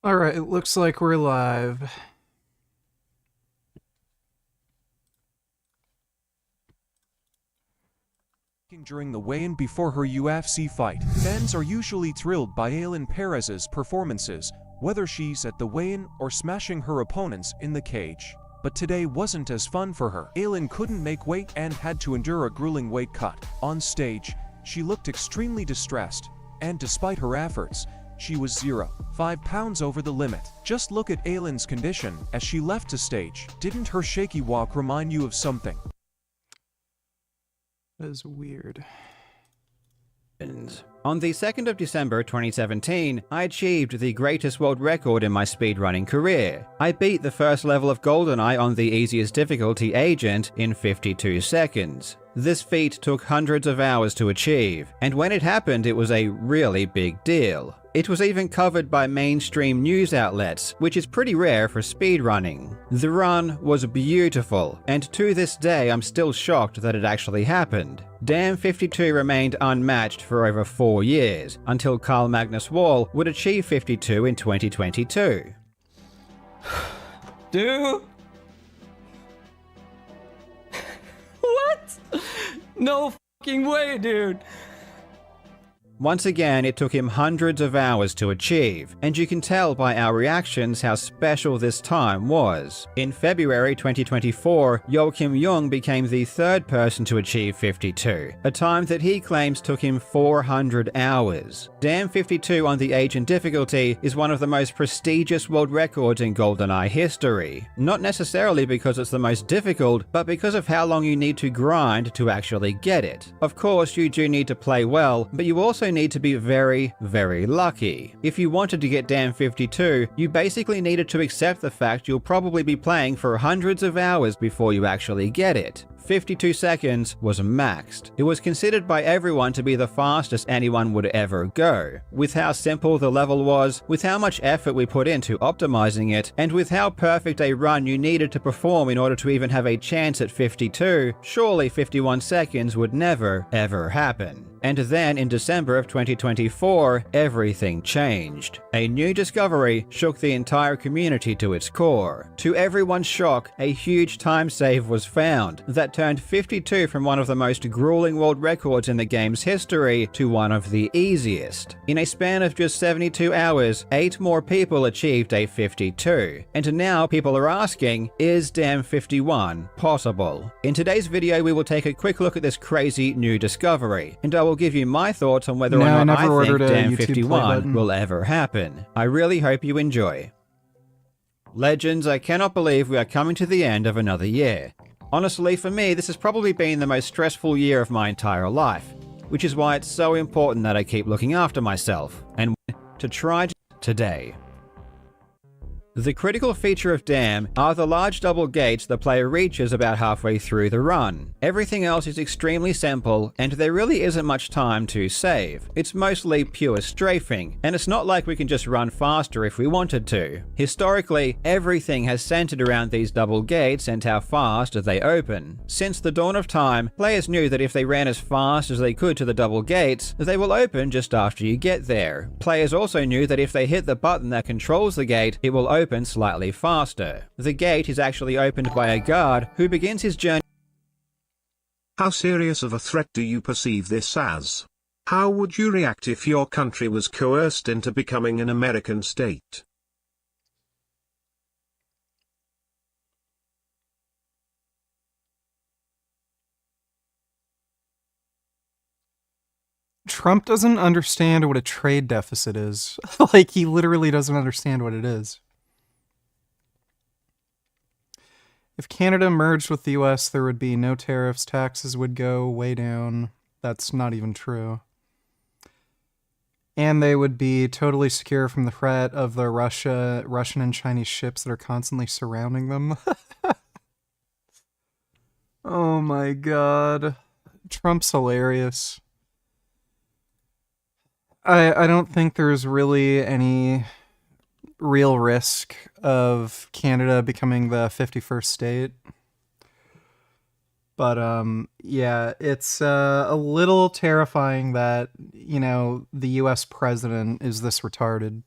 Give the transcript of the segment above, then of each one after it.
Alright, it looks like we're live. During the weigh-in before her UFC fight, fans are usually thrilled by Ailin Perez's performances, whether she's at the weigh-in or smashing her opponents in the cage. But today wasn't as fun for her. Ailin couldn't make weight and had to endure a grueling weight cut. On stage, she looked extremely distressed, and despite her efforts, she was 0.5 pounds over the limit. Just look at Ailin's condition as she left the stage. Didn't her shaky walk remind you of something? That is weird. On the 2nd of December 2017, I achieved the greatest world record in my speedrunning career. I beat the first level of GoldenEye on the easiest difficulty Agent in 52 seconds. This feat took hundreds of hours to achieve, and when it happened it was a really big deal. It was even covered by mainstream news outlets, which is pretty rare for speedrunning. The run was beautiful, and to this day I'm still shocked that it actually happened. Damn 52 remained unmatched for over 4 years, until Carl Magnus Wall would achieve 52 in 2022. Dude! What? No fucking way, dude! Once again, it took him hundreds of hours to achieve, and you can tell by our reactions how special this time was. In February 2024, Joachim Jung became the third person to achieve 52, a time that he claims took him 400 hours. Damn 52 on the Agent difficulty is one of the most prestigious world records in GoldenEye history. Not necessarily because it's the most difficult, but because of how long you need to grind to actually get it. Of course, you do need to play well, but you also need to be very, very lucky. If you wanted to get Damn 52, you basically needed to accept the fact you'll probably be playing for hundreds of hours before you actually get it. 52 seconds was maxed. It was considered by everyone to be the fastest anyone would ever go. With how simple the level was, with how much effort we put into optimizing it, and with how perfect a run you needed to perform in order to even have a chance at 52, surely 51 seconds would never, ever happen. And then in December of 2024, everything changed. A new discovery shook the entire community to its core. To everyone's shock, a huge time save was found that turned 52 from one of the most grueling world records in the game's history to one of the easiest. In a span of just 72 hours, 8 more people achieved a 52. And now people are asking, is Damn 51 possible? In today's video, we will take a quick look at this crazy new discovery, and I will give you my thoughts on whether or not I think Damn 51 will ever happen. I really hope you enjoy. Legends, I cannot believe we are coming to the end of another year. Honestly, for me, this has probably been the most stressful year of my entire life, which is why it's so important that I keep looking after myself, and to try today. The critical feature of Damn are the large double gates the player reaches about halfway through the run. Everything else is extremely simple, and there really isn't much time to save. It's mostly pure strafing, and it's not like we can just run faster if we wanted to. Historically, everything has centered around these double gates and how fast they open. Since the dawn of time, players knew that if they ran as fast as they could to the double gates, they will open just after you get there. Players also knew that if they hit the button that controls the gate, it will open slightly faster. The gate is actually opened by a guard who begins his journey. How serious of a threat do you perceive this as? How would you react if your country was coerced into becoming an American state? Trump doesn't understand what a trade deficit is. Like, he literally doesn't understand what it is. If Canada merged with the US, there would be no tariffs, taxes would go way down. That's not even true. And they would be totally secure from the threat of the Russian and Chinese ships that are constantly surrounding them. Oh my god. Trump's hilarious. I don't think there's really any real risk of Canada becoming the 51st state. But, yeah, it's a little terrifying that, you know, the US president is this retarded.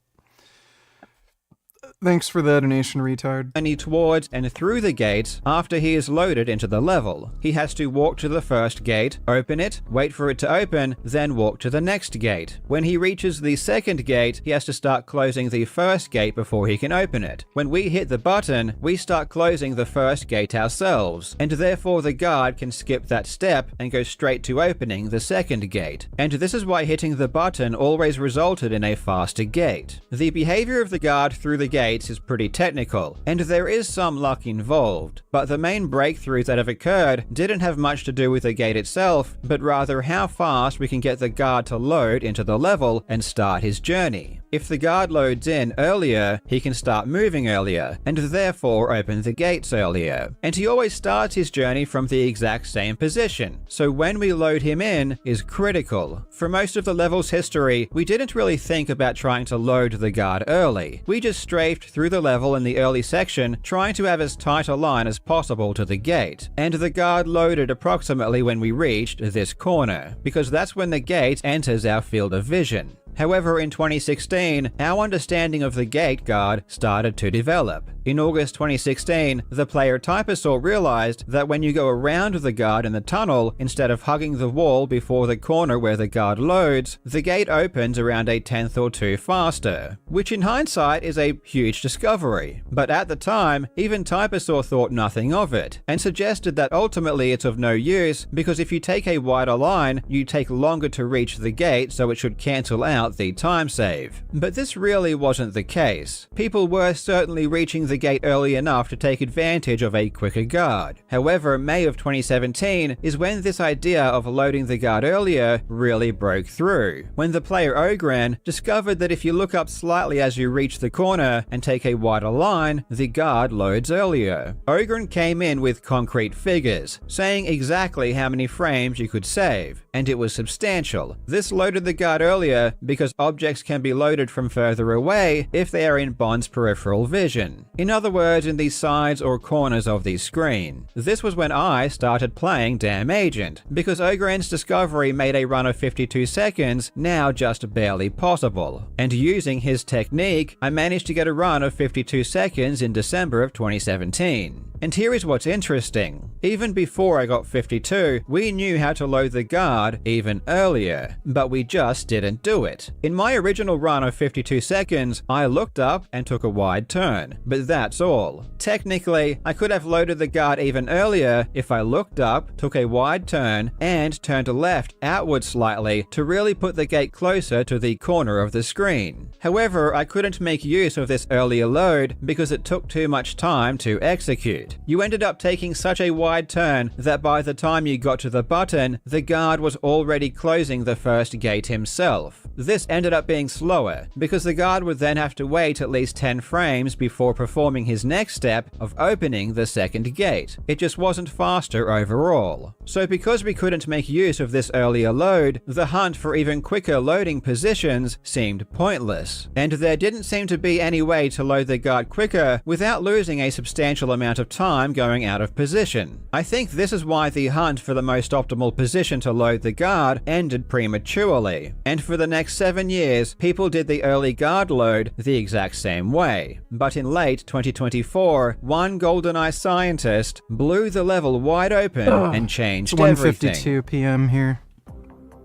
Thanks for the donation, retard. journey towards and through the gates after he is loaded into the level. He has to walk to the first gate, open it, wait for it to open, then walk to the next gate. When he reaches the second gate, he has to start closing the first gate before he can open it. When we hit the button, we start closing the first gate ourselves, and therefore the guard can skip that step and go straight to opening the second gate. And this is why hitting the button always resulted in a faster gate. The behavior of the guard through the gates is pretty technical, and there is some luck involved, but the main breakthroughs that have occurred didn't have much to do with the gate itself, but rather how fast we can get the guard to load into the level and start his journey. If the guard loads in earlier, he can start moving earlier, and therefore open the gates earlier. And he always starts his journey from the exact same position, so when we load him in is critical. For most of the level's history, we didn't really think about trying to load the guard early. We just strafed through the level in the early section, trying to have as tight a line as possible to the gate. And the guard loaded approximately when we reached this corner, because that's when the gate enters our field of vision. However, in 2016, our understanding of the gate guard started to develop. In August 2016, the player Typosaur realized that when you go around the guard in the tunnel, instead of hugging the wall before the corner where the guard loads, the gate opens around a tenth or two faster, which in hindsight is a huge discovery. But at the time, even Typosaur thought nothing of it, and suggested that ultimately it's of no use because if you take a wider line, you take longer to reach the gate, so it should cancel out the time save. But this really wasn't the case. People were certainly reaching the gate early enough to take advantage of a quicker guard. However, May of 2017 is when this idea of loading the guard earlier really broke through, when the player Ogren discovered that if you look up slightly as you reach the corner and take a wider line, the guard loads earlier. Ogren came in with concrete figures, saying exactly how many frames you could save, and it was substantial. This loaded the guard earlier because objects can be loaded from further away if they are in Bond's peripheral vision. In other words, in the sides or corners of the screen. This was when I started playing Damn Agent, because Ogren's discovery made a run of 52 seconds now just barely possible. And using his technique, I managed to get a run of 52 seconds in December of 2017. And here is what's interesting. Even before I got 52, we knew how to load the guard even earlier, but we just didn't do it. In my original run of 52 seconds, I looked up and took a wide turn, but that's all. Technically, I could have loaded the guard even earlier if I looked up, took a wide turn, and turned left outward slightly to really put the gate closer to the corner of the screen. However, I couldn't make use of this earlier load because it took too much time to execute. You ended up taking such a wide turn that by the time you got to the button, the guard was already closing the first gate himself. This ended up being slower, because the guard would then have to wait at least 10 frames before performing his next step of opening the second gate. It just wasn't faster overall. So because we couldn't make use of this earlier load, the hunt for even quicker loading positions seemed pointless, and there didn't seem to be any way to load the guard quicker without losing a substantial amount of time going out of position. I think this is why the hunt for the most optimal position to load the guard ended prematurely, and for the next 7 years, people did the early guard load the exact same way. But in late 2024, one GoldenEye scientist blew the level wide open and changed It's everything. 1:52 p.m. here.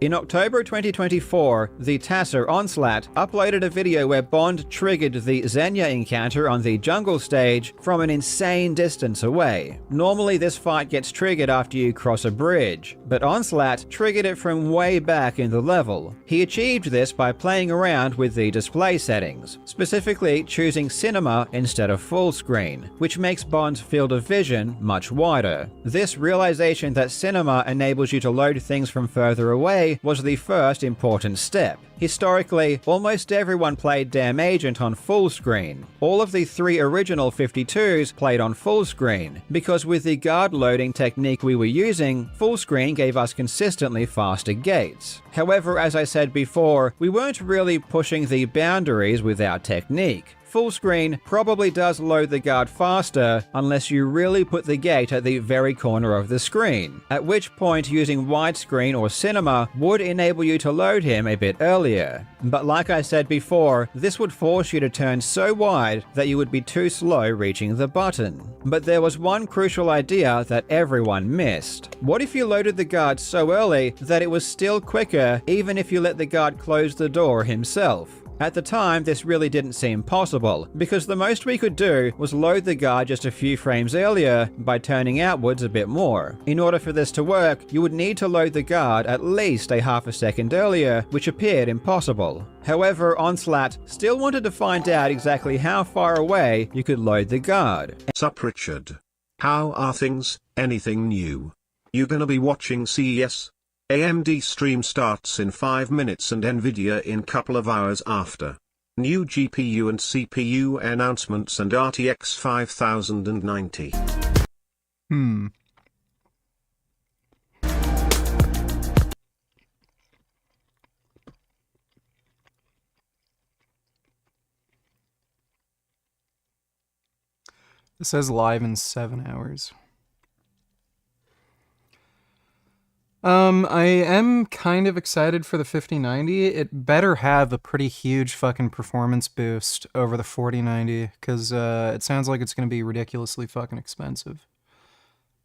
In October 2024, the Tasser Onslaught uploaded a video where Bond triggered the Xenia encounter on the jungle stage from an insane distance away. Normally this fight gets triggered after you cross a bridge, but Onslaught triggered it from way back in the level. He achieved this by playing around with the display settings, specifically choosing cinema instead of full screen, which makes Bond's field of vision much wider. This realization that cinema enables you to load things from further away was the first important step. Historically, almost everyone played Damn Agent on full screen. All of the 3 original 52s played on full screen, because with the guard loading technique we were using, full screen gave us consistently faster gates. However, as I said before, we weren't really pushing the boundaries with our technique. Full screen probably does load the guard faster unless you really put the gate at the very corner of the screen, at which point using widescreen or cinema would enable you to load him a bit earlier. But like I said before, this would force you to turn so wide that you would be too slow reaching the button. But there was one crucial idea that everyone missed. What if you loaded the guard so early that it was still quicker even if you let the guard close the door himself? At the time, this really didn't seem possible, because the most we could do was load the guard just a few frames earlier by turning outwards a bit more. In order for this to work, you would need to load the guard at least a half a second earlier, which appeared impossible. However, Onslaught still wanted to find out exactly how far away you could load the guard. Sup Richard? How are things? Anything new? You gonna be watching CES? AMD stream starts in 5 minutes and Nvidia in couple of hours after. New GPU and CPU announcements and RTX 5090. It says live in 7 hours. I am kind of excited for the 5090. It better have a pretty huge fucking performance boost over the 4090, because it sounds like it's going to be ridiculously fucking expensive.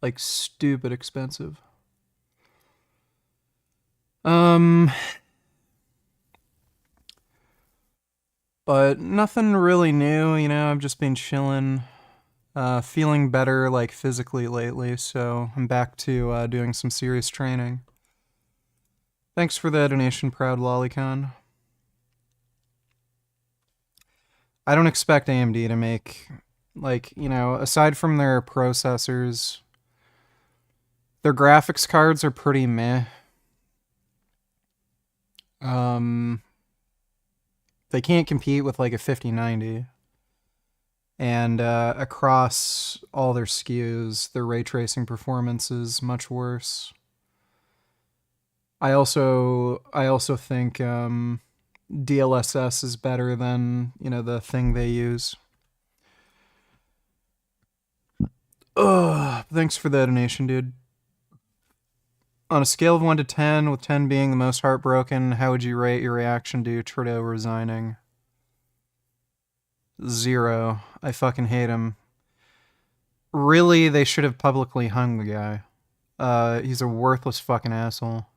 Like, stupid expensive. But nothing really new, you know, I've just been chilling. Feeling better, like, physically lately, so I'm back to doing some serious training. Thanks for the donation, Proud Lolicon. I don't expect AMD to make, like, you know, aside from their processors, their graphics cards are pretty meh. They can't compete with, like, a 5090. And across all their SKUs, their ray tracing performance is much worse. I also think DLSS is better than, you know, the thing they use. Ugh, thanks for the donation, dude. On a scale of 1 to 10, with 10 being the most heartbroken, how would you rate your reaction to Trudeau resigning? 0. I fucking hate him. Really, they should have publicly hung the guy. He's a worthless fucking asshole.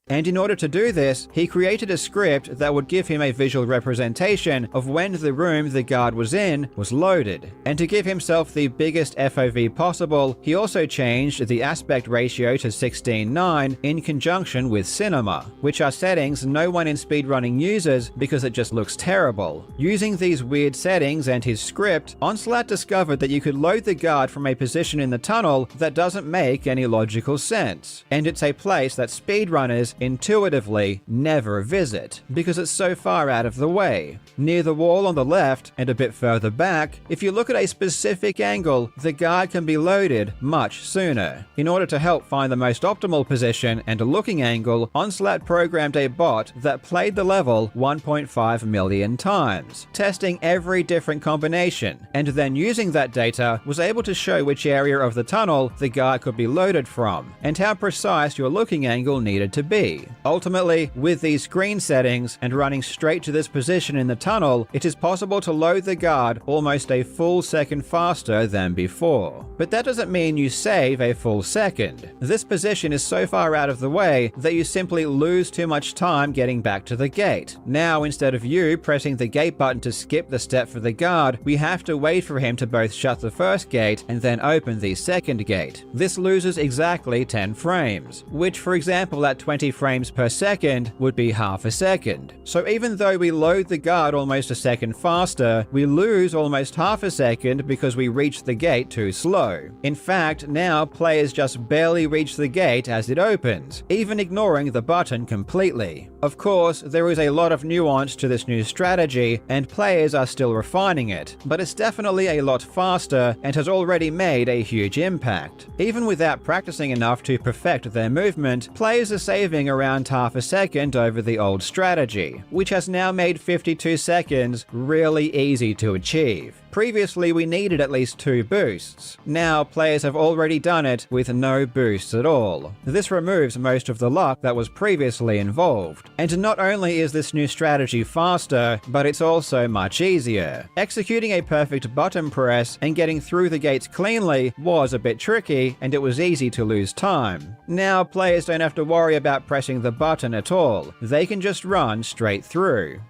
And in order to do this, he created a script that would give him a visual representation of when the room the guard was in was loaded. And to give himself the biggest FOV possible, he also changed the aspect ratio to 16:9 in conjunction with cinema, which are settings no one in speedrunning uses because it just looks terrible. Using these weird settings and his script, Onslaught discovered that you could load the guard from a position in the tunnel that doesn't make any logical sense. And it's a place that speedrunners intuitively never visit, because it's so far out of the way. Near the wall on the left, and a bit further back, if you look at a specific angle, the guard can be loaded much sooner. In order to help find the most optimal position and a looking angle, Onslaught programmed a bot that played the level 1.5 million times, testing every different combination, and then using that data was able to show which area of the tunnel the guard could be loaded from, and how precise your looking angle needed to be. Ultimately, with these screen settings and running straight to this position in the tunnel, it is possible to load the guard almost a full second faster than before. But that doesn't mean you save a full second. This position is so far out of the way that you simply lose too much time getting back to the gate. Now, instead of you pressing the gate button to skip the step for the guard, we have to wait for him to both shut the first gate and then open the second gate. This loses exactly 10 frames, which, for example, at 20 frames per second would be half a second. So even though we load the guard almost a second faster, we lose almost half a second because we reach the gate too slow. In fact, now players just barely reach the gate as it opens, even ignoring the button completely. Of course, there is a lot of nuance to this new strategy, and players are still refining it, but it's definitely a lot faster and has already made a huge impact. Even without practicing enough to perfect their movement, players are saving losing around half a second over the old strategy, which has now made 52 seconds really easy to achieve. Previously, we needed at least 2 boosts. Now, players have already done it with no boosts at all. This removes most of the luck that was previously involved. And not only is this new strategy faster, but it's also much easier. Executing a perfect button press and getting through the gates cleanly was a bit tricky, and it was easy to lose time. Now, players don't have to worry about pressing the button at all. They can just run straight through.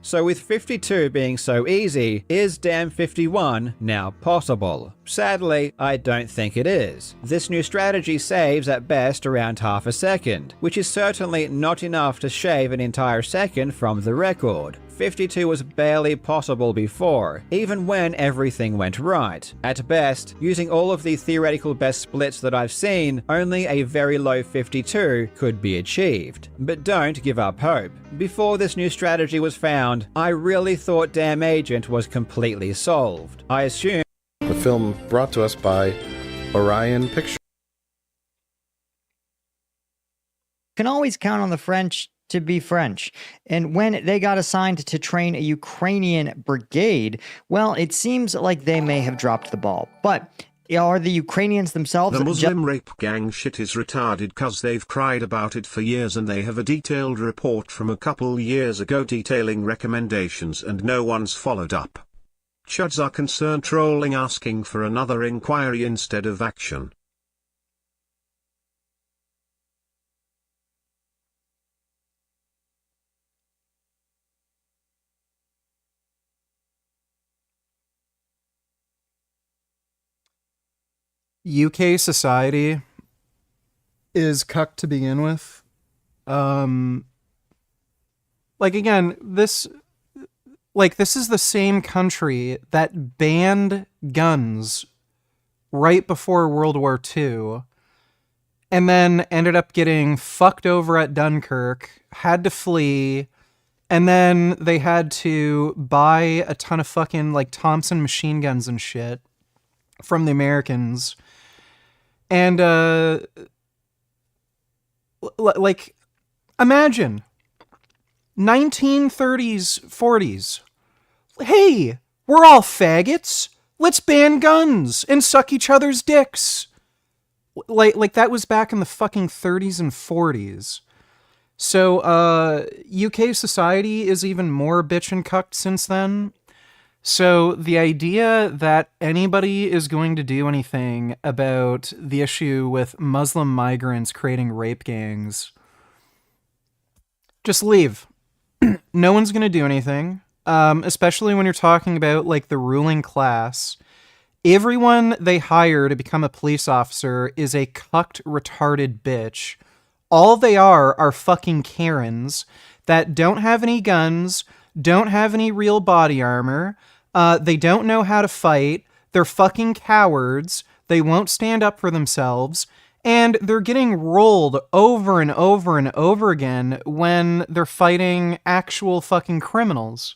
So with 52 being so easy, is Dam 51 now possible? Sadly, I don't think it is. This new strategy saves at best around half a second, which is certainly not enough to shave an entire second from the record. 52 was barely possible before, even when everything went right. At best, using all of the theoretical best splits that I've seen, only a very low 52 could be achieved. But don't give up hope. Before this new strategy was found, I really thought Damn Agent was completely solved. I assumed The film brought to us by Orion Pictures. Can always count on the French to be French. And when they got assigned to train a Ukrainian brigade, well, it seems like they may have dropped the ball. But are the Ukrainians themselves... The Muslim rape gang shit is retarded cause they've cried about it for years, and they have a detailed report from a couple years ago detailing recommendations and no one's followed up. Chuds are concerned trolling, asking for another inquiry instead of action. UK society is cucked to begin with. Again, this is the same country that banned guns right before World War II, and then ended up getting fucked over at Dunkirk, had to flee, and then they had to buy a ton of fucking Thompson machine guns and shit from the Americans. And, imagine 1930s, 40s. Hey, we're all faggots. Let's ban guns and suck each other's dicks. Like that was back in the fucking 30s and 40s. So, UK society is even more bitch and cucked since then. So the idea that anybody is going to do anything about the issue with Muslim migrants creating rape gangs, just leave. No one's going to do anything, especially when you're talking about the ruling class. Everyone they hire to become a police officer is a cucked, retarded bitch. All they are fucking Karens that don't have any guns, don't have any real body armor. They don't know how to fight. They're fucking cowards. They won't stand up for themselves. And they're getting rolled over and over and over again when they're fighting actual fucking criminals.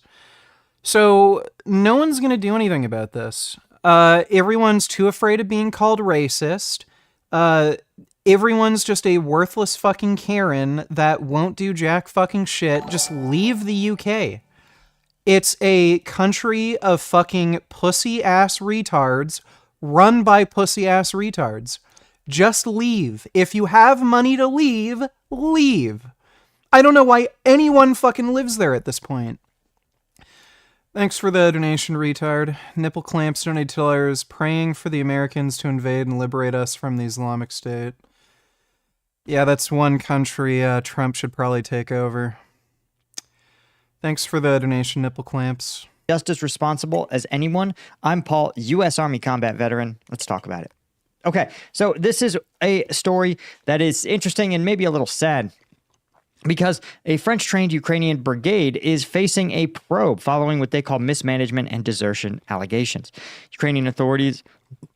So no one's going to do anything about this. Everyone's too afraid of being called racist. Everyone's just a worthless fucking Karen that won't do jack fucking shit. Just leave the UK. It's a country of fucking pussy-ass retards run by pussy-ass retards. Just leave. If you have money to leave, leave. I don't know why anyone fucking lives there at this point. Thanks for the donation, retard. Nipple clamps donated $2, praying for the Americans to invade and liberate us from the Islamic State. Yeah, that's one country Trump should probably take over. Thanks for the donation, Nipple Clamps. Just as responsible as anyone. I'm Paul, U.S. Army combat veteran. Let's talk about it. Okay, so this is a story that is interesting and maybe a little sad because a French-trained Ukrainian brigade is facing a probe following what they call mismanagement and desertion allegations. Ukrainian authorities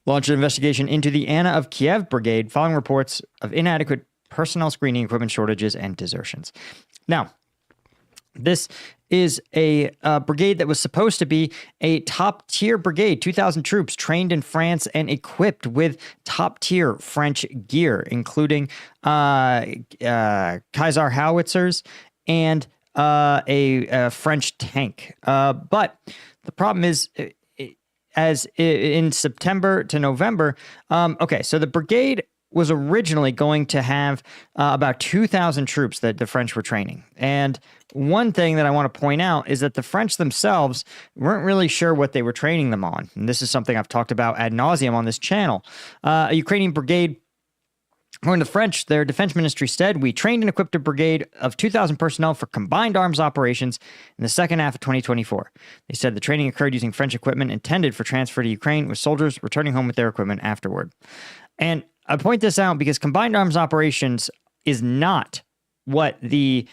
launched an investigation into the Anna of Kiev brigade following reports of inadequate personnel screening, equipment shortages, and desertions. Now, This is a brigade that was supposed to be a top-tier brigade, 2,000 troops trained in France and equipped with top-tier French gear, including Kaiser howitzers and a French tank. But the problem is, as in September to November, so the brigade was originally going to have about 2,000 troops that the French were training. And one thing that I want to point out is that the French themselves weren't really sure what they were training them on. And this is something I've talked about ad nauseum on this channel. A Ukrainian brigade, according to the French, their defense ministry said, we trained and equipped a brigade of 2,000 personnel for combined arms operations in the second half of 2024. They said the training occurred using French equipment intended for transfer to Ukraine, with soldiers returning home with their equipment afterward. And I point this out because combined arms operations is not what the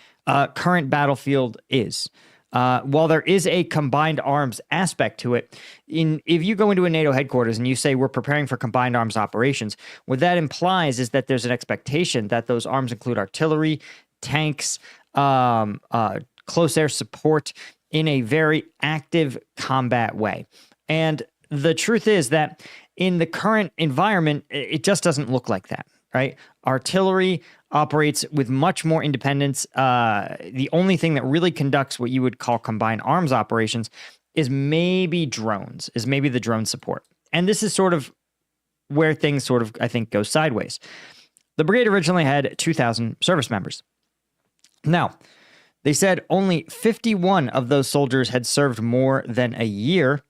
current battlefield is. While there is a combined arms aspect to it, if you go into a NATO headquarters and you say we're preparing for combined arms operations, what that implies is that there's an expectation that those arms include artillery, tanks, close air support in a very active combat way. And the truth is that in the current environment, it just doesn't look like that, right? Artillery operates with much more independence. The only thing that really conducts what you would call combined arms operations is maybe drones, is maybe the drone support. And this is sort of where things sort of, I think, go sideways. The brigade originally had 2,000 service members. Now, they said only 51 of those soldiers had served more than a year,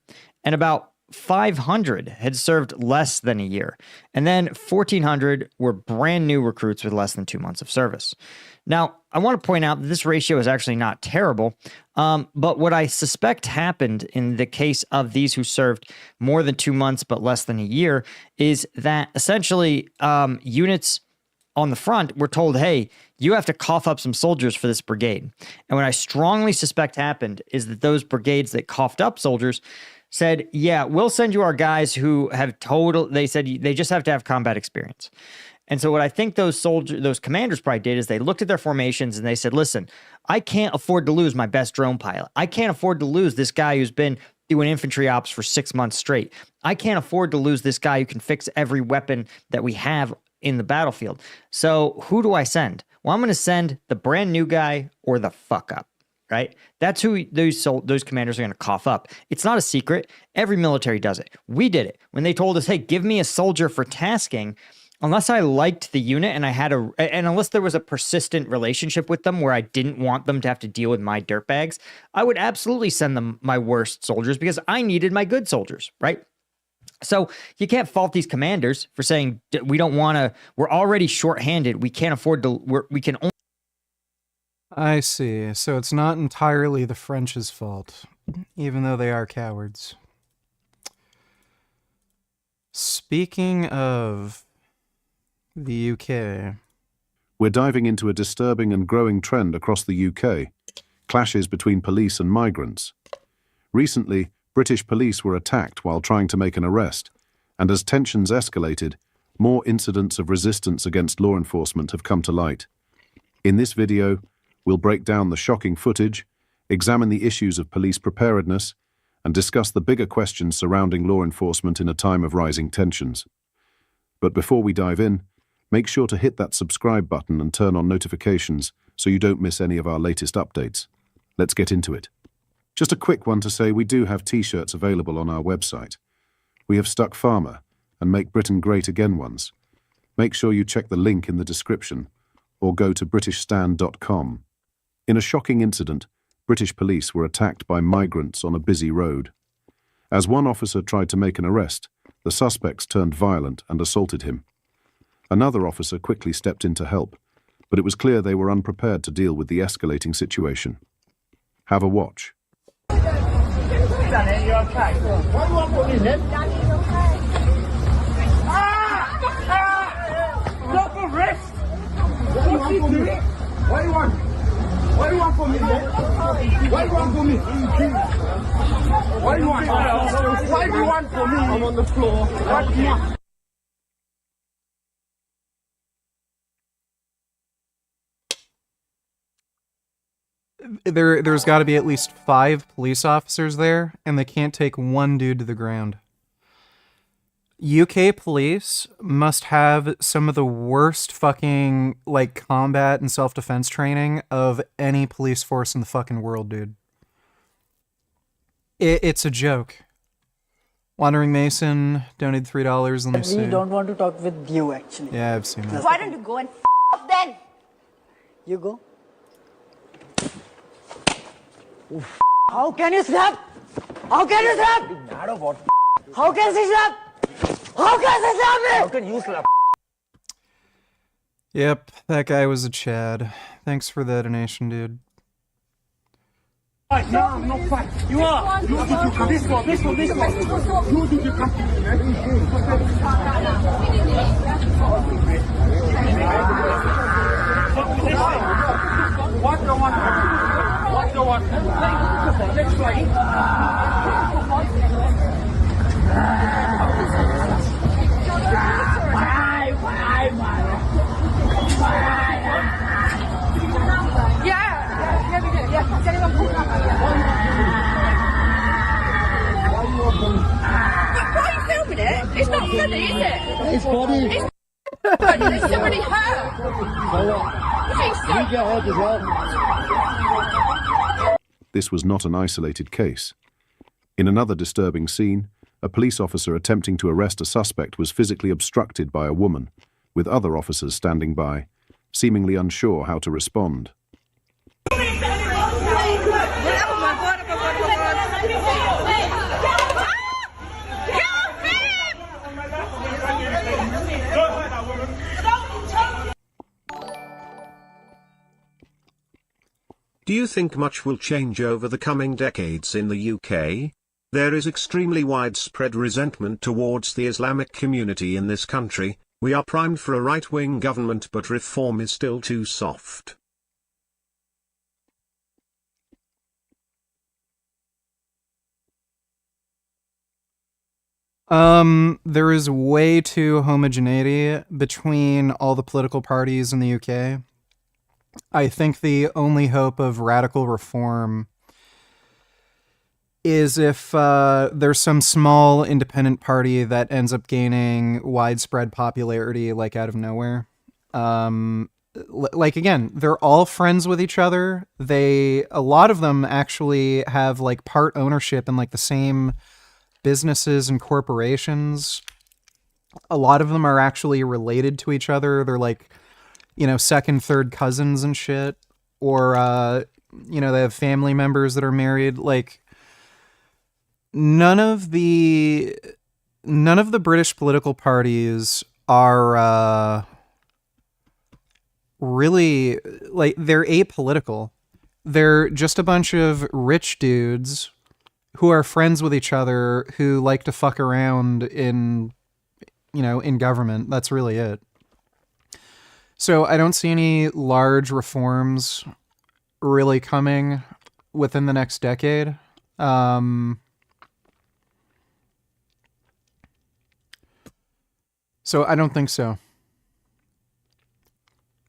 and about 500 had served less than a year, and then 1,400 were brand new recruits with less than 2 months of service. Now, I want to point out that this ratio is actually not terrible, but what I suspect happened in the case of these who served more than 2 months but less than a year is that essentially units on the front were told, hey, you have to cough up some soldiers for this brigade. And what I strongly suspect happened is that those brigades that coughed up soldiers said, yeah, we'll send you our guys who have they said they just have to have combat experience. And so what I think those commanders probably did is they looked at their formations and they said, listen, I can't afford to lose my best drone pilot. I can't afford to lose this guy who's been doing infantry ops for 6 months straight. I can't afford to lose this guy who can fix every weapon that we have in the battlefield. So who do I send? Well, I'm going to send the brand new guy or the fuck up. Right? That's who those commanders are going to cough up. It's not a secret. Every military does it. We did it. When they told us, hey, give me a soldier for tasking, unless I liked the unit and and unless there was a persistent relationship with them where I didn't want them to have to deal with my dirtbags, I would absolutely send them my worst soldiers because I needed my good soldiers, right? So you can't fault these commanders for saying we don't want to, we're already shorthanded. We can't afford to, we can only. I see. So it's not entirely the French's fault, even though they are cowards. Speaking of the UK, we're diving into a disturbing and growing trend across the UK: clashes between police and migrants. Recently, British police were attacked while trying to make an arrest, and as tensions escalated, more incidents of resistance against law enforcement have come to light. In this video, we'll break down the shocking footage, examine the issues of police preparedness, and discuss the bigger questions surrounding law enforcement in a time of rising tensions. But before we dive in, make sure to hit that subscribe button and turn on notifications so you don't miss any of our latest updates. Let's get into it. Just a quick one to say we do have t-shirts available on our website. We have stuck Farmer and Make Britain Great Again ones. Make sure you check the link in the description or go to britishstand.com. In a shocking incident, British police were attacked by migrants on a busy road. As one officer tried to make an arrest, the suspects turned violent and assaulted him. Another officer quickly stepped in to help, but it was clear they were unprepared to deal with the escalating situation. Have a watch. Danny, you okay? What do you want from me then? Danny's okay. Look for wrist! What do you want from me? What do you want? What do you want from me then? What do you want from me? What do you want? What do you want from me? I'm on the floor. What do you want? there's got to be at least 5 police officers there, and they can't take one dude to the ground. UK police must have some of the worst fucking like combat and self-defense training of any police force in the fucking world, dude. It's a joke. Wandering Mason donated $3. Let me see. We don't want to talk with you, actually. Yeah, I've seen that. Why don't you go and off then? You go. How can you slap? How can you slap? How can she slap? How can she slap me? How can you slap? Yep, that guy was a Chad. Thanks for the donation, dude. No, no fight. You are. You do this one. You do the What the one? What the one? Next fight. Why are you filming it? It's not funny, is it? It's funny. It's funny. There's somebody hurt. This was not an isolated case. In another disturbing scene, a police officer attempting to arrest a suspect was physically obstructed by a woman, with other officers standing by, seemingly unsure how to respond. Do you think much will change over the coming decades in the UK? There is extremely widespread resentment towards the Islamic community in this country. We are primed for a right-wing government, but reform is still too soft. There is way too homogeneity between all the political parties in the UK. I think the only hope of radical reform is if there's some small independent party that ends up gaining widespread popularity, like out of nowhere. Like again, they're all friends with each other. A lot of them actually have like part ownership in like the same businesses and corporations. A lot of them are actually related to each other. They're like, you know, second, third cousins and shit. Or, you know, they have family members that are married. Like, none of the British political parties are really, like, they're apolitical. They're just a bunch of rich dudes who are friends with each other who like to fuck around in, you know, in government. That's really it. So I don't see any large reforms really coming within the next decade. So I don't think so.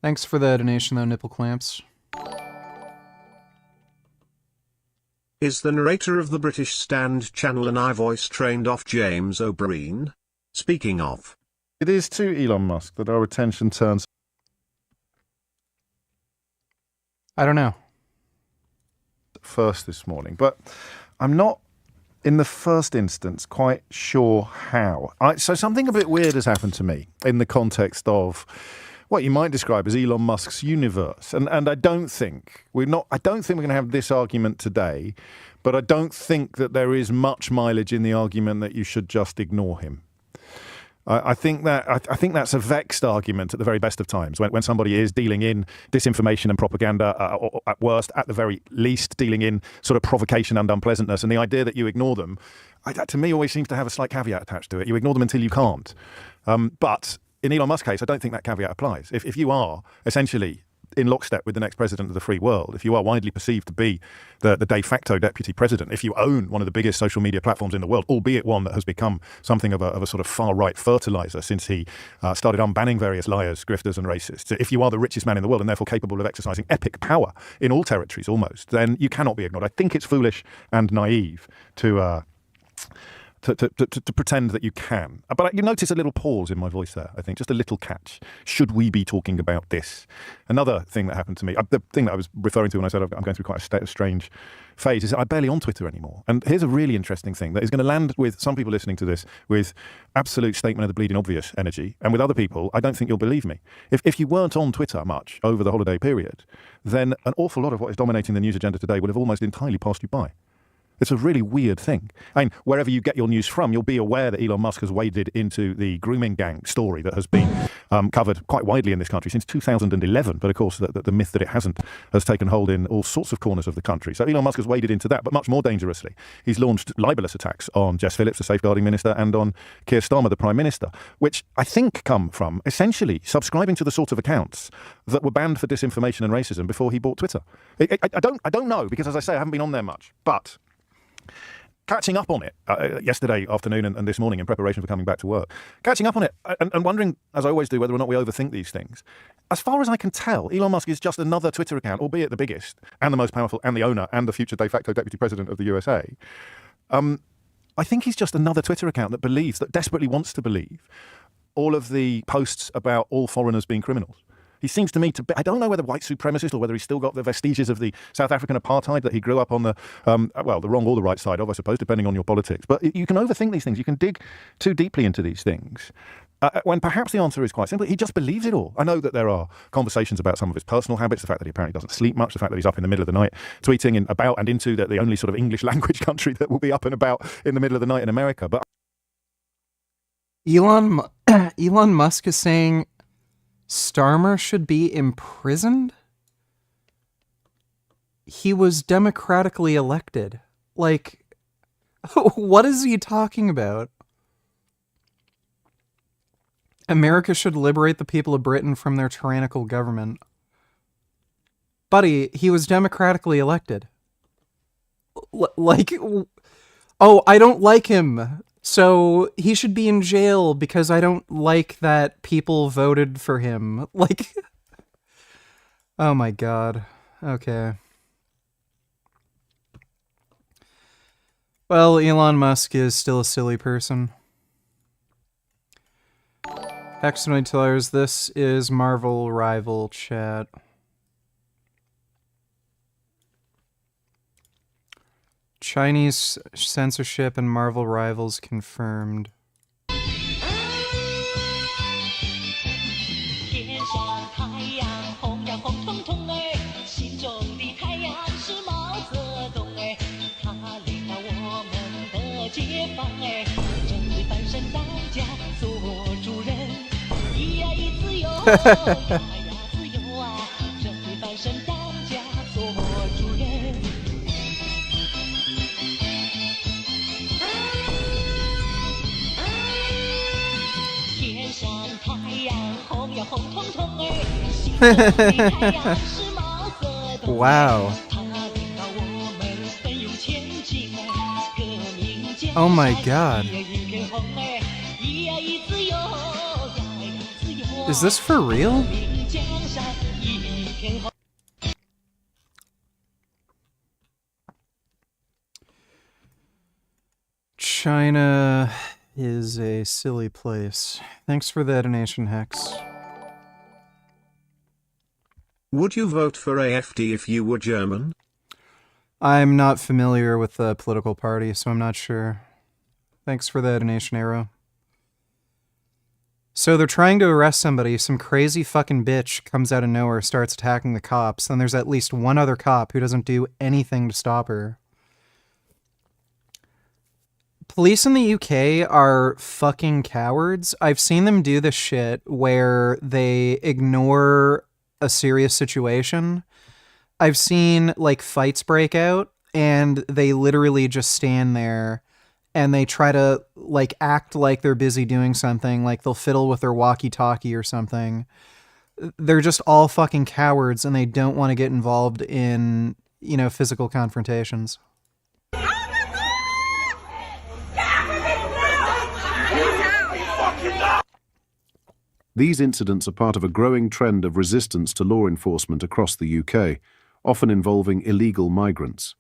Thanks for the donation though, Nipple Clamps. Is the narrator of the British Stand channel an iVoice trained off James O'Brien? Speaking of. It is to Elon Musk that our attention turns I don't know. First this morning, but I'm not, in the first instance, quite sure how. So something a bit weird has happened to me in the context of what you might describe as Elon Musk's universe, and I don't think we're going to have this argument today, but I don't think that there is much mileage in the argument that you should just ignore him. I think that's a vexed argument at the very best of times, when somebody is dealing in disinformation and propaganda, or at worst, at the very least, dealing in sort of provocation and unpleasantness. And the idea that you ignore them, that to me always seems to have a slight caveat attached to it. You ignore them until you can't. But in Elon Musk's case, I don't think that caveat applies. If you are essentially in lockstep with the next president of the free world, if you are widely perceived to be the de facto deputy president, if you own one of the biggest social media platforms in the world, albeit one that has become something of a sort of far-right fertilizer since he started unbanning various liars, grifters and racists, if you are the richest man in the world and therefore capable of exercising epic power in all territories almost, then you cannot be ignored. I think it's foolish and naive to pretend that you can. But you notice a little pause in my voice there, I think, just a little catch. Should we be talking about this? Another thing that happened to me, the thing that I was referring to when I said I'm going through quite a strange phase, is that I'm barely on Twitter anymore. And here's a really interesting thing that is going to land with some people listening to this with absolute statement of the bleeding obvious energy. And with other people, I don't think you'll believe me. If you weren't on Twitter much over the holiday period, then an awful lot of what is dominating the news agenda today would have almost entirely passed you by. It's a really weird thing. I mean, wherever you get your news from, you'll be aware that Elon Musk has waded into the grooming gang story that has been covered quite widely in this country since 2011. But of course, the myth that it hasn't has taken hold in all sorts of corners of the country. So Elon Musk has waded into that, but much more dangerously, he's launched libelous attacks on Jess Phillips, the safeguarding minister, and on Keir Starmer, the prime minister, which I think come from essentially subscribing to the sort of accounts that were banned for disinformation and racism before he bought Twitter. I don't know, because as I say, I haven't been on there much, but catching up on it yesterday afternoon and this morning in preparation for coming back to work, catching up on it and wondering, as I always do, whether or not we overthink these things. As far as I can tell, Elon Musk is just another Twitter account, albeit the biggest and the most powerful and the owner and the future de facto deputy president of the USA. I think he's just another Twitter account that desperately wants to believe all of the posts about all foreigners being criminals. He seems to me to be, I don't know whether white supremacist or whether he's still got the vestiges of the South African apartheid that he grew up on the wrong or the right side of, I suppose, depending on your politics. But you can overthink these things. You can dig too deeply into these things. When perhaps the answer is quite simple. He just believes it all. I know that there are conversations about some of his personal habits, the fact that he apparently doesn't sleep much, the fact that he's up in the middle of the night tweeting about and into the only sort of English language country that will be up and about in the middle of the night in America. But Elon Musk is saying Starmer should be imprisoned? He was democratically elected. Like, what is he talking about? America should liberate the people of Britain from their tyrannical government. Buddy, he was democratically elected. I don't like him. So he should be in jail because I don't like that people voted for him. Like, oh my God. Okay. Well, Elon Musk is still a silly person. Hexanoid this is Marvel Rival Chat. Chinese censorship and Marvel rivals confirmed. Wow. Oh my God. Is this for real? China is a silly place. Thanks for the donation, Hex. Would you vote for AfD if you were German? I'm not familiar with the political party, so I'm not sure. Thanks for the donation, Arrow. So they're trying to arrest somebody. Some crazy fucking bitch comes out of nowhere, starts attacking the cops. Then there's at least one other cop who doesn't do anything to stop her. Police in the UK are fucking cowards. I've seen them do this shit where they ignore a serious situation. I've seen like fights break out and they literally just stand there and they try to like act like they're busy doing something, like they'll fiddle with their walkie-talkie or something. They're just all fucking cowards and they don't want to get involved in, physical confrontations. These incidents are part of a growing trend of resistance to law enforcement across the UK, often involving illegal migrants.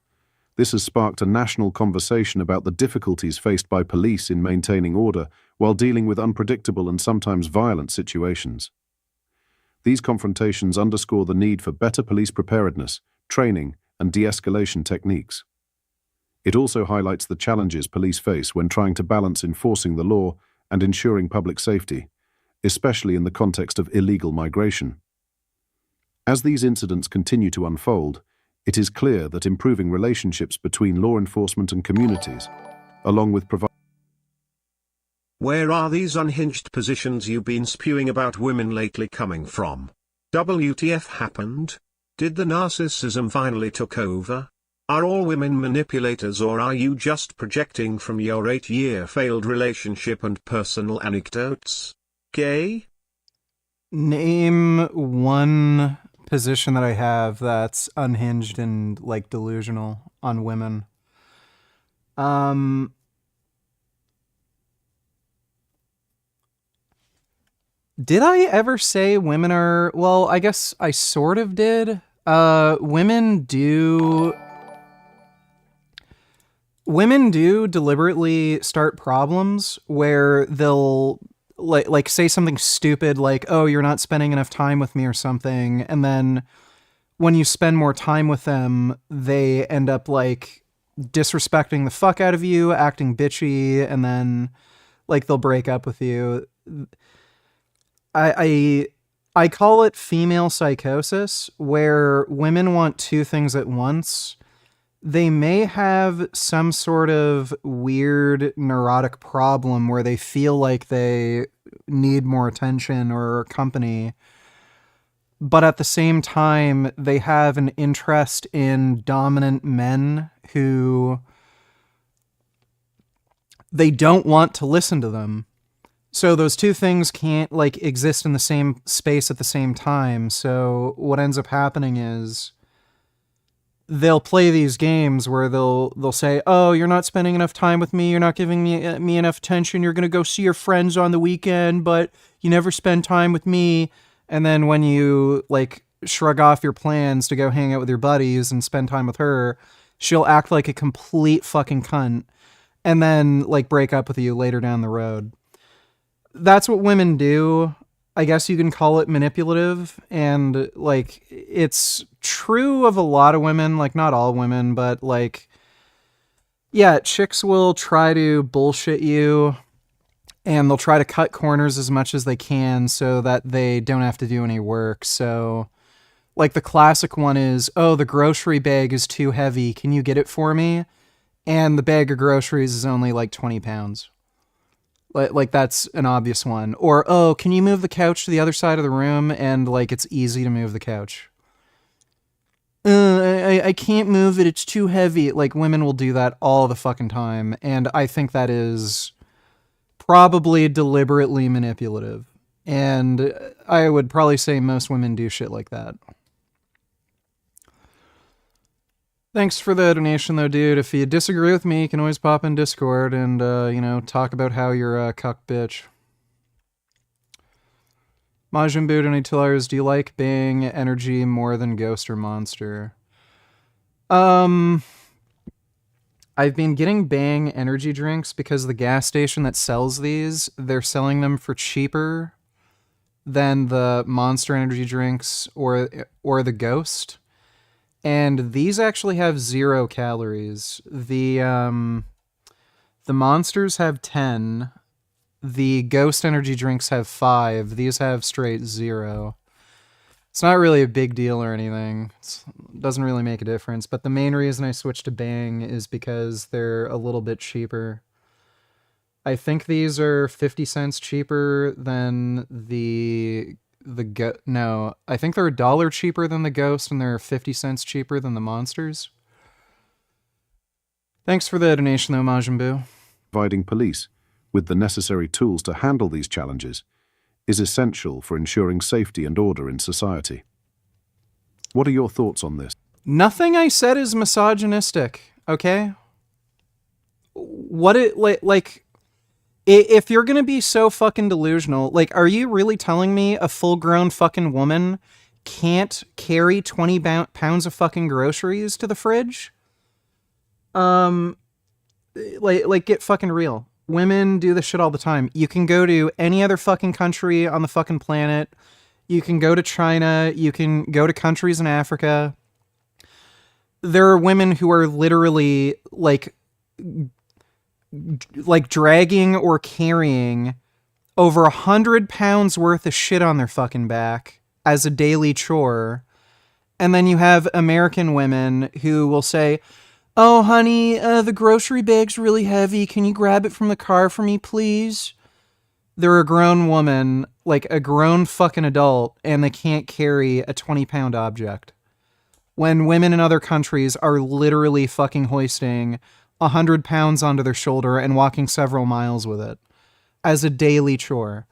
This has sparked a national conversation about the difficulties faced by police in maintaining order while dealing with unpredictable and sometimes violent situations. These confrontations underscore the need for better police preparedness, training, and de-escalation techniques. It also highlights the challenges police face when trying to balance enforcing the law and ensuring public safety, especially in the context of illegal migration. As these incidents continue to unfold, it is clear that improving relationships between law enforcement and communities, along with providing... Where are these unhinged positions you've been spewing about women lately coming from? WTF happened? Did the narcissism finally took over? Are all women manipulators, or are you just projecting from your 8-year failed relationship and personal anecdotes? Gay? Name one position that I have that's unhinged and delusional on women. Did I ever say women are, well, I guess I sort of did. Women do deliberately start problems where they'll like say something stupid like, oh, you're not spending enough time with me or something. And then when you spend more time with them, they end up disrespecting the fuck out of you, acting bitchy, and then they'll break up with you. I call it female psychosis, where women want two things at once. They may have some sort of weird neurotic problem where they feel like they need more attention or company, but at the same time, they have an interest in dominant men who they don't want to listen to them. So those two things can't exist in the same space at the same time. So what ends up happening is they'll play these games where they'll say, oh, you're not spending enough time with me. You're not giving me enough attention. You're going to go see your friends on the weekend, but you never spend time with me. And then when you shrug off your plans to go hang out with your buddies and spend time with her, she'll act like a complete fucking cunt and then break up with you later down the road. That's what women do. I guess you can call it manipulative, and it's true of a lot of women, not all women, but yeah, chicks will try to bullshit you and they'll try to cut corners as much as they can so that they don't have to do any work. So the classic one is, oh, the grocery bag is too heavy. Can you get it for me? And the bag of groceries is only 20 pounds. That's an obvious one. Or, oh, can you move the couch to the other side of the room? And it's easy to move the couch. I can't move it. It's too heavy. Women will do that all the fucking time. And I think that is probably deliberately manipulative. And I would probably say most women do shit like that. Thanks for the donation, though, dude. If you disagree with me, you can always pop in Discord and, talk about how you're a cuck bitch. Majin Buu and Tillers, do you like Bang Energy more than Ghost or Monster? I've been getting Bang energy drinks because the gas station that sells these, they're selling them for cheaper than the Monster energy drinks or the Ghost. And these actually have 0 calories. The Monsters have 10. The Ghost energy drinks have 5. These have straight 0. It's not really a big deal or anything. It doesn't really make a difference. But the main reason I switched to Bang is because they're a little bit cheaper. I think these are 50 cents cheaper than no, I think they're $1 cheaper than the Ghost, and they're 50 cents cheaper than the Monsters. Thanks for the donation, though, Majin Buu. Providing police with the necessary tools to handle these challenges, is essential for ensuring safety and order in society. What are your thoughts on this? Nothing I said is misogynistic, okay? What it, like, if you're gonna be so fucking delusional, like, are you really telling me a full-grown fucking woman can't carry 20 pounds of fucking groceries to the fridge? Like, get fucking real. Women do this shit all the time. You can go to any other fucking country on the fucking planet. You can go to China. You can go to countries in Africa. There are women who are literally, like dragging or carrying over 100 pounds worth of shit on their fucking back as a daily chore. And then you have American women who will say, "Oh, honey, the grocery bag's really heavy. Can you grab it from the car for me, please?" They're a grown woman, like a grown fucking adult, and they can't carry a 20-pound object. When women in other countries are literally fucking hoisting 100 pounds onto their shoulder and walking several miles with it as a daily chore.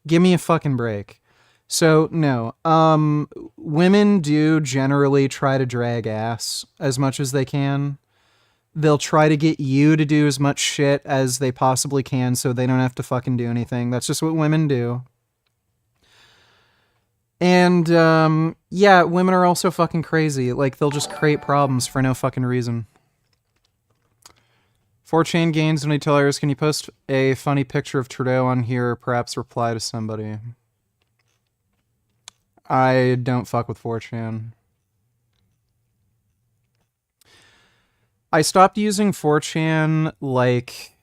Give me a fucking break. So, no. Women do generally try to drag ass as much as they can. They'll try to get you to do as much shit as they possibly can so they don't have to fucking do anything. That's just what women do. And, yeah, women are also fucking crazy. Like, they'll just create problems for no fucking reason. 4chan gains when tell us, can you post a funny picture of Trudeau on here, or perhaps reply to somebody? I don't fuck with 4chan. I stopped using 4chan, like,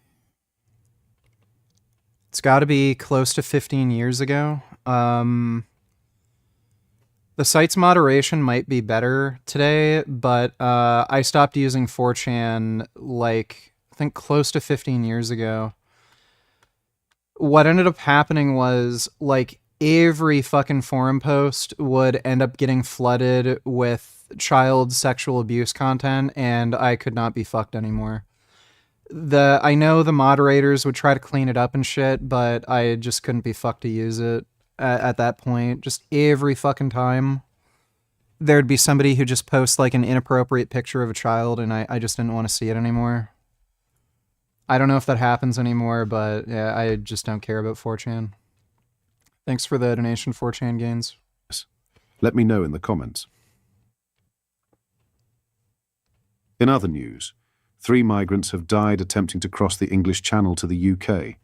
it's got to be close to 15 years ago. The site's moderation might be better today, but I stopped using 4chan, like, I think close to 15 years ago. What ended up happening was, like, every fucking forum post would end up getting flooded with child sexual abuse content, and I could not be fucked anymore. I know the moderators would try to clean it up and shit, but I just couldn't be fucked to use it at that point. Just every fucking time there'd be somebody who just posts like an inappropriate picture of a child, and I just didn't want to see it anymore. I don't know if that happens anymore, but yeah, I just don't care about 4chan. Thanks for the donation, 4chan gains. Let me know in the comments. In other news, 3 migrants have died attempting to cross the English Channel to the UK,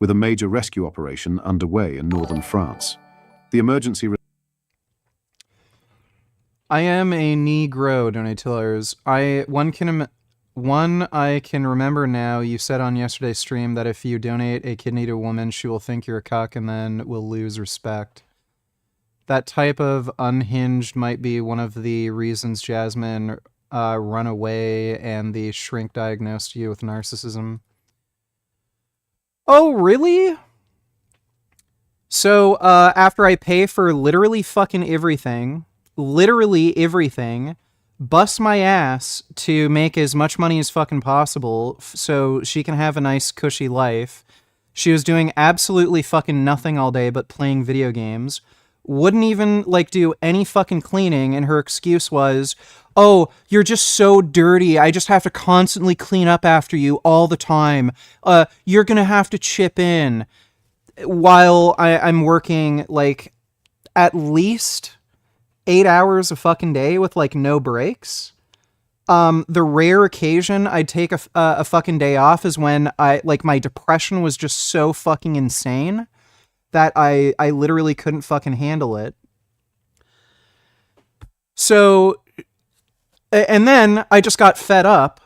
with a major rescue operation underway in northern France. The emergency... I am a Negro, donatillers. One I can remember now, you said on yesterday's stream that if you donate a kidney to a woman, she will think you're a cuck and then will lose respect. That type of unhinged might be one of the reasons Jasmine run away and the shrink diagnosed you with narcissism. Oh, really? So, after I pay for literally fucking everything, bust my ass to make as much money as fucking possible so she can have a nice cushy life. She was doing absolutely fucking nothing all day but playing video games. Wouldn't even, like, do any fucking cleaning, and her excuse was, "Oh, you're just so dirty, I just have to constantly clean up after you all the time. You're gonna have to chip in." While I'm working, like, at least 8 hours a fucking day with, like, no breaks. The rare occasion I'd take a fucking day off is when my depression was just so fucking insane that I literally couldn't fucking handle it. So, and then I just got fed up,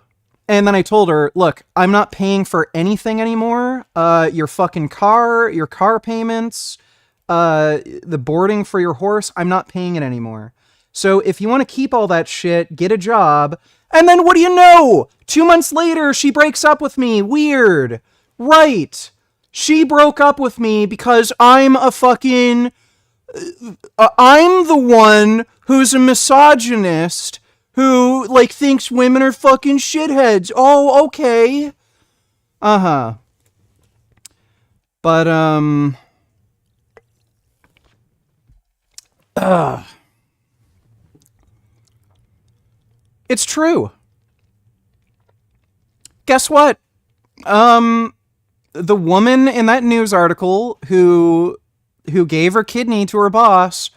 and then I told her, "Look, I'm not paying for anything anymore. Your fucking car, your car payments, the boarding for your horse, I'm not paying it anymore. So if you want to keep all that shit, get a job." And then what do you know? 2 months later, she breaks up with me. Weird. Right. She broke up with me because I'm a fucking... I'm the one who's a misogynist who, like, thinks women are fucking shitheads. Oh, okay. Uh-huh. But, It's true. Guess what? The woman in that news article who gave her kidney to her boss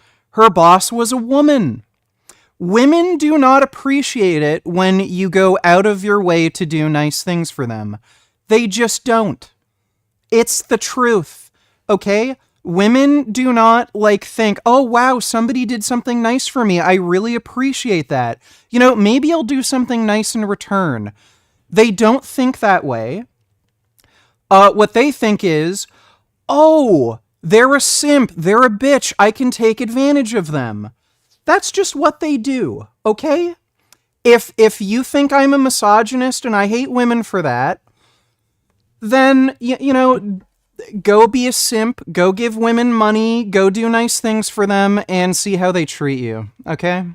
was a woman. Women do not appreciate it when you go out of your way to do nice things for them. They just don't. It's the truth, okay? Women do not think, oh wow, somebody did something nice for me. I really appreciate that. Maybe I'll do something nice in return. They don't think that way. What they think is, oh, they're a simp, they're a bitch, I can take advantage of them. That's just what they do, okay? If you think I'm a misogynist and I hate women for that, then, go be a simp, go give women money, go do nice things for them, and see how they treat you, okay?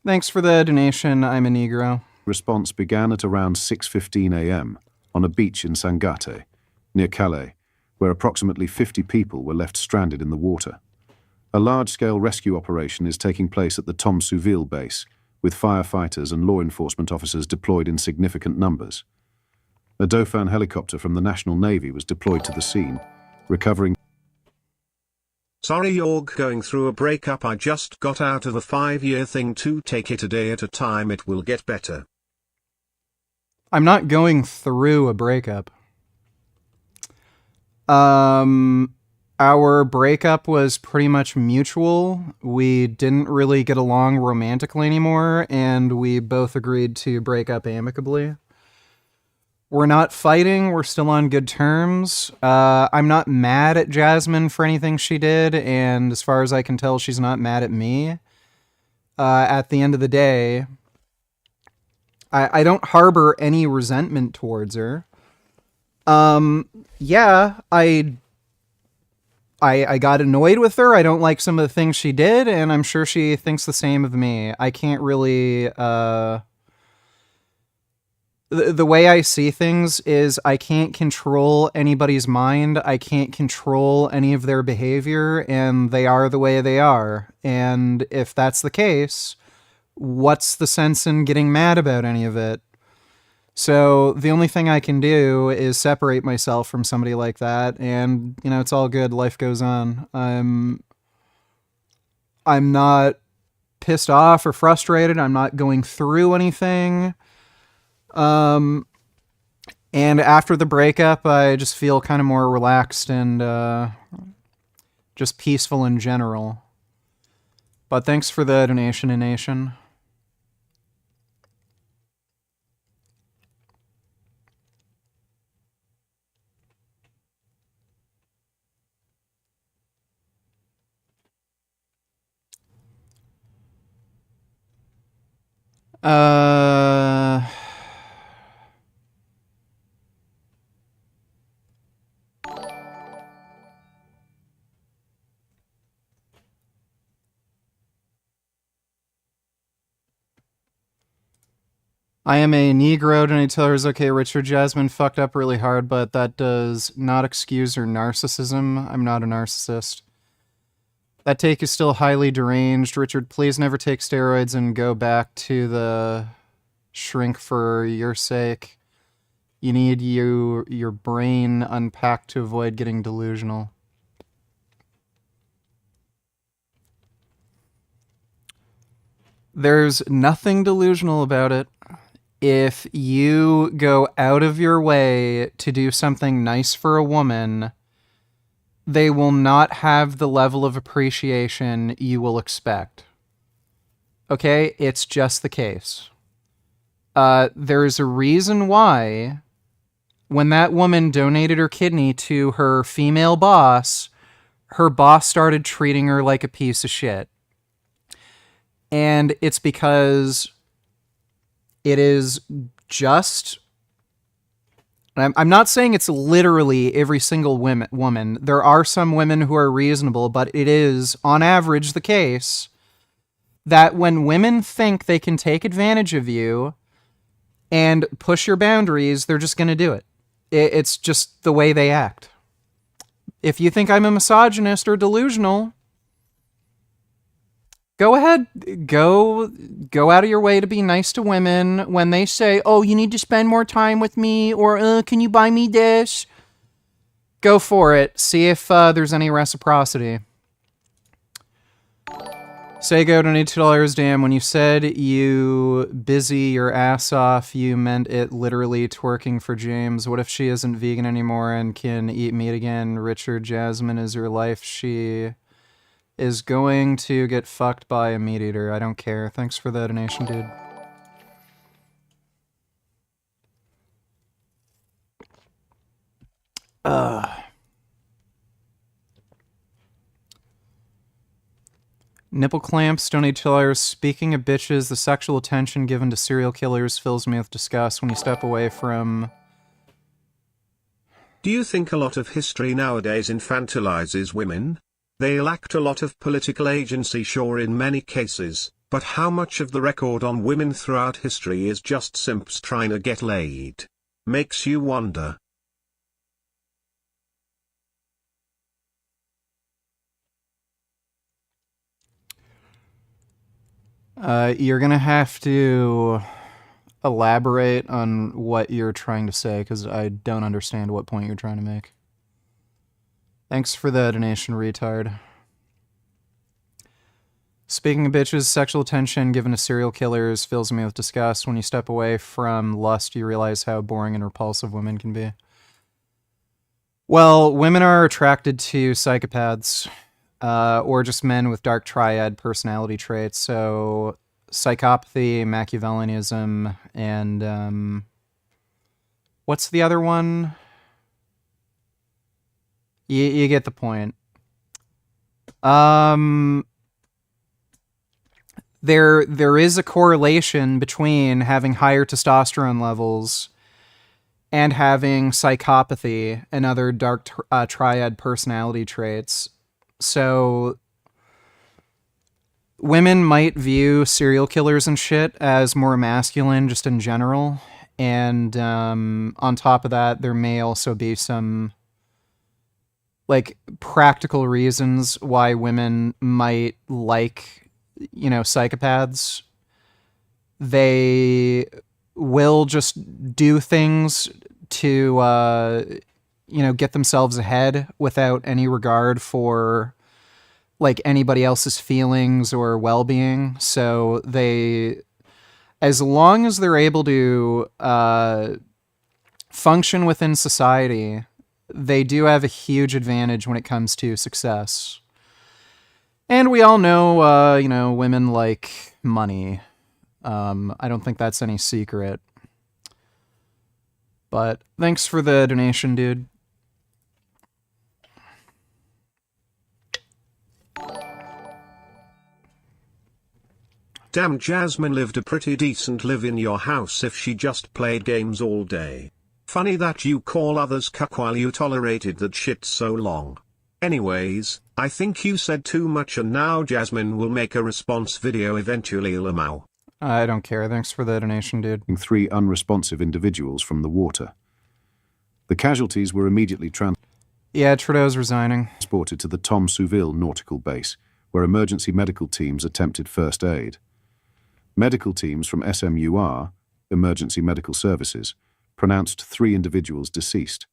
Thanks for the donation, I'm a Negro. Response began at around 6:15 a.m. on a beach in Sangate, near Calais, where approximately 50 people were left stranded in the water. A large-scale rescue operation is taking place at the Tom Souville base, with firefighters and law enforcement officers deployed in significant numbers. A Dauphin helicopter from the National Navy was deployed to the scene, recovering... Sorry you're going through a breakup. I just got out of a 5-year thing too. Take it a day at a time, it will get better. I'm not going through a breakup. Our breakup was pretty much mutual. We didn't really get along romantically anymore, and we both agreed to break up amicably. We're not fighting, we're still on good terms. I'm not mad at Jasmine for anything she did, and as far as I can tell, she's not mad at me. At the end of the day, I don't harbor any resentment towards her. Yeah, I got annoyed with her. I don't like some of the things she did, and I'm sure she thinks the same of me. I can't really, the way I see things is I can't control anybody's mind. I can't control any of their behavior, and they are the way they are. And if that's the case, what's the sense in getting mad about any of it? So the only thing I can do is separate myself from somebody like that, and it's all good. Life goes on. I'm not pissed off or frustrated. I'm not going through anything. And after the breakup, I just feel kind of more relaxed and just peaceful in general. But thanks for the donation, Nation. I am a Negro, and I tell her it's okay. Richard, Jasmine fucked up really hard, but that does not excuse her narcissism. I'm not a narcissist. That take is still highly deranged. Richard, please never take steroids and go back to the shrink for your sake. You need your brain unpacked to avoid getting delusional. There's nothing delusional about it. If you go out of your way to do something nice for a woman, they will not have the level of appreciation you will expect. Okay? It's just the case. There's a reason why when that woman donated her kidney to her female boss, her boss started treating her like a piece of shit. And it's because it is just... I'm not saying it's literally every single woman. There are some women who are reasonable, but it is, on average, the case that when women think they can take advantage of you and push your boundaries, they're just going to do it. It's just the way they act. If you think I'm a misogynist or delusional, go ahead, go out of your way to be nice to women when they say, "Oh, you need to spend more time with me," or "Can you buy me this?" Go for it. See if there's any reciprocity. Sego donated $2. Damn, when you said you busy your ass off, you meant it literally twerking for James. What if she isn't vegan anymore and can eat meat again? Richard, Jasmine is your life. She is going to get fucked by a meat eater. I don't care. Thanks for the donation, dude. Nipple clamps, donate $2. Speaking of bitches, the sexual attention given to serial killers fills me with disgust when you step away from... Do you think a lot of history nowadays infantilizes women? They lacked a lot of political agency, sure, in many cases, but how much of the record on women throughout history is just simps trying to get laid? Makes you wonder. You're gonna have to elaborate on what you're trying to say, because I don't understand what point you're trying to make. Thanks for the donation, retard. Speaking of bitches, sexual attention given to serial killers fills me with disgust. When you step away from lust, you realize how boring and repulsive women can be. Well, women are attracted to psychopaths, or just men with dark triad personality traits. So psychopathy, Machiavellianism, and what's the other one? You get the point. There is a correlation between having higher testosterone levels and having psychopathy and other dark triad personality traits. So women might view serial killers and shit as more masculine just in general. And on top of that, there may also be some like practical reasons why women might like, you know, psychopaths. They will just do things to, you know, get themselves ahead without any regard for like anybody else's feelings or well-being. So they, as long as they're able to function within society, they do have a huge advantage when it comes to success. And we all know, you know, women like money. I don't think that's any secret. But thanks for the donation, dude. Damn, Jasmine lived a pretty decent live in your house if she just played games all day. Funny that you call others cuck while you tolerated that shit so long. Anyways, I think you said too much and now Jasmine will make a response video eventually, Lamau. I don't care. Thanks for the donation, dude. 3 unresponsive individuals from the water. The casualties were immediately Yeah, Trudeau's resigning. transported to the Tom Souville nautical base, where emergency medical teams attempted first aid. Medical teams from SMUR, Emergency Medical Services, pronounced 3 individuals deceased.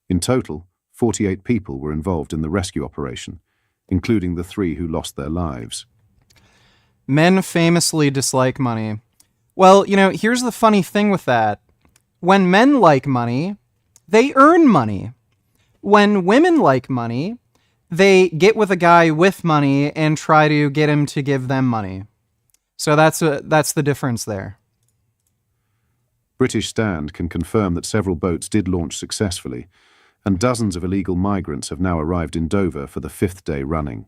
In total, 48 people were involved in the rescue operation, including the 3 who lost their lives. Men famously dislike money. Well, you know, here's the funny thing with that. When men like money, they earn money. When women like money, they get with a guy with money and try to get him to give them money. So that's the difference there. British Stand can confirm that several boats did launch successfully, and dozens of illegal migrants have now arrived in Dover for the 5th day running.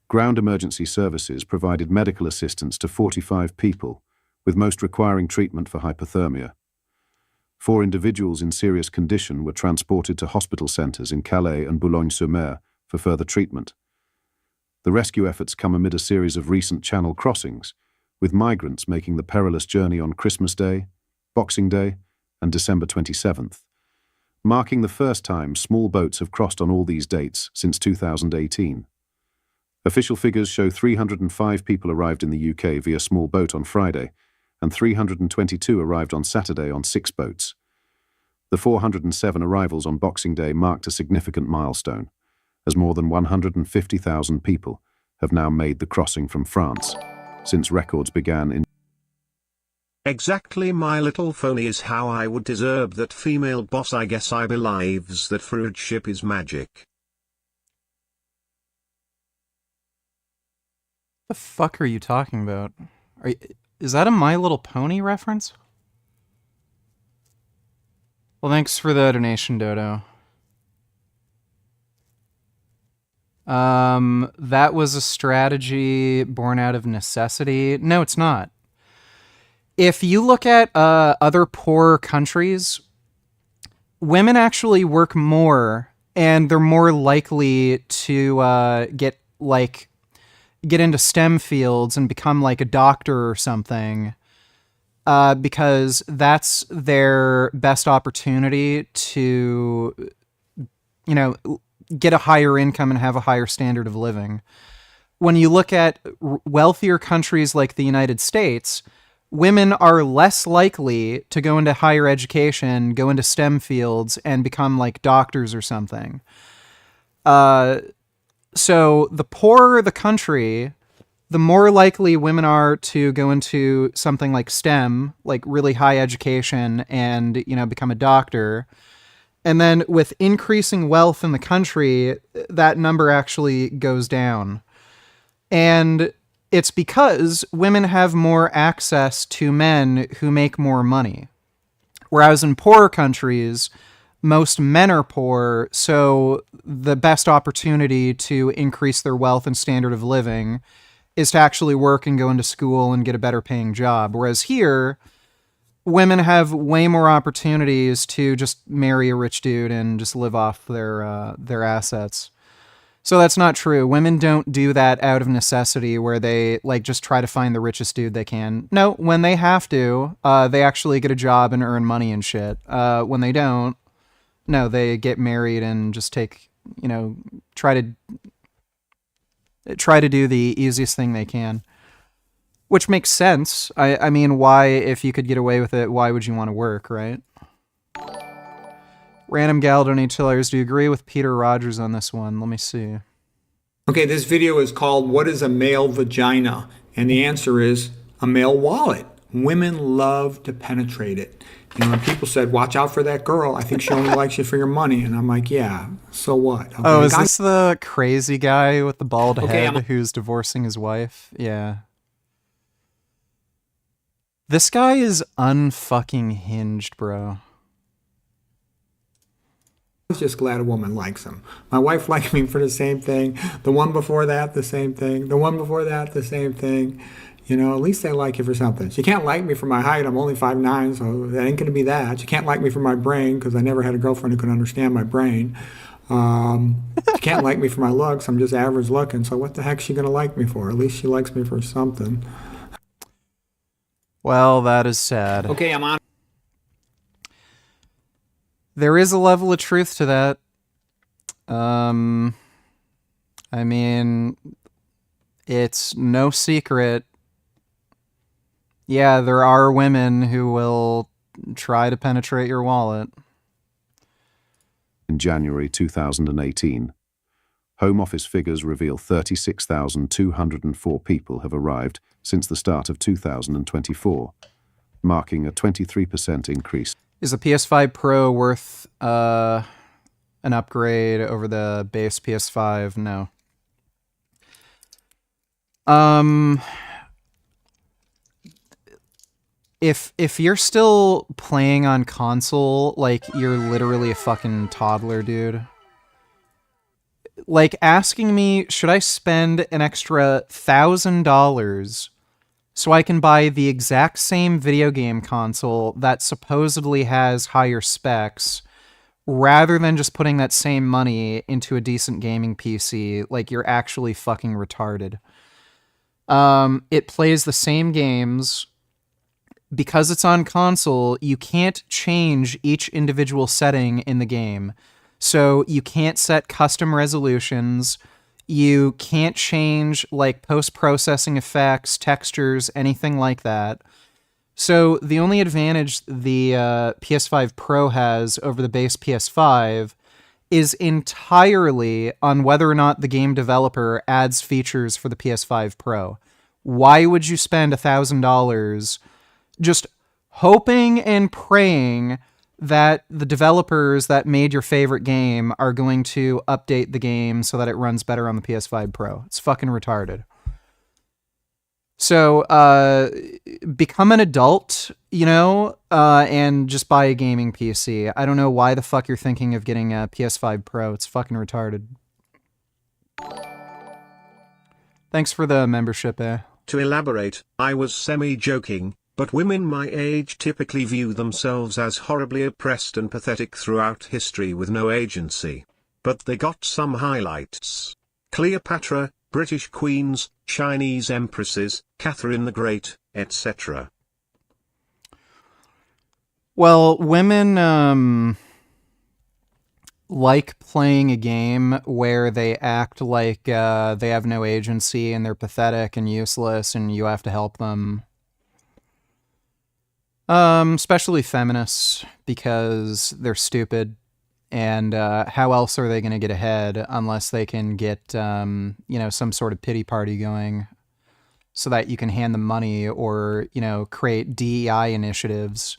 Ground emergency services provided medical assistance to 45 people, with most requiring treatment for hypothermia. 4 individuals in serious condition were transported to hospital centres in Calais and Boulogne-sur-Mer for further treatment. The rescue efforts come amid a series of recent channel crossings, with migrants making the perilous journey on Christmas Day, Boxing Day, and December 27th, marking the first time small boats have crossed on all these dates since 2018. Official figures show 305 people arrived in the UK via small boat on Friday, and 322 arrived on Saturday on 6 boats. The 407 arrivals on Boxing Day marked a significant milestone, as more than 150,000 people have now made the crossing from France, since records began in. Exactly, my little phony is how I would deserve that female boss. I guess I believes that friendship is magic. The fuck are you talking about? Is that a My Little Pony reference? Well, thanks for the donation, Dodo. That was a strategy born out of necessity. No, it's not. If you look at other poor countries, women actually work more, and they're more likely to get into STEM fields and become like a doctor or something, because that's their best opportunity to, get a higher income and have a higher standard of living. When you look at wealthier countries like the United States, women are less likely to go into higher education, go into STEM fields, and become like doctors or something. So the poorer the country, the more likely women are to go into something like STEM, like really high education, and, become a doctor. And then with increasing wealth in the country, that number actually goes down. And it's because women have more access to men who make more money. Whereas in poorer countries, most men are poor, so the best opportunity to increase their wealth and standard of living is to actually work and go into school and get a better paying job. Whereas here, women have way more opportunities to just marry a rich dude and just live off their assets. So that's not true. Women don't do that out of necessity where they just try to find the richest dude they can. No, when they have to, they actually get a job and earn money and shit. When they don't, no, they get married and just take, try to do the easiest thing they can. Which makes sense. I mean, why, if you could get away with it, why would you want to work, right? Random Gal donate $2. Do you agree with Peter Rogers on this one? Let me see. Okay, this video is called What is a Male Vagina? And the answer is a male wallet. Women love to penetrate it. And people said, watch out for that girl. I think she only likes you for your money. And I'm like, yeah, so what? Okay, oh, is this the crazy guy with the bald head who's divorcing his wife? Yeah. This guy is unfucking hinged, bro. I was just glad a woman likes him. My wife liked me for the same thing. The one before that, the same thing. The one before that, the same thing. At least they like you for something. She can't like me for my height. I'm only 5'9", so that ain't going to be that. She can't like me for my brain because I never had a girlfriend who could understand my brain. She can't like me for my looks. I'm just average looking. So what the heck's she going to like me for? At least she likes me for something. Well, that is sad. Okay, I'm on. There is a level of truth to that. I mean, it's no secret. Yeah, there are women who will try to penetrate your wallet. In January 2018, Home Office figures reveal 36,204 people have arrived since the start of 2024, marking a 23% increase. Is the PS5 Pro worth an upgrade over the base PS5? No. If you're still playing on console, you're literally a fucking toddler, dude. Asking me, should I spend an extra $1,000 so I can buy the exact same video game console that supposedly has higher specs, rather than just putting that same money into a decent gaming PC? You're actually fucking retarded. It plays the same games. Because it's on console, you can't change each individual setting in the game. So you can't set custom resolutions. You can't change like post-processing effects, textures, anything like that. So the only advantage the PS5 Pro has over the base PS5 is entirely on whether or not the game developer adds features for the PS5 Pro. Why would you spend $1,000 just hoping and praying that the developers that made your favorite game are going to update the game so that it runs better on the PS5 Pro? It's fucking retarded. So, become an adult, and just buy a gaming PC. I don't know why the fuck you're thinking of getting a PS5 Pro. It's fucking retarded. Thanks for the membership, eh? To elaborate, I was semi-joking, but women my age typically view themselves as horribly oppressed and pathetic throughout history with no agency. But they got some highlights. Cleopatra, British queens, Chinese empresses, Catherine the Great, etc. Well, women like playing a game where they act like they have no agency and they're pathetic and useless and you have to help them. Especially feminists, because they're stupid. And how else are they going to get ahead unless they can get, some sort of pity party going so that you can hand them money or, create DEI initiatives.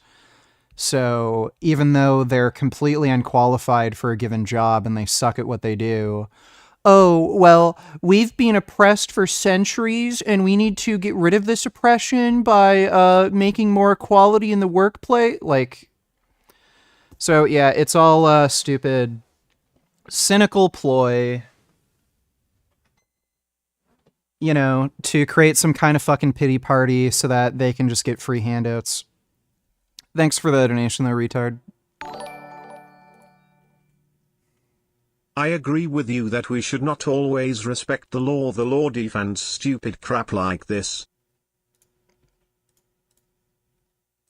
So even though they're completely unqualified for a given job and they suck at what they do, oh, well, we've been oppressed for centuries and we need to get rid of this oppression by making more equality in the workplace. So yeah, it's all stupid, cynical ploy, to create some kind of fucking pity party so that they can just get free handouts. Thanks for the donation though, retard. I agree with you that we should not always respect the law. The law defends stupid crap like this.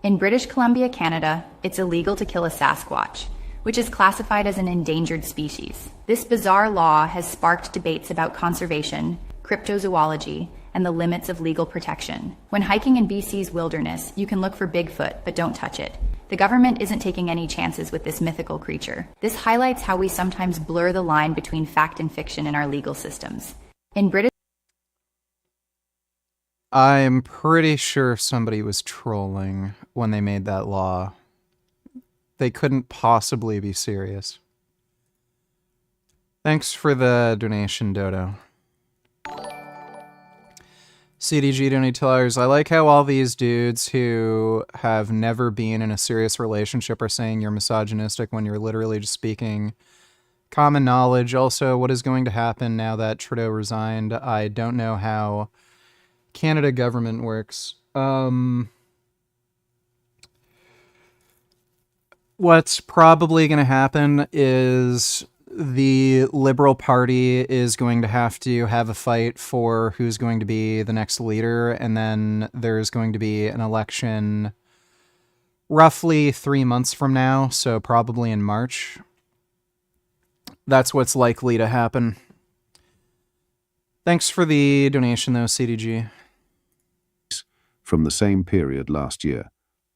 In British Columbia, Canada, it's illegal to kill a Sasquatch, which is classified as an endangered species. This bizarre law has sparked debates about conservation, cryptozoology, and the limits of legal protection. When hiking in BC's wilderness, you can look for Bigfoot, but don't touch it. The government isn't taking any chances with this mythical creature. This highlights how we sometimes blur the line between fact and fiction in our legal systems. In British I'm pretty sure somebody was trolling when they made that law. They couldn't possibly be serious. Thanks for the donation, Dodo. CDG $20. I like how all these dudes who have never been in a serious relationship are saying you're misogynistic when you're literally just speaking common knowledge. Also, what is going to happen now that Trudeau resigned? I don't know how Canada government works. What's probably going to happen is the Liberal Party is going to have a fight for who's going to be the next leader, and then there's going to be an election roughly 3 months from now, so probably in March. That's what's likely to happen. Thanks for the donation, though, CDG. From the same period last year,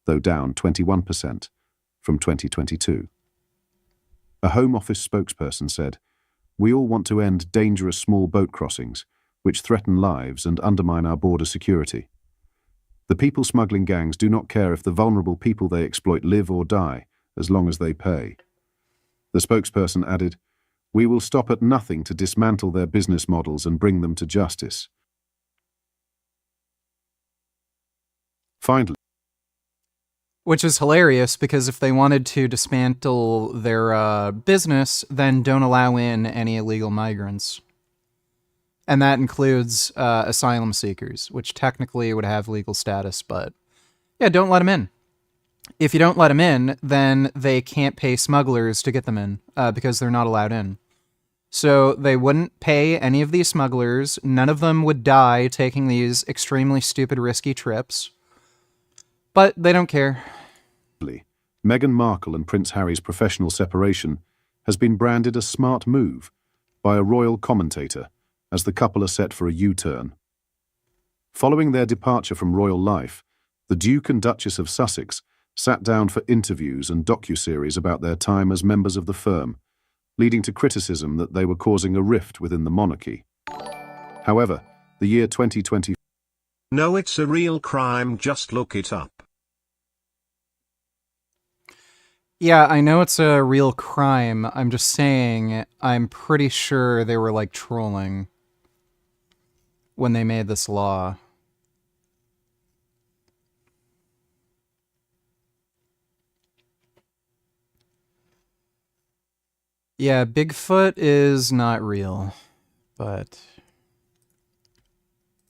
though down 21% from 2022. A Home Office spokesperson said, "We all want to end dangerous small boat crossings, which threaten lives and undermine our border security. The people smuggling gangs do not care if the vulnerable people they exploit live or die, as long as they pay." The spokesperson added, "We will stop at nothing to dismantle their business models and bring them to justice." Finally, which is hilarious, because if they wanted to dismantle their business, then don't allow in any illegal migrants. And that includes asylum seekers, which technically would have legal status, but yeah, don't let them in. If you don't let them in, then they can't pay smugglers to get them in, because they're not allowed in. So they wouldn't pay any of these smugglers. None of them would die taking these extremely stupid, risky trips. But they don't care. Meghan Markle and Prince Harry's professional separation has been branded a smart move by a royal commentator as the couple are set for a U-turn. Following their departure from royal life, the Duke and Duchess of Sussex sat down for interviews and docuseries about their time as members of the firm, leading to criticism that they were causing a rift within the monarchy. However, the year 2020... No, it's a real crime, just look it up. Yeah, I know it's a real crime. I'm just saying, I'm pretty sure they were like trolling when they made this law. Yeah, Bigfoot is not real, but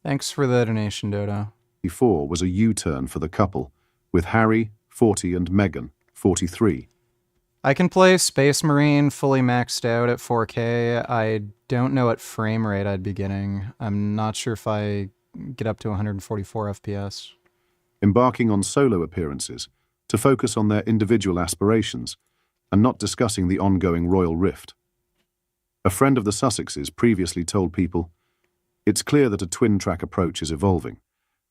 thanks for the donation, Dodo. ...before was a U-turn for the couple, with Harry, 40, and Meghan, 43. I can play Space Marine fully maxed out at 4K. I don't know what frame rate I'd be getting. I'm not sure if I get up to 144 FPS. Embarking on solo appearances to focus on their individual aspirations and not discussing the ongoing royal rift. A friend of the Sussexes previously told People, "It's clear that a twin-track approach is evolving.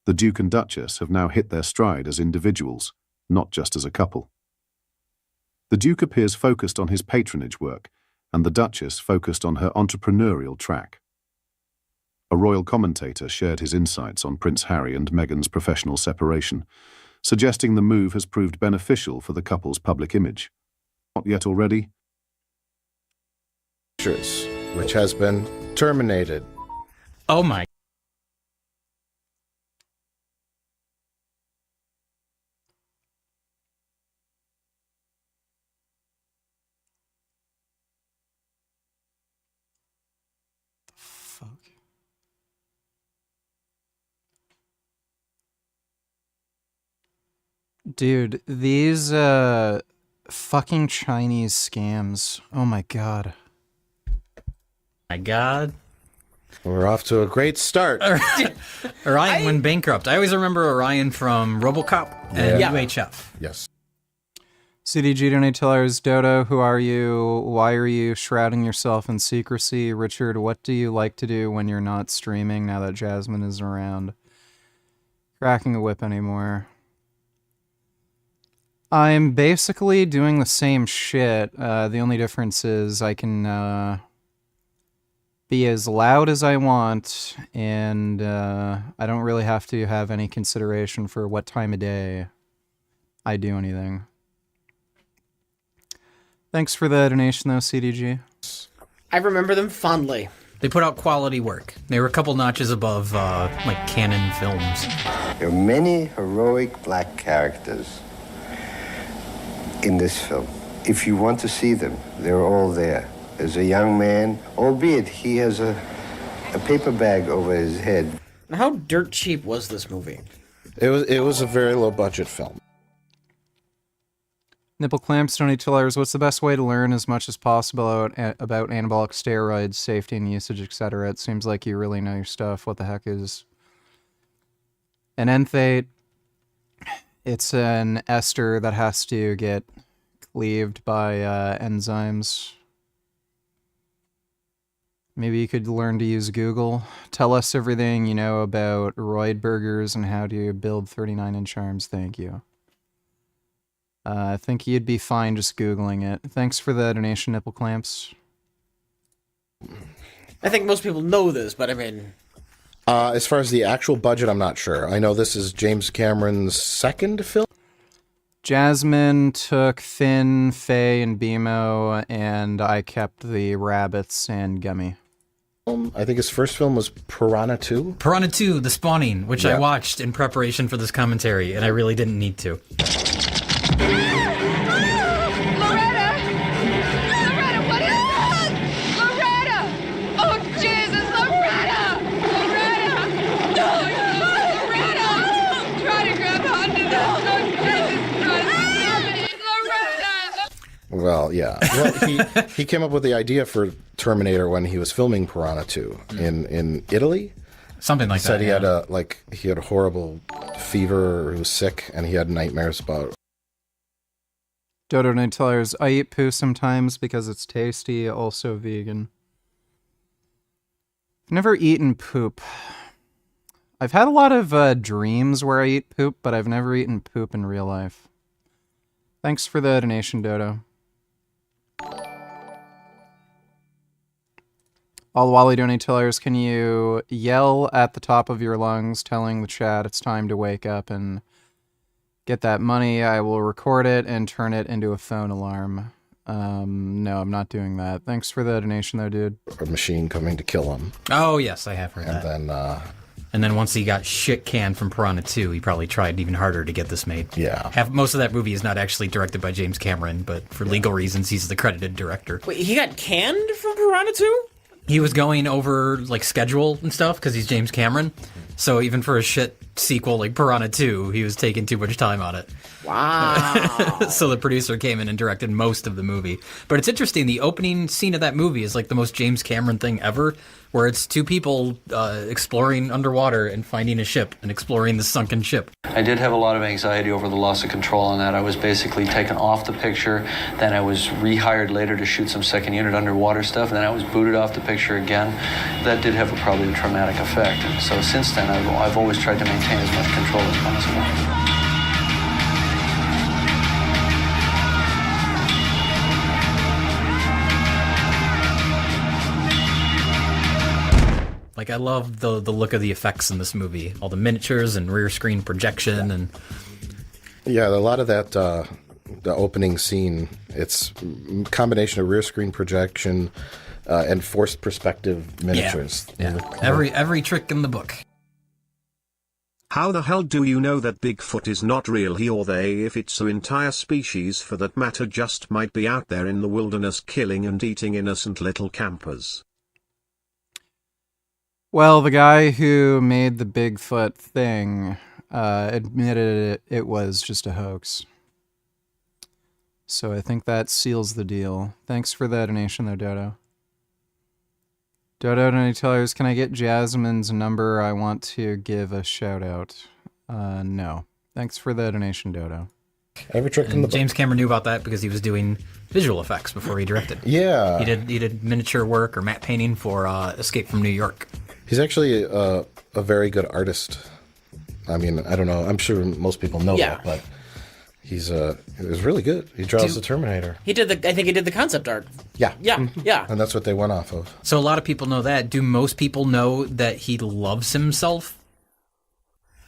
The Duke and Duchess have now hit their stride as individuals, not just as a couple." The Duke appears focused on his patronage work, and the Duchess focused on her entrepreneurial track. A royal commentator shared his insights on Prince Harry and Meghan's professional separation, suggesting the move has proved beneficial for the couple's public image. Not yet already? Which has been terminated. Oh my. Dude, these fucking Chinese scams. Oh my god. My god. We're off to a great start. Orion went bankrupt. I always remember Orion from RoboCop and UHF. Yes. CDG Donate Tellers, Dodo, who are you? Why are you shrouding yourself in secrecy? Richard, what do you like to do when you're not streaming now that Jasmine isn't around? Cracking a whip anymore. I'm basically doing the same shit. The only difference is I can be as loud as I want, and I don't really have to have any consideration for what time of day I do anything. Thanks for the donation, though, CDG. I remember them fondly. They put out quality work. They were a couple notches above, like, Canon films. There are many heroic black characters in this film. If you want to see them, they're all there. There's a young man, albeit he has a paper bag over his head. How dirt cheap was this movie? It was a very low budget film. Nipple clamps, Tony Tillers, what's the best way to learn as much as possible about anabolic steroids, safety and usage, etc.? It seems like you really know your stuff. What the heck is an enthate? It's an ester that has to get cleaved by enzymes. Maybe you could learn to use Google. Tell us everything you know about roid burgers and how to build 39-inch arms. Thank you. I think you'd be fine just Googling it. Thanks for the donation, Nipple Clamps. I think most people know this, but I mean... As far as the actual budget, I'm not sure. I know this is James Cameron's second film. Jasmine took Finn, Faye, and BMO, and I kept the rabbits and Gummy. I think his first film was Piranha 2. Piranha 2, The Spawning, which I watched in preparation for this commentary, and I really didn't need to. Well, yeah. Well, he came up with the idea for Terminator when he was filming Piranha 2 in Italy. Something like Said that. He had a horrible fever, or he was sick, and he had nightmares about. Dodo Night Tellers, I eat poo sometimes because it's tasty, also vegan. Never eaten poop. I've had a lot of dreams where I eat poop, but I've never eaten poop in real life. Thanks for the donation, Dodo. All the Wally Donatillers, can you yell at the top of your lungs telling the chat it's time to wake up and get that money? I will record it and turn it into a phone alarm. No, I'm not doing that. Thanks for the donation, though, dude. A machine coming to kill him. Oh, yes, I have heard that. And then once he got shit canned from Piranha 2, he probably tried even harder to get this made. Yeah. Most of that movie is not actually directed by James Cameron, but for legal reasons, he's the credited director. Wait, he got canned from Piranha 2? He was going over like schedule and stuff because he's James Cameron. So even for a shit sequel like Piranha 2, he was taking too much time on it. Wow. So the producer came in and directed most of the movie. But it's interesting, the opening scene of that movie is like the most James Cameron thing ever, where it's two people exploring underwater and finding a ship and exploring the sunken ship. I did have a lot of anxiety over the loss of control on that. I was basically taken off the picture, then I was rehired later to shoot some second unit underwater stuff, and then I was booted off the picture again. That did have probably a traumatic effect. And so since then, I've always tried to maintain as much control as possible. Like, I love the look of the effects in this movie. All the miniatures and rear screen projection and... Yeah, a lot of that, the opening scene, it's a combination of rear screen projection and forced perspective miniatures. Yeah. Every trick in the book. How the hell do you know that Bigfoot is not real, he or they, if it's an entire species for that matter just might be out there in the wilderness killing and eating innocent little campers? Well, the guy who made the Bigfoot thing admitted it was just a hoax. So I think that seals the deal. Thanks for the donation, though, Dodo. Dodo Donatellers, can I get Jasmine's number? I want to give a shout-out. No. Thanks for the donation, Dodo. Every trick in the book. James Cameron knew about that because he was doing visual effects before he directed. Yeah. He did miniature work or matte painting for Escape from New York. He's actually a very good artist. I mean, I don't know. I'm sure most people know that, but he's really good. He draws the Terminator. I think he did the concept art. Yeah. Yeah, yeah. And that's what they went off of. So a lot of people know that. Do most people know that he loves himself?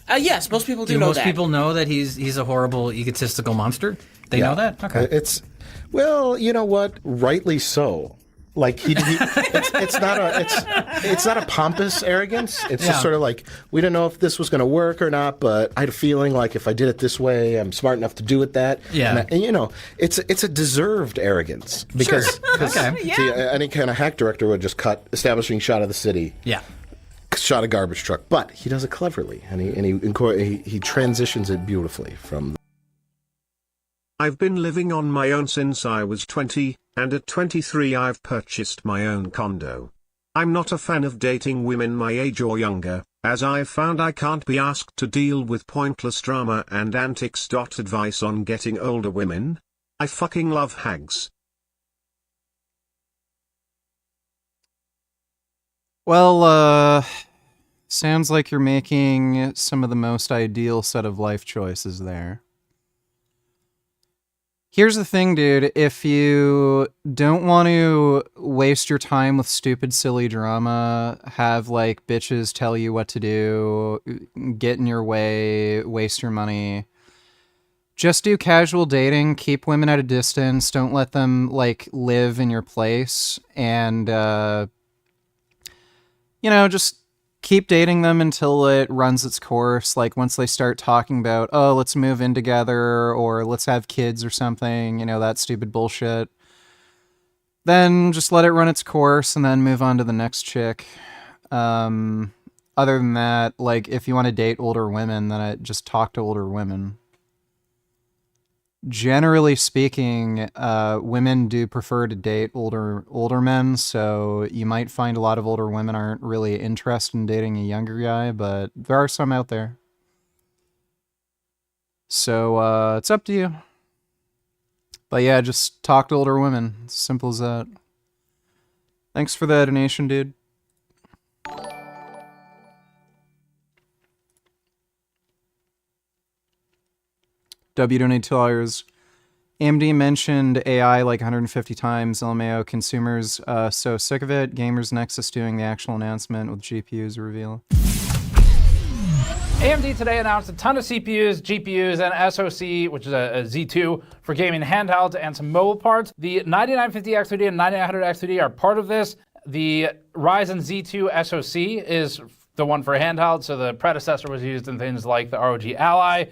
Yes, most people do know most that. people know that he's a horrible, egotistical monster? They know that? Okay. Well, you know what? Rightly so. Like it's not a pompous arrogance. It's just sort of like, we don't know if this was going to work or not, but I had a feeling like if I did it this way, I'm smart enough to do it that. Yeah. And you know, it's a deserved arrogance because any kind of hack director would just cut establishing shot of the city. Yeah. Shot a garbage truck, but he does it cleverly, and he transitions it beautifully from. I've been living on my own since I was 20, and at 23 I've purchased my own condo. I'm not a fan of dating women my age or younger, as I've found I can't be asked to deal with pointless drama and antics. Advice on getting older women? I fucking love hags. Well, sounds like you're making some of the most ideal set of life choices there. Here's the thing, dude. If you don't want to waste your time with stupid, silly drama, have, like, bitches tell you what to do, get in your way, waste your money, just do casual dating, keep women at a distance, don't let them, like, live in your place, and, just keep dating them until it runs its course. Like, once they start talking about, oh, let's move in together, or let's have kids or something, that stupid bullshit, then just let it run its course and then move on to the next chick. Other than that, like, if you want to date older women, then just talk to older women. Generally speaking, women do prefer to date older men, so you might find a lot of older women aren't really interested in dating a younger guy, but there are some out there. So, it's up to you. But yeah, just talk to older women. It's simple as that. Thanks for the donation, dude. W donated $2. AMD mentioned AI like 150 times. LMAO consumers so sick of it. Gamers Nexus doing the actual announcement with GPUs reveal. AMD today announced a ton of CPUs, GPUs, and SoC, which is a Z2 for gaming handhelds and some mobile parts. The 9950X3D and 9900X3D are part of this. The Ryzen Z2 SoC is the one for handheld, so the predecessor was used in things like the ROG Ally.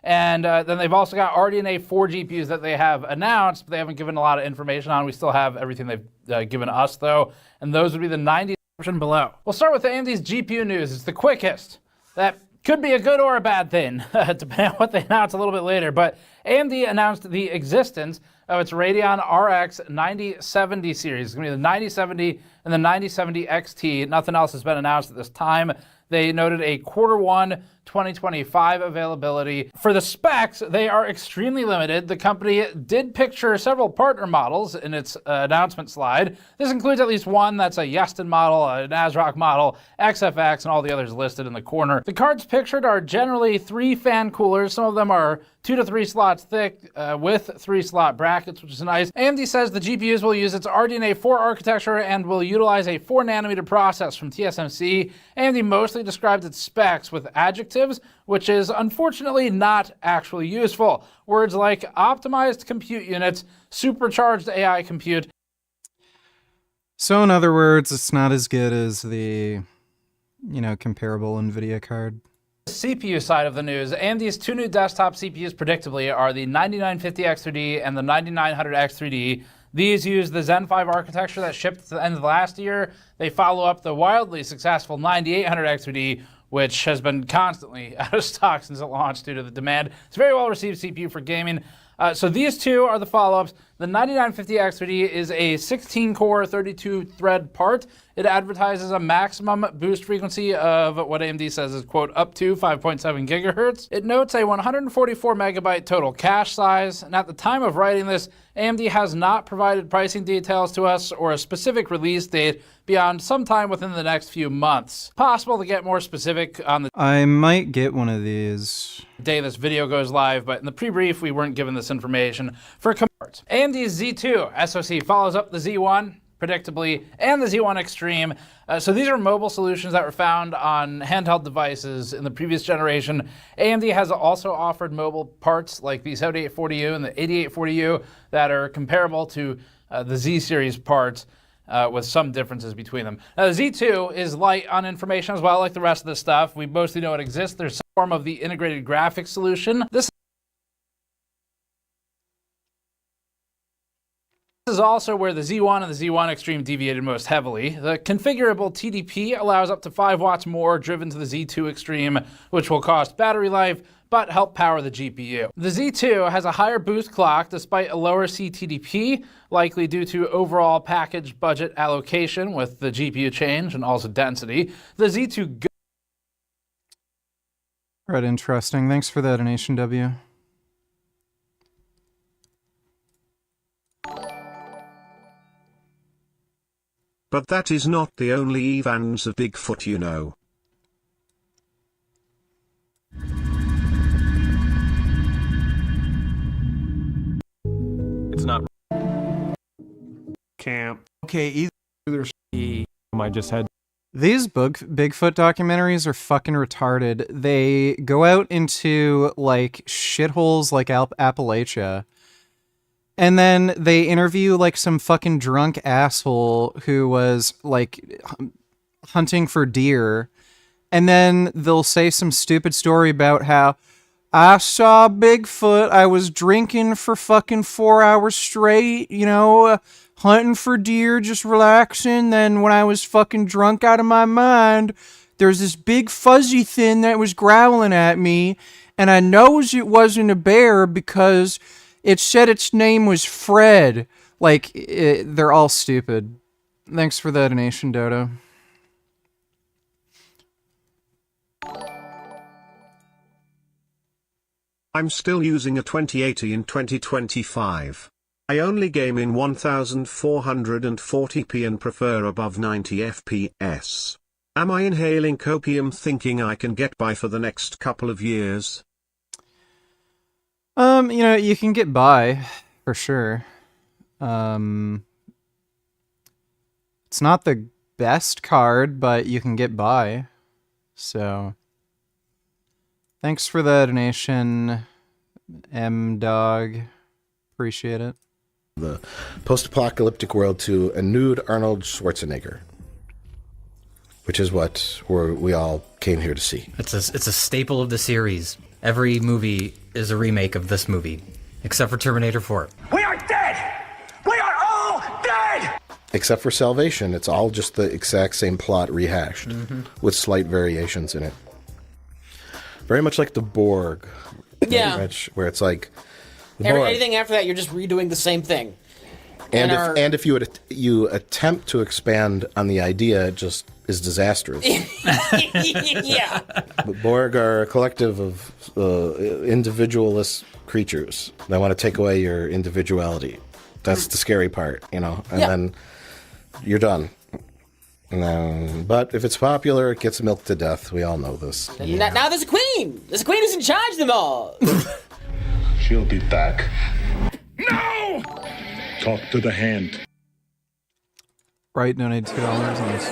And then they've also got RDNA 4 GPUs that they have announced, but they haven't given a lot of information on. We still have everything they've given us, though, and those would be the 90 option below. We'll start with AMD's GPU news. It's the quickest. That could be a good or a bad thing, depending on what they announce a little bit later. But AMD announced the existence of its Radeon RX 9070 series. It's going to be the 9070 and the 9070 XT. Nothing else has been announced at this time. They noted a Q1 2025 availability. For the specs, they are extremely limited. The company did picture several partner models in its announcement slide. This includes at least one that's a Yeston model, a Nasrock model, XFX, and all the others listed in the corner. The cards pictured are generally 3 fan coolers. Some of them are 2 to 3 slots thick with 3 slot brackets, which is nice. AMD says the GPUs will use its RDNA 4 architecture and will utilize a 4 nanometer process from TSMC. AMD mostly described its specs with adjectives, which is unfortunately not actually useful. Words like optimized compute units, supercharged AI compute. So in other words, it's not as good as the, comparable NVIDIA card. CPU side of the news, AMD's 2 new desktop CPUs predictably are the 9950X3D and the 9900X3D. These use the Zen 5 architecture that shipped at the end of last year. They follow up the wildly successful 9800X3D, which has been constantly out of stock since it launched due to the demand. It's a very well-received CPU for gaming. So these two are the follow-ups. The 9950X3D is a 16-core, 32-thread part. It advertises a maximum boost frequency of what AMD says is, quote, up to 5.7 gigahertz. It notes a 144 megabyte total cache size, and at the time of writing this, AMD has not provided pricing details to us or a specific release date beyond sometime within the next few months. Possible to get more specific on the I might get one of these day this video goes live, but in the pre-brief, we weren't given this information for comparts. AMD's Z2 SoC follows up the Z1, predictably, and the Z1 Extreme. So these are mobile solutions that were found on handheld devices in the previous generation. AMD has also offered mobile parts like the 7840U and the 8840U that are comparable to the Z series parts with some differences between them. Now, the Z2 is light on information as well, like the rest of the stuff. We mostly know it exists. There's some form of the integrated graphics solution. This is also where the Z1 and the Z1 Extreme deviated most heavily. The configurable TDP allows up to 5 watts more driven to the Z2 Extreme, which will cost battery life, but help power the GPU. The Z2 has a higher boost clock despite a lower CTDP, likely due to overall package budget allocation with the GPU change and also density. The Z2 Right, interesting. Thanks for that donation, W. But that is not the only Evans of Bigfoot you know. It's not camp. Okay, either I just had. These Bigfoot documentaries are fucking retarded. They go out into, like, shitholes like Appalachia. And then they interview, like, some fucking drunk asshole who was, like, hunting for deer. And then they'll say some stupid story about how I saw Bigfoot. I was drinking for fucking 4 hours straight, hunting for deer, just relaxing. Then when I was fucking drunk out of my mind, there's this big fuzzy thing that was growling at me. And I knows it wasn't a bear because it said its name was Fred. Like, they're all stupid. Thanks for the donation, Dodo. I'm still using a 2080 in 2025. I only game in 1440p and prefer above 90 FPS. Am I inhaling copium thinking I can get by for the next couple of years? You can get by for sure. It's not the best card, but you can get by. So, thanks for the donation, M-Dog. Appreciate it. The post-apocalyptic world to a nude Arnold Schwarzenegger, which is what we all came here to see. It's a staple of the series. Every movie is a remake of this movie, except for Terminator 4. We are dead! We are all dead! Except for Salvation, it's all just the exact same plot rehashed, with slight variations in it. Very much like the Borg. Yeah. Where it's like... the Borg. Anything after that, you're just redoing the same thing. And if you attempt to expand on the idea, it just is disastrous. Yeah. But Borg are a collective of individualist creatures that want to take away your individuality. That's the scary part, and then you're done. And then, but if it's popular, it gets milked to death. We all know this. Now there's a queen. There's a queen who's in charge of them all. She'll be back. No! Talk to the hand. Right, donate $2 on this.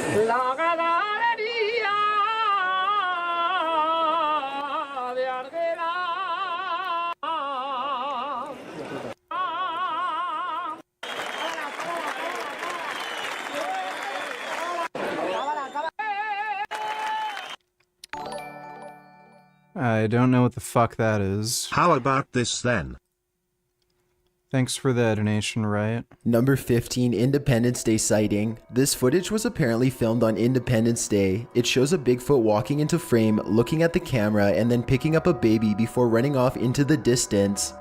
I don't know what the fuck that is. How about this then? Thanks for the donation, right? Number 15, Independence Day sighting. This footage was apparently filmed on Independence Day. It shows a Bigfoot walking into frame, looking at the camera, and then picking up a baby before running off into the distance.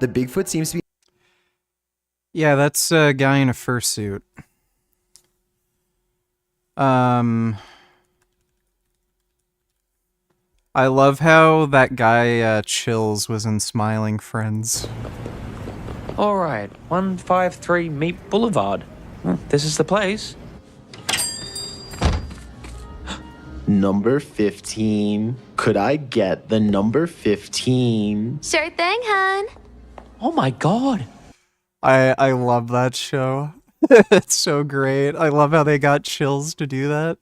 The Bigfoot seems to be... Yeah, that's a guy in a fursuit. I love how that guy Chills was in Smiling Friends. All right, 153 Meat Boulevard. This is the place. Number 15. Could I get the number 15? Sure thing, hon. Oh my god. I love that show. It's so great. I love how they got Chills to do that.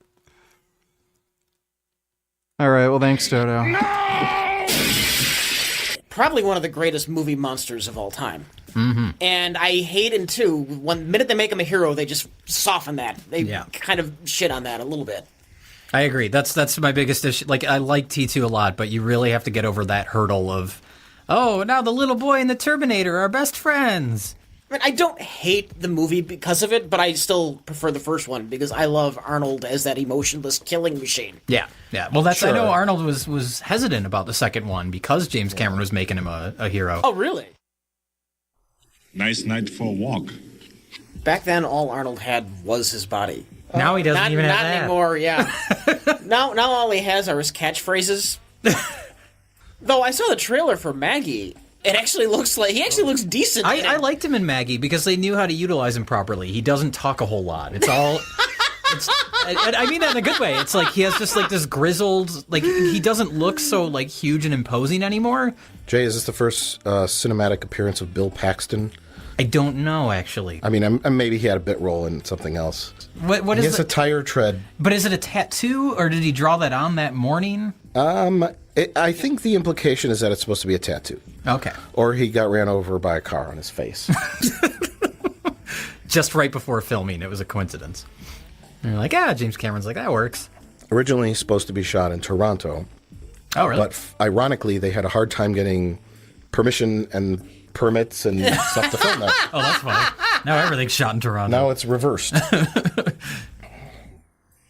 All right, well, thanks, Dodo. Probably one of the greatest movie monsters of all time. Mm-hmm. And I hate him too. One minute they make him a hero, they just soften that. They kind of shit on that a little bit. I agree. That's my biggest issue. Like, I like T2 a lot, but you really have to get over that hurdle of, oh, now the little boy and the Terminator are best friends. I mean, I don't hate the movie because of it, but I still prefer the first one because I love Arnold as that emotionless killing machine. Yeah. Well, that's I know Arnold was hesitant about the second one because James Cameron was making him a hero. Oh, really? Nice night for a walk. Back then, all Arnold had was his body. Now he doesn't even have that. Not anymore, yeah. now all he has are his catchphrases. Though I saw the trailer for Maggie. He actually looks decent. I liked him in Maggie because they knew how to utilize him properly. He doesn't talk a whole lot. It's all... I mean that in a good way. It's like he has just like this grizzled... Like, he doesn't look so like huge and imposing anymore. Jay, is this the first cinematic appearance of Bill Paxton? I don't know, actually. I mean, maybe he had a bit role in something else. What is he has a tire tread. But is it a tattoo, or did he draw that on that morning? I think the implication is that it's supposed to be a tattoo. Okay. Or he got ran over by a car on his face. Just right before filming, it was a coincidence. And you're like, James Cameron's like, that works. Originally supposed to be shot in Toronto. Oh, really? But ironically, they had a hard time getting permission and permits and stuff to film that. Oh, that's funny. Now everything's shot in Toronto. Now it's reversed.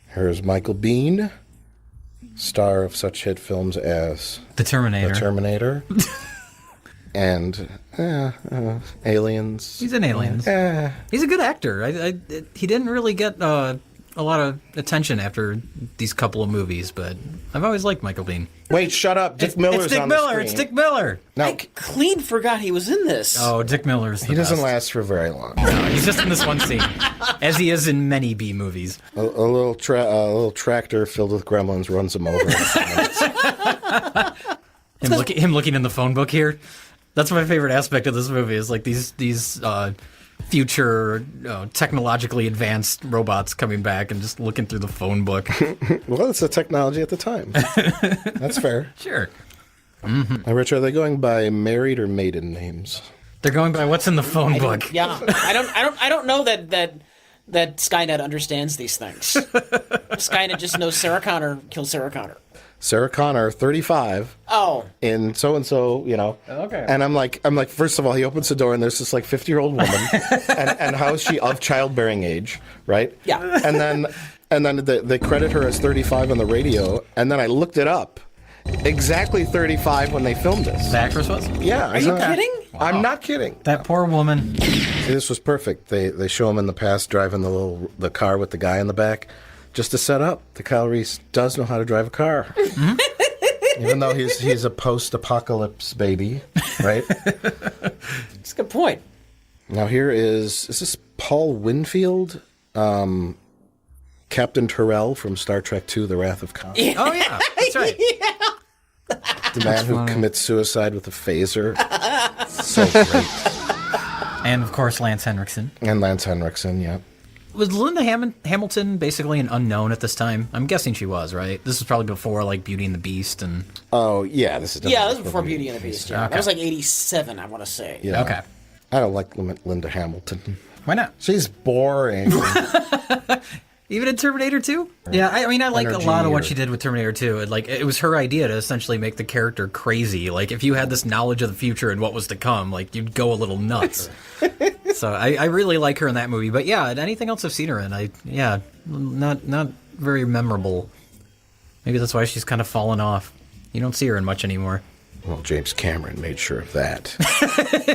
Here's Michael Biehn, star of such hit films as The Terminator. And Aliens. He's in Aliens. He's a good actor. He didn't really get a lot of attention after these couple of movies, but I've always liked Michael Biehn. Wait, shut up. Dick Miller's It's Dick on Miller. the It's screen. Dick Miller. No, I clean forgot he was in this. Oh, Dick Miller's the he doesn't best. last for very long. No, he's just in this one scene, as he is in many B movies. A little tractor filled with gremlins runs him over. Him looking in the phone book here. That's my favorite aspect of this movie is like these future technologically advanced robots coming back and just looking through the phone book. Well, it's the technology at the time. That's fair. Sure. Now, Rich, are they going by married or maiden names? They're going by what's in the phone book. Yeah, I don't know that Skynet understands these things. Skynet just knows Sarah Connor killed Sarah Connor. Sarah Connor, 35. Oh. In so-and-so, Okay. And I'm like, first of all, he opens the door and there's this like 50-year-old woman. and how is she of childbearing age, right? Yeah. And then they credit her as 35 on the radio. And then I looked it up. Exactly 35 when they filmed this. The actress was? Yeah. Are you kidding? I'm not kidding. That poor woman. See, this was perfect. They show him in the past driving the car with the guy in the back. Just to set up, the Kyle Reese does know how to drive a car. Even though he's a post-apocalypse baby, right? That's a good point. Now here is this Paul Winfield, Captain Terrell from Star Trek II, The Wrath of Khan? Yeah. Oh, yeah. That's right. The man who commits suicide with a phaser. So great. And, of course, Lance Henriksen. And Lance Henriksen, yeah. Was Linda Hamilton basically an unknown at this time? I'm guessing she was, right? This was probably before, like, Beauty and the Beast and... Oh, yeah, this is Yeah, this was before Beauty and the Beast. Yeah. Okay. That was like 87, I want to say. Yeah. Okay. I don't like Linda Hamilton. Why not? She's boring. Even in Terminator 2? Yeah, I mean, I like a lot of what Energy she did with Terminator 2. It was her idea to essentially make the character crazy. Like, if you had this knowledge of the future and what was to come, like, you'd go a little nuts. So I really like her in that movie. But yeah, anything else I've seen her in, not very memorable. Maybe that's why she's kind of fallen off. You don't see her in much anymore. Well, James Cameron made sure of that.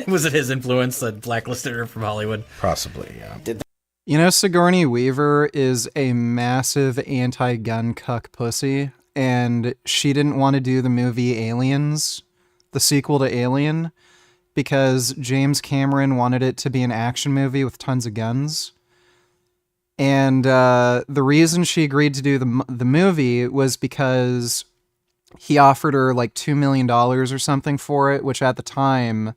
Was it his influence that blacklisted her from Hollywood? Possibly, yeah. You know, Sigourney Weaver is a massive anti-gun cuck pussy, and she didn't want to do the movie Aliens, the sequel to Alien, because James Cameron wanted it to be an action movie with tons of guns. And the reason she agreed to do the movie was because he offered her like $2 million or something for it, which at the time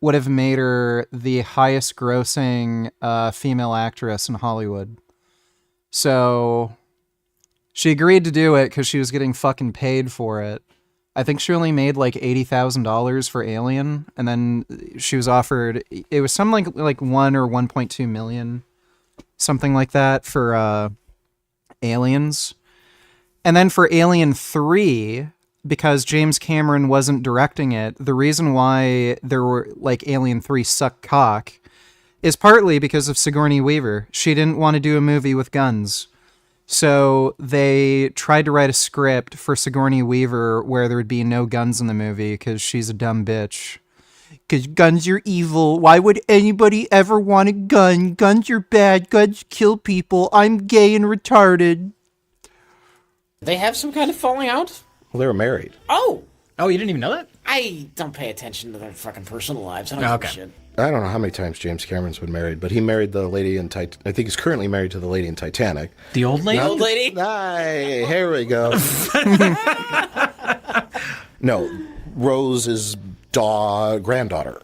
would have made her the highest grossing female actress in Hollywood. So she agreed to do it because she was getting fucking paid for it. I think she only made like $80,000 for Alien, and then she was offered, it was something like 1 or 1.2 million, something like that for Aliens. And then for Alien 3, because James Cameron wasn't directing it, the reason why there were like Alien 3 suck cock is partly because of Sigourney Weaver. She didn't want to do a movie with guns. So they tried to write a script for Sigourney Weaver where there would be no guns in the movie because she's a dumb bitch. Because guns are evil. Why would anybody ever want a gun? Guns are bad. Guns kill people. I'm gay and retarded. They have some kind of falling out? Well, they were married. Oh! Oh, you didn't even know that? I don't pay attention to their fucking personal lives. I don't give a shit. I don't know how many times James Cameron's been married, but he married the lady in I think he's currently married to the lady in Titanic. The old lady? The old lady? Hey, here we go. No, Rose's granddaughter.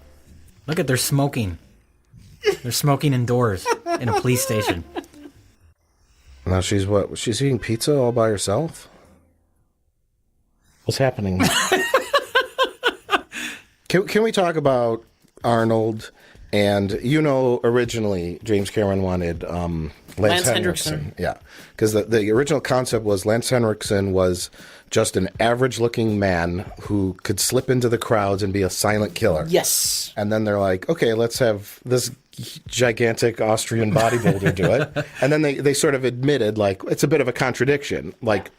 Look at, they're smoking. They're smoking indoors in a police station. Now she's what? She's eating pizza all by herself? What's happening? Can we talk about Arnold? And originally James Cameron wanted Lance Henriksen. Yeah, because the original concept was Lance Henriksen was just an average-looking man who could slip into the crowds and be a silent killer. Yes. And then they're like, okay, let's have this gigantic Austrian bodybuilder do it. And then they sort of admitted, like, it's a bit of a contradiction. Like,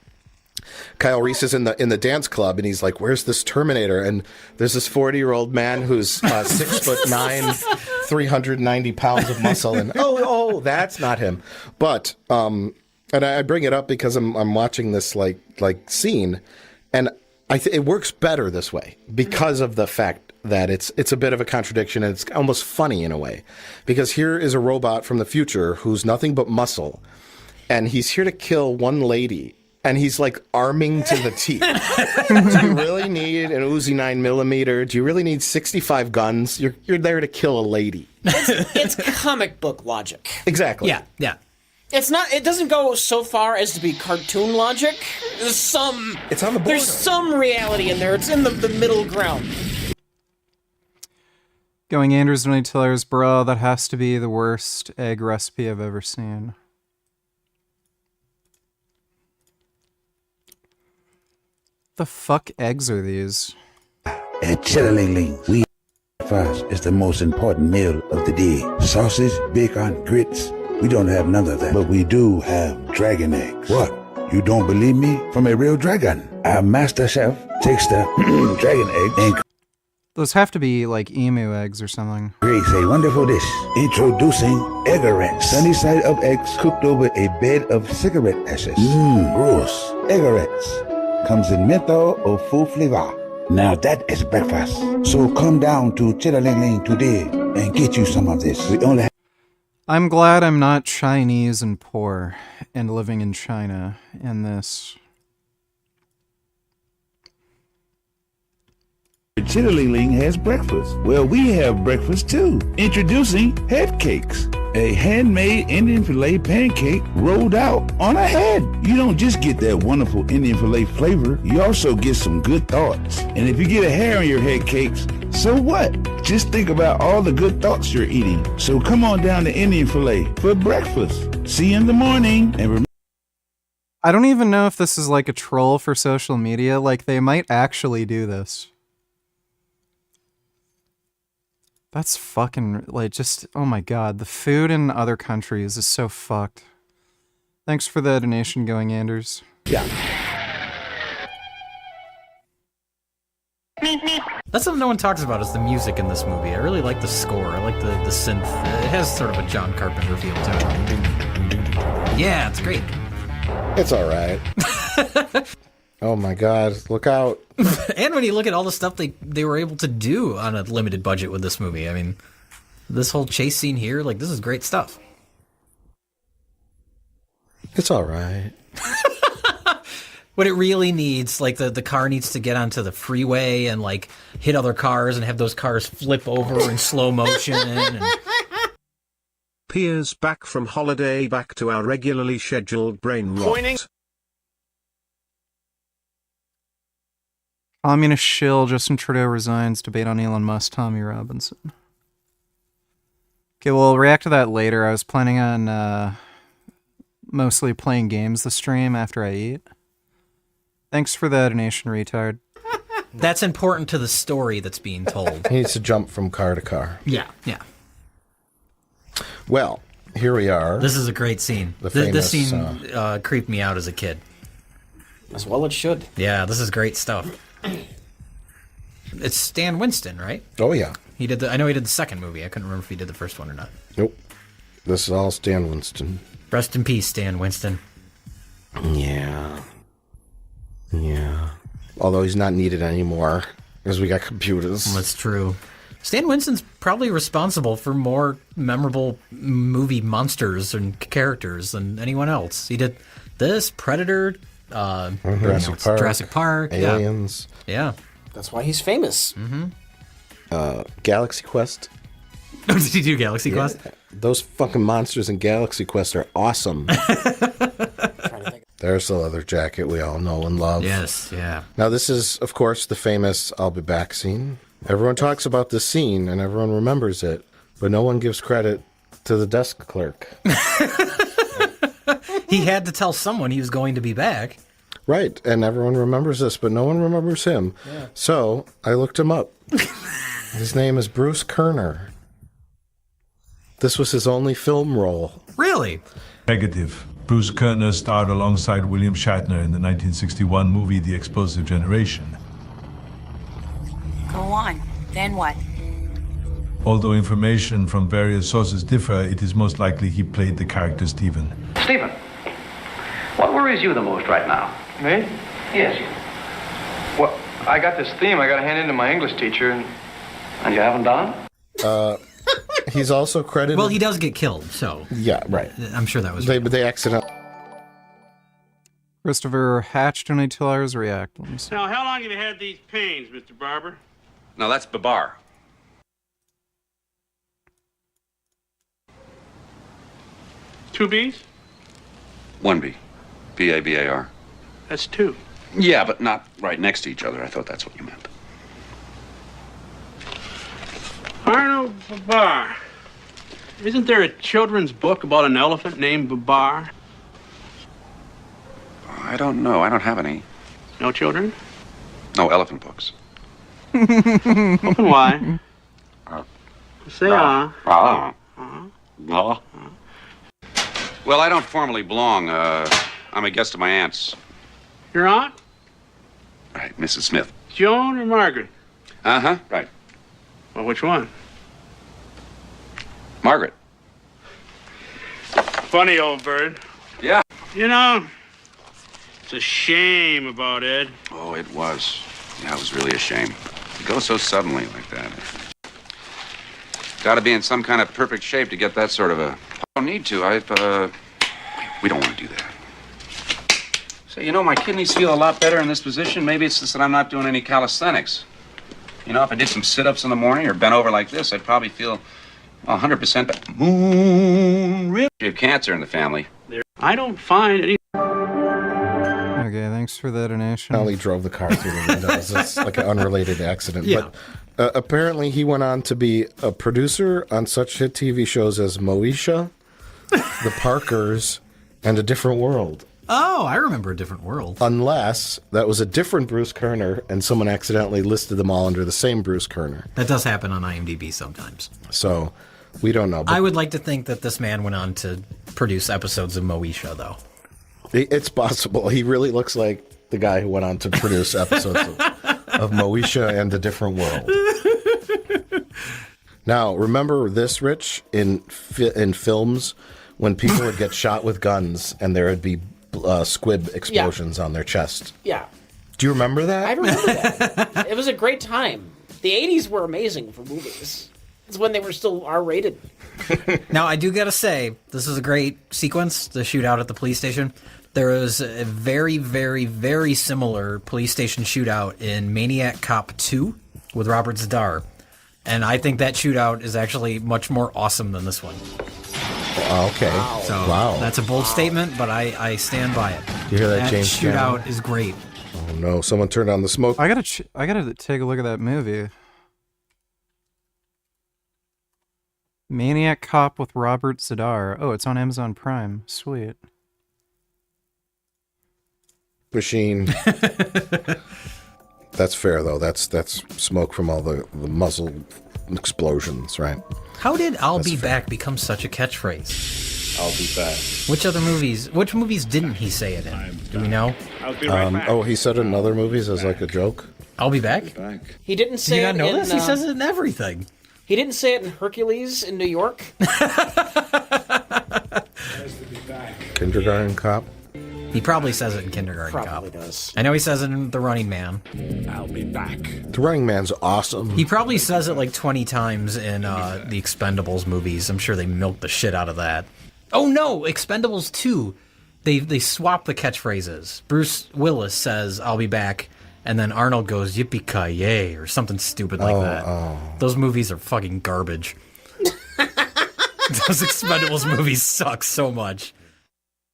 Kyle Reese is in the dance club, and he's like, "Where's this Terminator?" And there's this 40-year-old man who's 6'9", 390 pounds of muscle, and oh, that's not him. But and I bring it up because I'm watching this like scene, and it works better this way because of the fact that it's a bit of a contradiction, and it's almost funny in a way, because here is a robot from the future who's nothing but muscle, and he's here to kill one lady. And he's like arming to the teeth. Do you really need an Uzi 9mm? Do you really need 65 guns? You're there to kill a lady. It's comic book logic. Exactly. Yeah. It's not. It doesn't go so far as to be cartoon logic. It's on the border. There's some reality in there. It's in the middle ground. Going Anders when he tells, bro, that has to be the worst egg recipe I've ever seen. The fuck eggs are these? At Chillin, we breakfast is the most important meal of the day. Sausage, bacon, grits. We don't have none of that, but we do have dragon eggs. What? You don't believe me? From a real dragon. Our master chef takes the dragon egg and Those have to be like emu eggs or something. creates a wonderful dish. Introducing eggerettes. Sunny side up eggs cooked over a bed of cigarette ashes. Gross. Eggerettes. Comes in menthol or full flavor. Now that is breakfast. So come down to Chillin today and get you some of this. We only have I'm glad I'm not Chinese and poor and living in China in this. Chillin has breakfast. Well, we have breakfast too. Introducing head cakes. A handmade Indian filet pancake rolled out on a head. You don't just get that wonderful Indian filet flavor, you also get some good thoughts. And if you get a hair on your head cakes, so what? Just think about all the good thoughts you're eating. So come on down to Indian filet for breakfast. See you in the morning. And I don't even know if this is like a troll for social media. Like, they might actually do this. That's fucking, like, just, oh my god. The food in other countries is so fucked. Thanks for the donation, Going Anders. Yeah. That's something no one talks about is the music in this movie. I really like the score. I like the synth. It has sort of a John Carpenter feel to it. Yeah, it's great. It's all right. Oh my god, look out. And when you look at all the stuff they were able to do on a limited budget with this movie, I mean, this whole chase scene here, like, this is great stuff. It's all right. What it really needs, like, the car needs to get onto the freeway and, like, hit other cars and have those cars flip over in slow motion. And... Piers back from holiday, back to our regularly scheduled brain rot. Pointing. Communist shill, Justin Trudeau resigns, debate on Elon Musk, Tommy Robinson. Okay, we'll react to that later. I was planning on mostly playing games this stream after I eat. Thanks for the donation, retard. That's important to the story that's being told. He needs to jump from car to car. Yeah. Well, here we are. This is a great scene. This scene creeped me out as a kid. As well it should. Yeah, this is great stuff. It's Stan Winston, right? Oh, yeah. I know he did the second movie. I couldn't remember if he did the first one or not. Nope. This is all Stan Winston. Rest in peace, Stan Winston. Yeah. Although he's not needed anymore, because we got computers. That's true. Stan Winston's probably responsible for more memorable movie monsters and characters than anyone else. He did this, Predator, Jurassic Park, Aliens. Yeah. That's why he's famous. Mm-hmm. Galaxy Quest. Did he do Galaxy Quest? Those fucking monsters in Galaxy Quest are awesome. There's the leather jacket we all know and love. Yes, yeah. Now this is, of course, the famous I'll be back scene. Everyone talks about this scene and everyone remembers it, but no one gives credit to the desk clerk. He had to tell someone he was going to be back. Right, and everyone remembers this, but no one remembers him. Yeah. So I looked him up. His name is Bruce Kerner. This was his only film role. Really? Negative. Bruce Kerner starred alongside William Shatner in the 1961 movie The Explosive Generation. Go on. Then what? Although information from various sources differ, it is most likely he played the character Stephen. Stephen, what worries you the most right now? Me? Yes, you. Well, I got this theme I got to hand in to my English teacher, and you haven't done? He's also credited. Well, he does get killed, so. Yeah, right. I'm sure that was. They accidentally. Christopher Hatch until ours reactums. Now, how long have you had these pains, Mr. Barber? No, that's Babar. Two B's? One B. B-A-B-A-R. That's two. Yeah, but not right next to each other. I thought that's what you meant. Arnold Babar. Isn't there a children's book about an elephant named Babar? I don't know. I don't have any. No children? No elephant books. Open wide. Say No. Well, I don't formally belong. I'm a guest of my aunt's. Your aunt? Right, Mrs. Smith. Joan or Margaret? Uh-huh, right. Well, which one? Margaret. Funny old bird. Yeah. You know, it's a shame about Ed. Oh, it was. Yeah, it was really a shame. To go so suddenly like that. Got to be in some kind of perfect shape to get that sort of a... I don't need to. We don't want to do that. Say, you know, my kidneys feel a lot better in this position. Maybe it's just that I'm not doing any calisthenics. You know, if I did some sit-ups in the morning or bent over like this, I'd probably feel 100% better. Moon rip. You have cancer in the family. I don't find any... Okay, thanks for the donation. He drove the car through the windows. It's like an unrelated accident. Yeah. But apparently he went on to be a producer on such hit TV shows as Moesha, The Parkers, and A Different World. Oh, I remember A Different World. Unless that was a different Bruce Kerner and someone accidentally listed them all under the same Bruce Kerner. That does happen on IMDb sometimes. So we don't know. But I would like to think that this man went on to produce episodes of Moesha, though. It's possible. He really looks like the guy who went on to produce episodes of Moesha and A Different World. Now, remember this, Rich? In films, when people would get shot with guns and there would be squib explosions on their chest. Yeah. Do you remember that? I remember that. It was a great time. The 80s were amazing for movies. It's when they were still R-rated. Now, I do gotta say, this is a great sequence, the shootout at the police station. There was a very, very, very similar police station shootout in Maniac Cop 2 with Robert Z'Dar. And I think that shootout is actually much more awesome than this one. Okay. So Wow. that's a bold statement, but I stand by it. You hear that, James shootout Cameron? is great. Oh, no. Someone turned on the smoke. I gotta take a look at that movie. Maniac Cop with Robert Z'Dar. Oh, it's on Amazon Prime. Sweet. Machine. That's fair, though. That's smoke from all the muzzle explosions, right? How did "I'll be back" become such a catchphrase? I'll be back. Which movies didn't he say it in? Do we know? I'll be right back. Oh, he said it in other movies as like a joke? I'll be back? He didn't say Do you it not know in, this? He says it in everything. He didn't say it in Hercules in New York. Kindergarten Cop? He probably says it in Kindergarten Probably Cop. does. I know he says it in The Running Man. I'll be back. The Running Man's awesome. He probably says it like 20 times in the Expendables movies. I'm sure they milked the shit out of that. Oh no, Expendables 2. They swap the catchphrases. Bruce Willis says, "I'll be back," and then Arnold goes, "Yippee-ki-yay," or something stupid like that. Those movies are fucking garbage. Those Expendables movies suck so much.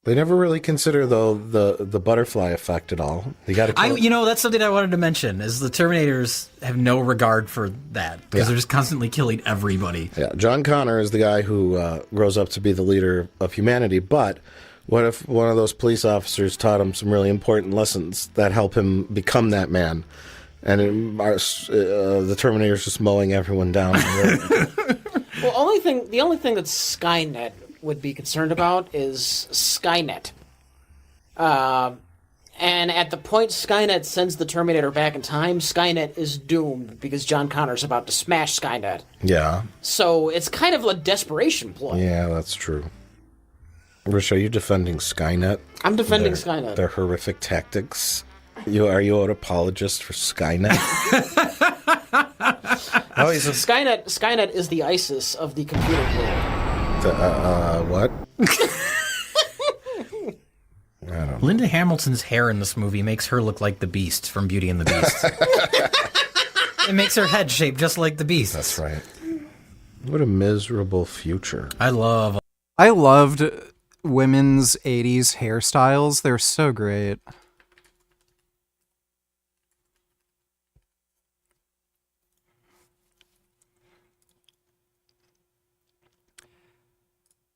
They never really consider, though, the butterfly effect at all. They got to. You know, that's something I wanted to mention, is the Terminators have no regard for that, because they're just constantly killing everybody. Yeah, John Connor is the guy who grows up to be the leader of humanity, but what if one of those police officers taught him some really important lessons that help him become that man? And the Terminator's just mowing everyone down. Well, the only thing that Skynet would be concerned about is Skynet. And at the point Skynet sends the Terminator back in time, Skynet is doomed because John Connor's about to smash Skynet. Yeah. So it's kind of a desperation ploy. Yeah, that's true. Rich, are you defending Skynet? I'm defending Their- Skynet. Their horrific tactics. Are you an apologist for Skynet? Oh, he's a Skynet is the ISIS of the computer world. What? Linda Hamilton's hair in this movie makes her look like the Beast from Beauty and the Beast. It makes her head shaped just like the Beast. That's right. What a miserable future. I loved women's 80s hairstyles. They're so great.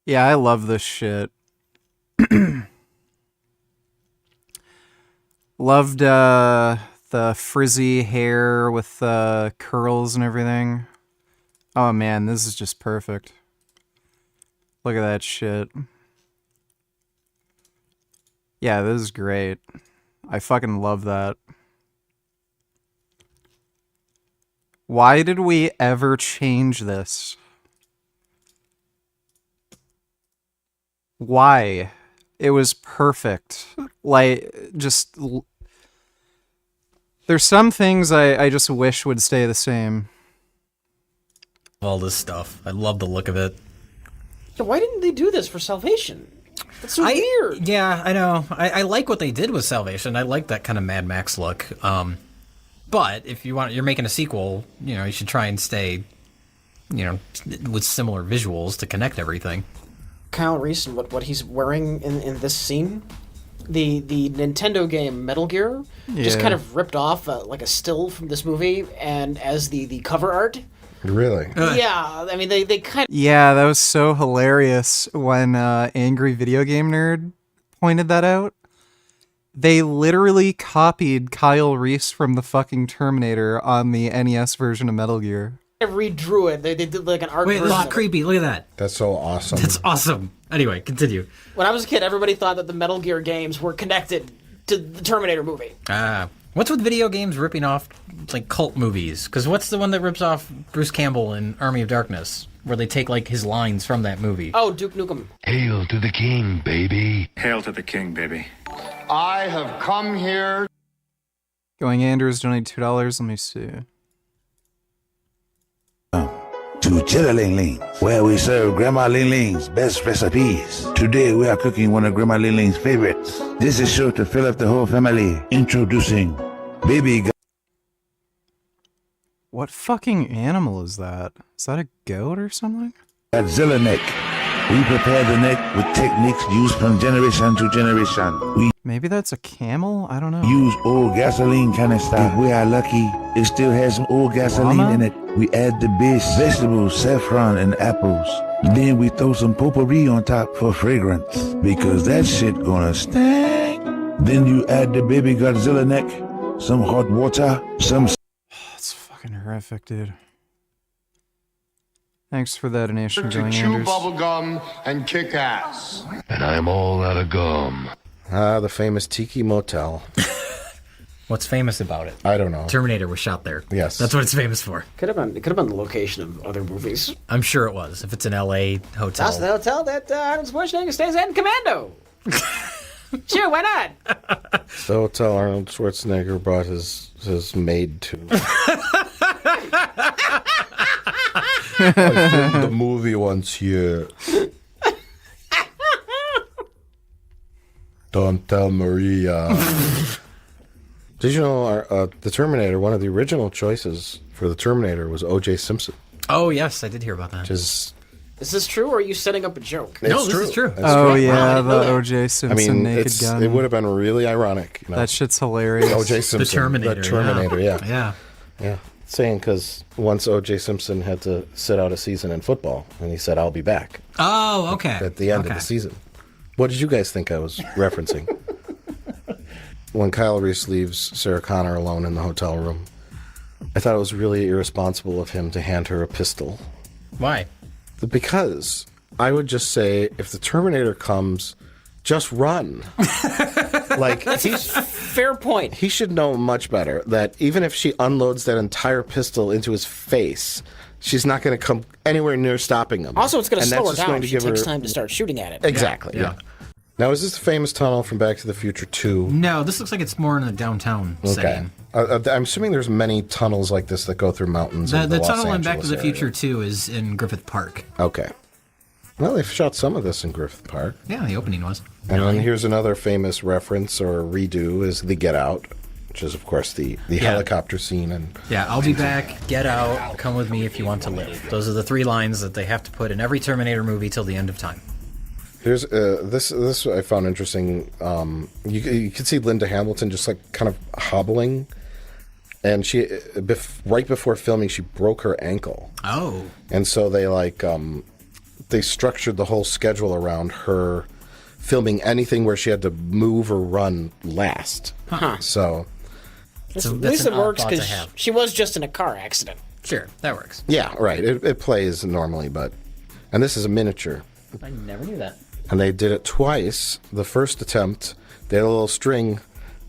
Yeah, I love this shit. Loved the frizzy hair with curls and everything. Oh man, this is just perfect. Look at that shit. Yeah, this is great. I fucking love that. Why did we ever change this? Why? It was perfect. Like, just... There's some things I just wish would stay the same. All this stuff. I love the look of it. Yeah, why didn't they do this for Salvation? That's so weird. Yeah, I know. I like what they did with Salvation. I like that kind of Mad Max look. But if you're making a sequel, you should try and stay, with similar visuals to connect everything. Kyle Reese and what he's wearing in this scene, the Nintendo game Metal Gear just kind of ripped off like a still from this movie and as the cover art. Really? Yeah, I mean they kind of... Yeah, that was so hilarious when Angry Video Game Nerd pointed that out. They literally copied Kyle Reese from the fucking Terminator on the NES version of Metal Gear. redrew it. They did like an art Wait, version this is of it. creepy. Look at that. That's so awesome. That's awesome. Anyway, continue. When I was a kid, everybody thought that the Metal Gear games were connected to the Terminator movie. What's with video games ripping off like cult movies? Because what's the one that rips off Bruce Campbell in Army of Darkness, where they take like his lines from that movie? Oh, Duke Nukem. Hail to the king, baby. Hail to the king, baby. I have come here. Going Andrews, donate $2. Let me see. To Chillin, where we serve Grandma Ling Ling's best recipes. Today we are cooking one of Grandma Ling Ling's favorites. This is sure to fill up the whole family. Introducing Baby What fucking animal is that? Is that a goat or something? Godzilla neck. We prepare the neck with techniques used from generation to generation. We Maybe that's a camel? I don't know. use old gasoline canister. If we are lucky, it still has some old gasoline Llama? in it. We add the base vegetables, saffron, and apples. Then we throw some potpourri on top for fragrance, because that shit gonna stink. Then you add the baby Godzilla neck, some hot water, some... That's fucking horrific, dude. Thanks for that donation, To Going chew Andrews. bubblegum and kick ass. And I'm all out of gum. The famous Tiki Motel. What's famous about it? I don't know. Terminator was shot there. Yes. That's what it's famous for. It could have been the location of other movies. I'm sure it was. If it's an LA hotel. That's the hotel that Arnold Schwarzenegger stays at in Commando. Sure, why not? The hotel Arnold Schwarzenegger brought his maid to. I filmed the movie once here. Don't tell Maria. Did you know the Terminator, one of the original choices for the Terminator was O.J. Simpson? Oh, yes, I did hear about that. Which is... Is this true, or are you setting up a joke? No, this is true. It's Oh true. yeah, the O.J. Simpson naked gun. It would have been really ironic. You know? That shit's hilarious. O.J. Simpson. Terminator, The Terminator, yeah. Yeah. Saying because once O.J. Simpson had to sit out a season in football, and he said, I'll be back. Oh, okay. At the end of the season. What did you guys think I was referencing? When Kyle Reese leaves Sarah Connor alone in the hotel room, I thought it was really irresponsible of him to hand her a pistol. Why? Because I would just say, if the Terminator comes just run. Like, he's fair point. He should know much better that even if she unloads that entire pistol into his face, she's not going to come anywhere near stopping him. Also, it's going to And slow that's her just down. going to She give takes her- time to start shooting at it. Exactly. Yeah. Now, is this the famous tunnel from Back to the Future 2? No, this looks like it's more in a downtown Okay. setting. I'm assuming there's many tunnels like this that go through mountains. The, in the Los tunnel in Back to Angeles the area. Future 2 is in Griffith Park. Okay. Well, they've shot some of this in Griffith Park. Yeah, the opening was. And then here's another famous reference or redo is the Get Out, which is, of course, the helicopter scene. And Yeah, I'll be back, get out, come with me if you want to live. Those are the 3 lines that they have to put in every Terminator movie till the end of time. here's this I found interesting. You can see Linda Hamilton just like kind of hobbling, and she right before filming she broke her ankle. Oh. And so they structured the whole schedule around her filming anything where she had to move or run last. Huh. So At least it works because she was just in a car accident. Sure, that works. yeah, right. It plays normally, and this is a miniature. I never knew that. And they did it twice. The first attempt, they had a little string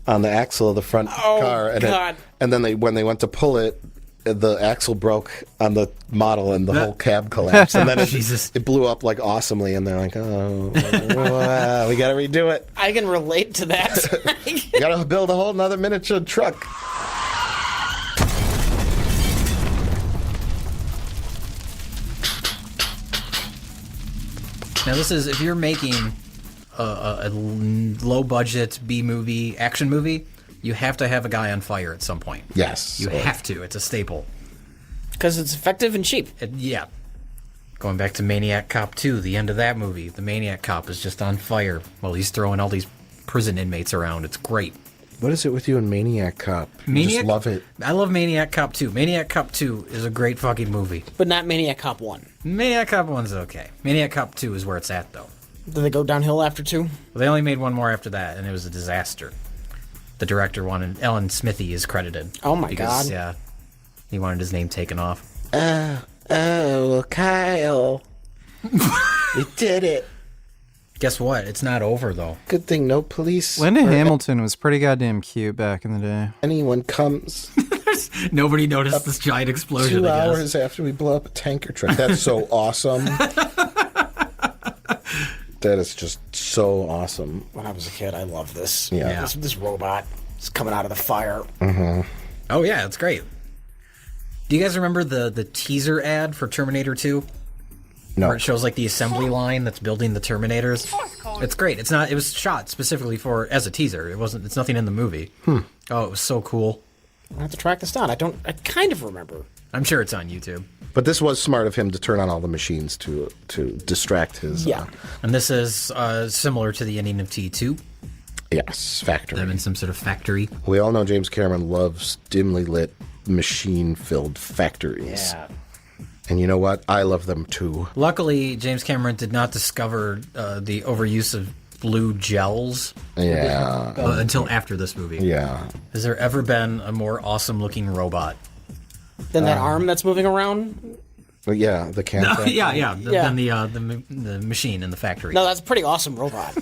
on the axle of the front car, and God. and then when they went to pull it, the axle broke on the model, and the whole cab collapsed. And then it blew up like awesomely, and they're like, "Oh, wow, we got to redo it. I can relate to that. We got to build a whole nother miniature truck." Now this is, if you're making a low budget B movie, action movie, you have to have a guy on fire at some point. Yes. You have to. It's a staple. Because it's effective and cheap. Yeah. Going back to Maniac Cop 2, the end of that movie, the Maniac Cop is just on fire while he's throwing all these prison inmates around. It's great. What is it with you and Maniac Cop? You just love it. I love Maniac Cop 2. Maniac Cop 2 is a great fucking movie. But not Maniac Cop 1. Maniac Cop 1's okay. Maniac Cop 2 is where it's at, though. Did they go downhill after 2? Well, they only made one more after that, and it was a disaster. The director wanted... Ellen Smithy is credited. Oh, my because, God. Yeah, he wanted his name taken off. Oh, Kyle. We did it. Guess what? It's not over, though. Good thing no police. Linda or Hamilton was pretty goddamn cute back in the day. anyone comes Nobody noticed this giant explosion, 2 I guess. hours after we blow up a tanker truck. That's so awesome. That is just so awesome. When I was a kid, I loved this. Yeah. This robot is coming out of the fire. Mm-hmm. Oh, yeah, it's great. Do you guys remember the teaser ad for Terminator 2? No. Where it shows like the assembly line that's building the Terminators. It's great. It's not. It was shot specifically as a teaser. It wasn't. It's nothing in the movie. Oh, it was so cool. I'll have to track this down. I kind of remember. I'm sure it's on YouTube. But this was smart of him to turn on all the machines to distract his. Yeah. And this is similar to the ending of T2. Yes, factory. Them in some sort of factory. We all know James Cameron loves dimly lit, machine-filled factories. Yeah. And you know what? I love them too. Luckily, James Cameron did not discover the overuse of blue gels. Yeah. Until after this movie. Yeah. Has there ever been a more awesome-looking robot? Then that arm that's moving around? But yeah, the can. No, yeah. Than the machine in the factory. No, that's a pretty awesome robot.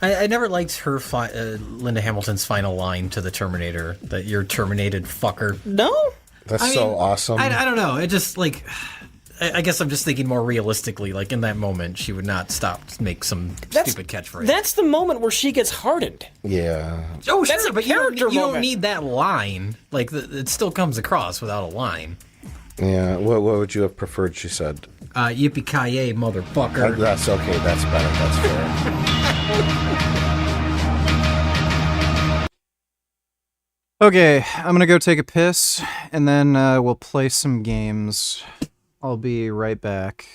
I never liked her Linda Hamilton's final line to the Terminator, that you're terminated, fucker. No? That's so awesome. I don't know. It just, like... I guess I'm just thinking more realistically. Like, in that moment, she would not stop to make some stupid catchphrase. That's the moment where she gets hardened. Yeah. Oh, That's sure, a but character you don't moment. need that line. Like, it still comes across without a line. Yeah. What would you have preferred? She said. Yippee-ki-yay, motherfucker. That's okay. That's better. That's fair. Okay, I'm gonna go take a piss, and then we'll play some games. I'll be right back.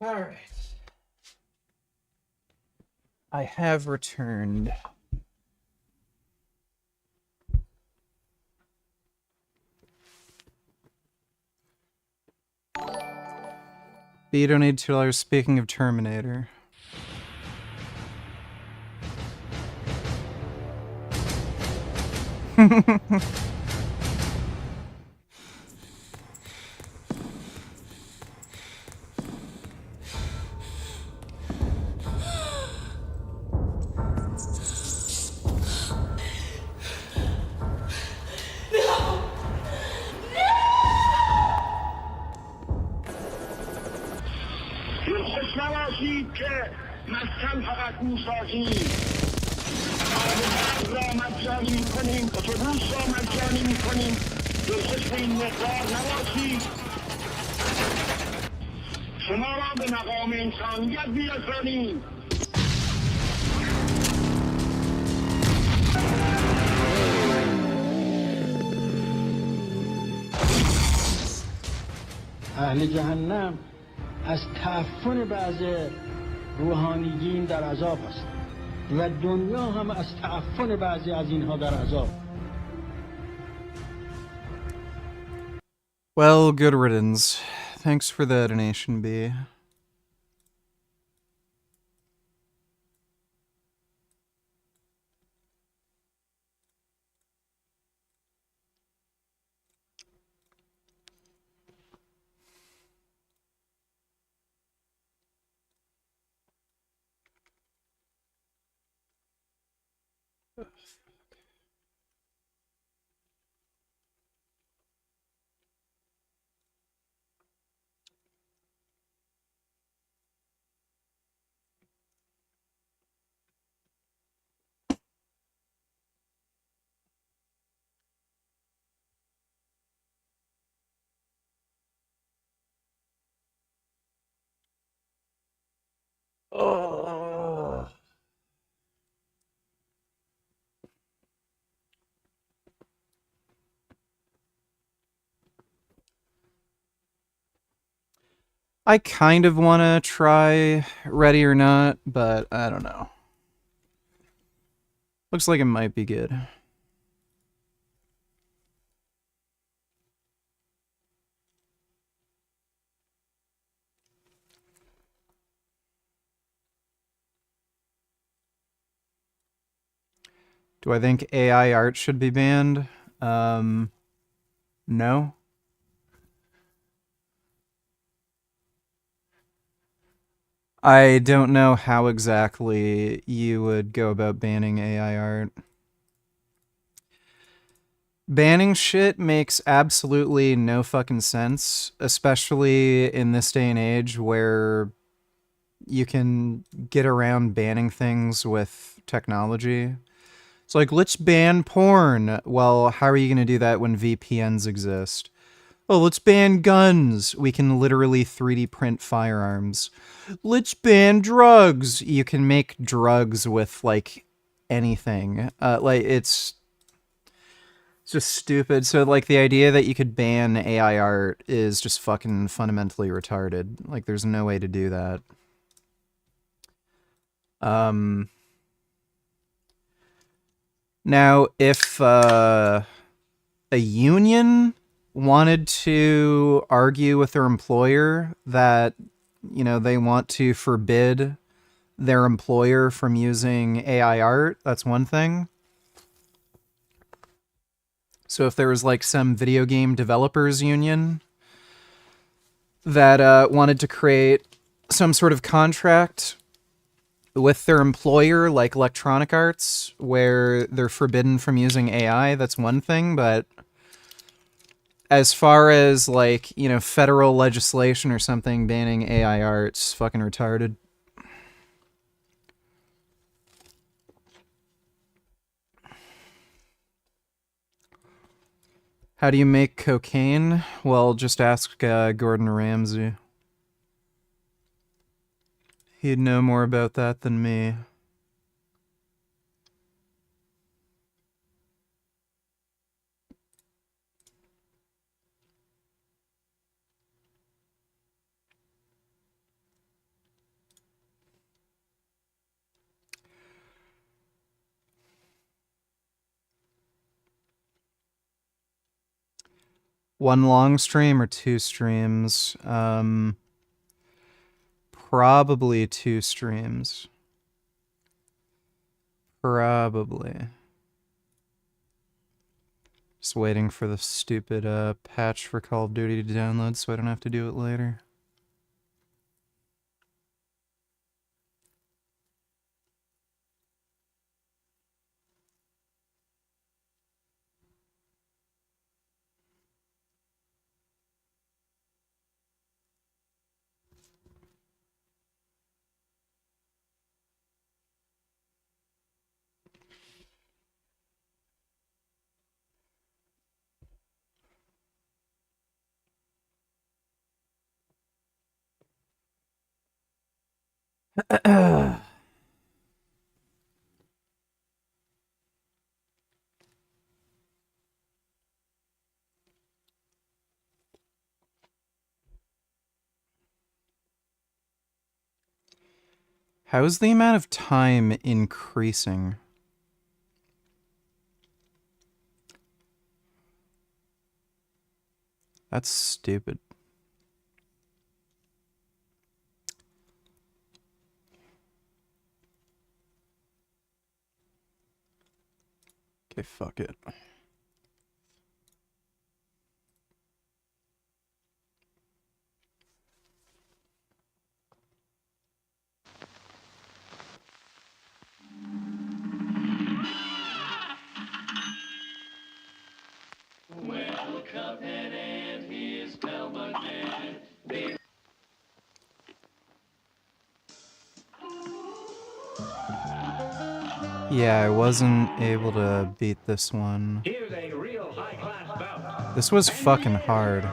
All right. I have returned. You don't need $2. Speaking of Terminator. خوش نباشید که مسکن فقط میسازیم آب را مجانی میکنیم اتوبوس را مجانی میکنیم دلخوش به این مقدار نباشید شما را به مقام انسانیت بیرسانیم اهل جهنم از تعفن بعض روحانیین در عذاب هست و دنیا هم از تعفن بعضی از اینها در عذاب. Well, good riddance. Thanks for the donation, B. I kind of want to try Ready or Not, but I don't know. Looks like it might be good. Do I think AI art should be banned? No. I don't know how exactly you would go about banning AI art. Banning shit makes absolutely no fucking sense, especially in this day and age where you can get around banning things with technology. It's like, let's ban porn. Well, how are you going to do that when VPNs exist? Oh, let's ban guns. We can literally 3D print firearms. Let's ban drugs. You can make drugs with, like, anything. It's just stupid. So, like, the idea that you could ban AI art is just fucking fundamentally retarded. Like, there's no way to do that. Now, if a union wanted to argue with their employer that, you know, they want to forbid their employer from using AI art, that's one thing. So if there was like some video game developers union that wanted to create some sort of contract with their employer, like Electronic Arts, where they're forbidden from using AI, that's one thing, but as far as, like, you know, federal legislation or something banning AI art, it's fucking retarded. How do you make cocaine? Well, just ask Gordon Ramsay. He'd know more about that than me. One long stream or 2 streams? Probably 2 streams. Probably. Just waiting for the stupid patch for Call of Duty to download so I don't have to do it later. How is the amount of time increasing? That's stupid. Okay, fuck it. Yeah, I wasn't able to beat this one. This was fucking hard.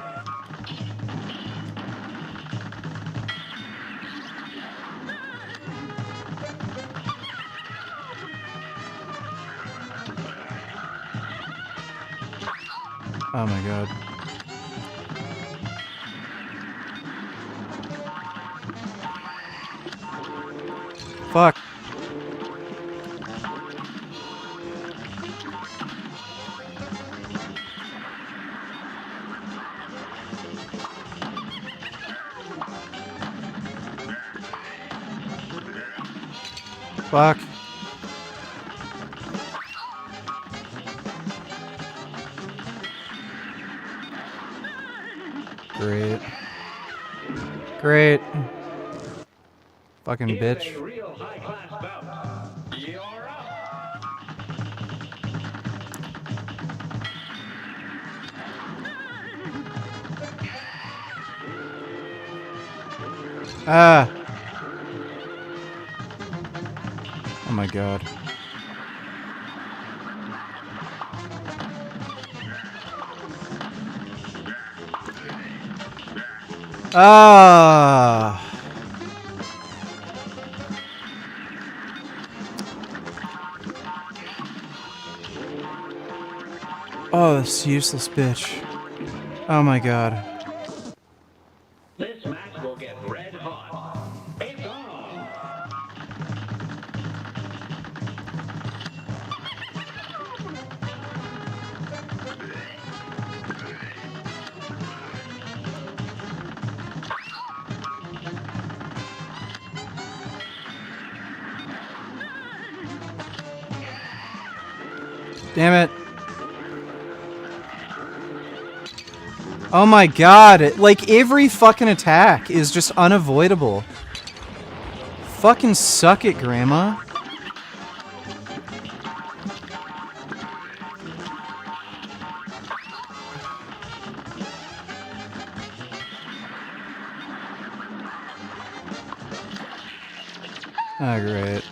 Oh my god. Fuck. Fuck. Great. Great. Fucking bitch. Ah. Oh my god. Ah. Oh, this useless bitch. Oh my god. This match will get red hot. It's on. Damn it. Oh my god, like every fucking attack is just unavoidable. Fucking suck it, Grandma. Oh, great.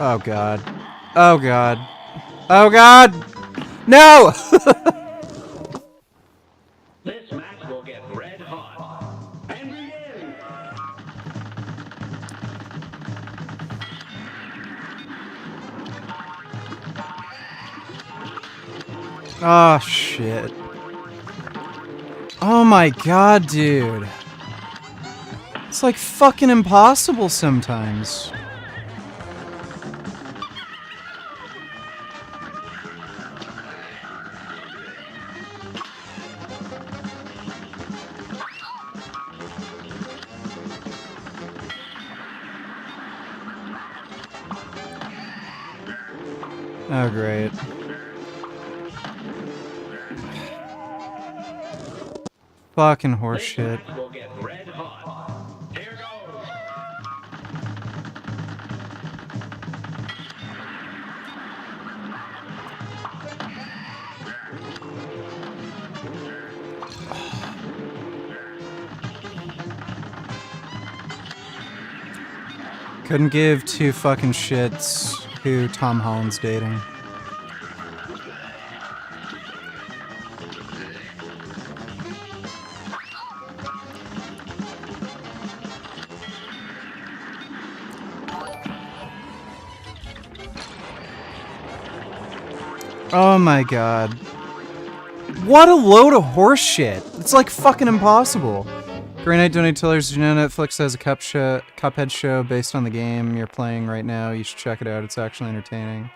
Oh god. Oh god. Oh god! No! This match will get red hot. And begin. Oh shit. Oh my god, dude. It's like fucking impossible sometimes. Oh, great. Fucking horseshit. Couldn't give two fucking shits who Tom Holland's dating. Oh my god. What a load of horse shit. It's like fucking impossible. Green Knight Donate Tillers, did you know Netflix has a Cuphead show based on the game you're playing right now? You should check it out. It's actually entertaining.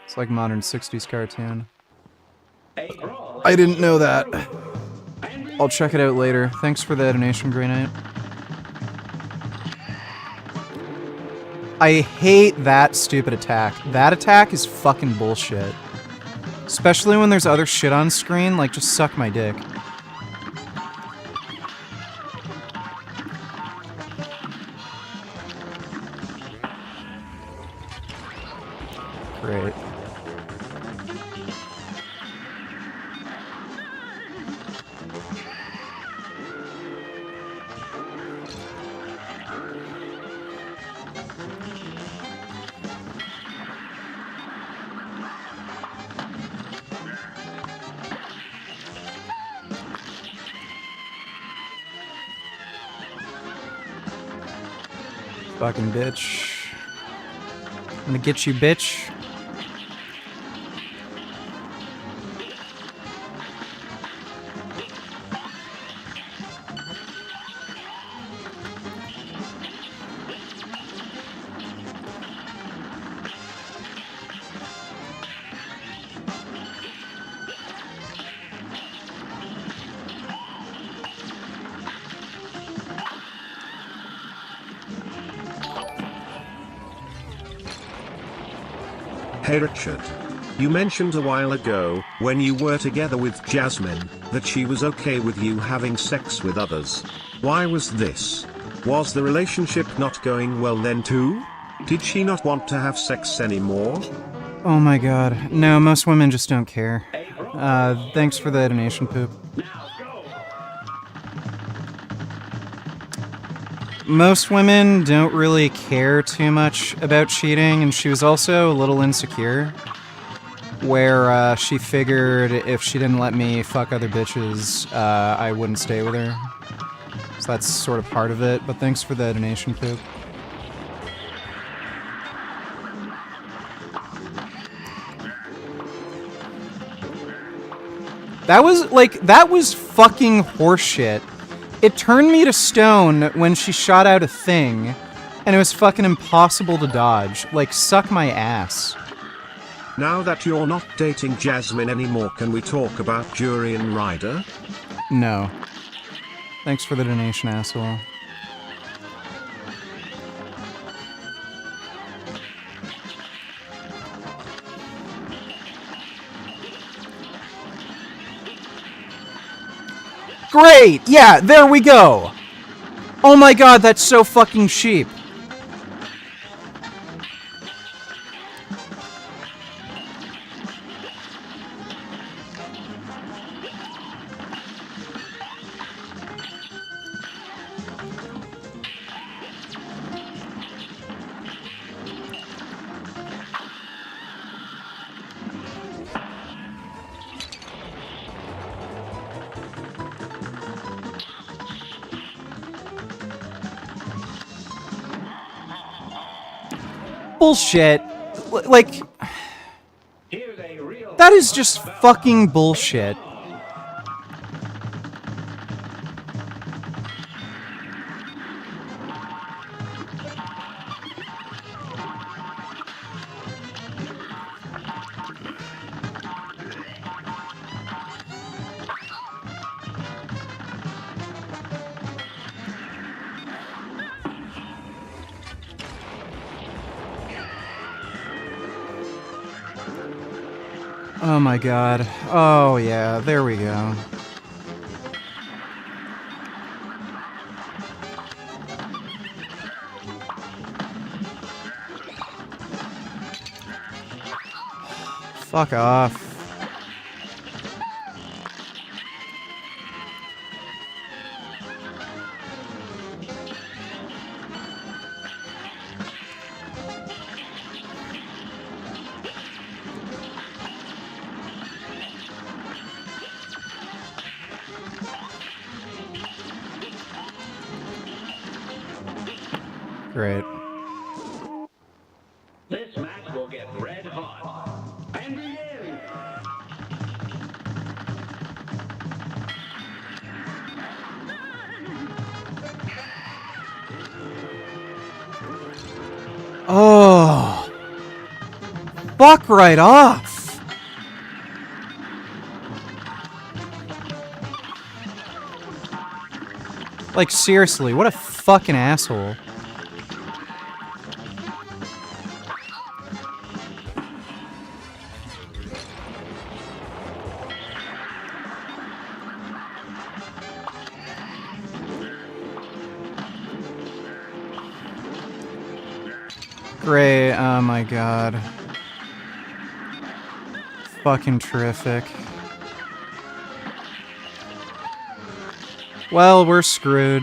It's like modern 60s cartoon. I didn't know that. I'll check it out later. Thanks for the donation, Green Knight. I hate that stupid attack. That attack is fucking bullshit. Especially when there's other shit on screen, like just suck my dick. Great. Fucking bitch. I'm gonna get you, bitch. Hey Richard. You mentioned a while ago, when you were together with Jasmine, that she was okay with you having sex with others. Why was this? Was the relationship not going well then too? Did she not want to have sex anymore? Oh my god. No, most women just don't care. Thanks for the donation, Poop. Most women don't really care too much about cheating, and she was also a little insecure, where she figured if she didn't let me fuck other bitches, I wouldn't stay with her. So that's sort of part of it, but thanks for the donation, Poop. That was fucking horseshit. It turned me to stone when she shot out a thing, and it was fucking impossible to dodge. Like, suck my ass. Now that you're not dating Jasmine anymore, can we talk about Jurian Ryder? No. Thanks for the donation, asshole. Great! Yeah, there we go! Oh my god, that's so fucking cheap. Bullshit. Like, that is just fucking bullshit. Oh my god. Oh yeah, there we go. Fuck off. Great. This match will get red hot. And begin. Oh. Fuck right off. Like, seriously, what a fucking asshole. Great, oh my god. Fucking terrific. Well, we're screwed.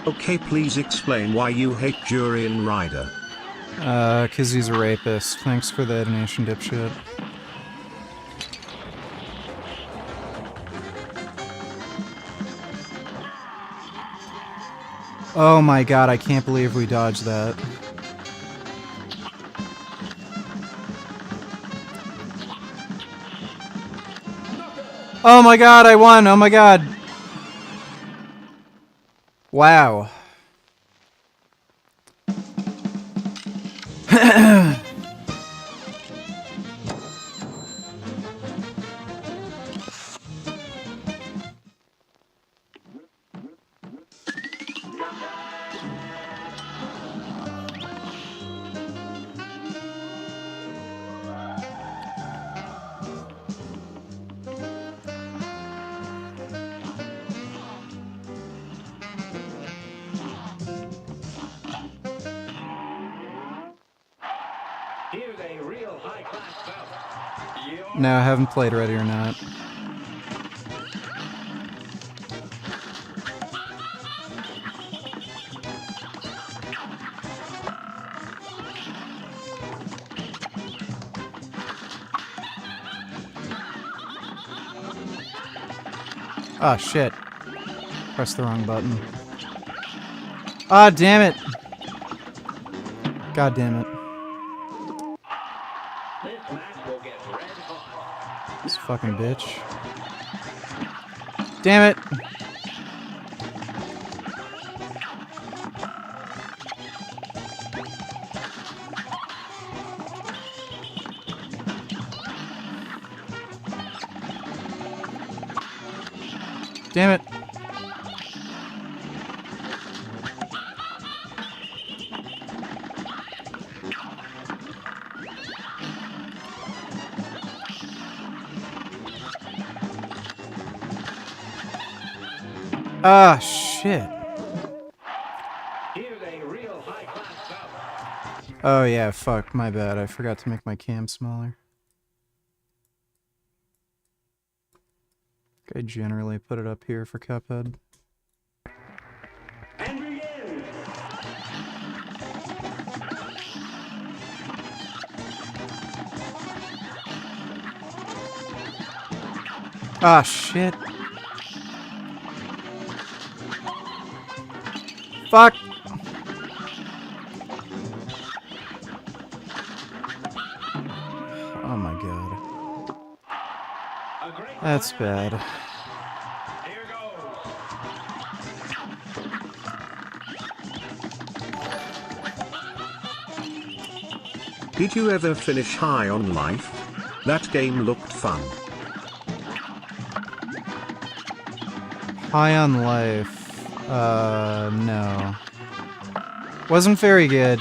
Okay, please explain why you hate Jurian Ryder. 'Cause he's a rapist. Thanks for the donation, dipshit. Oh my god, I can't believe we dodged that. Oh my god, I won! Oh my god! Wow. No, I haven't played Ready or Not. Oh shit. Pressed the wrong button. Ah, damn it. God damn it. This fucking bitch. Damn it. Damn it. Ah, shit. Oh yeah, fuck, my bad. I forgot to make my cam smaller. I generally put it up here for Cuphead. Ah, shit. Fuck. Oh my god. That's bad. Did you ever finish High on Life? That game looked fun. High on Life. No. Wasn't very good.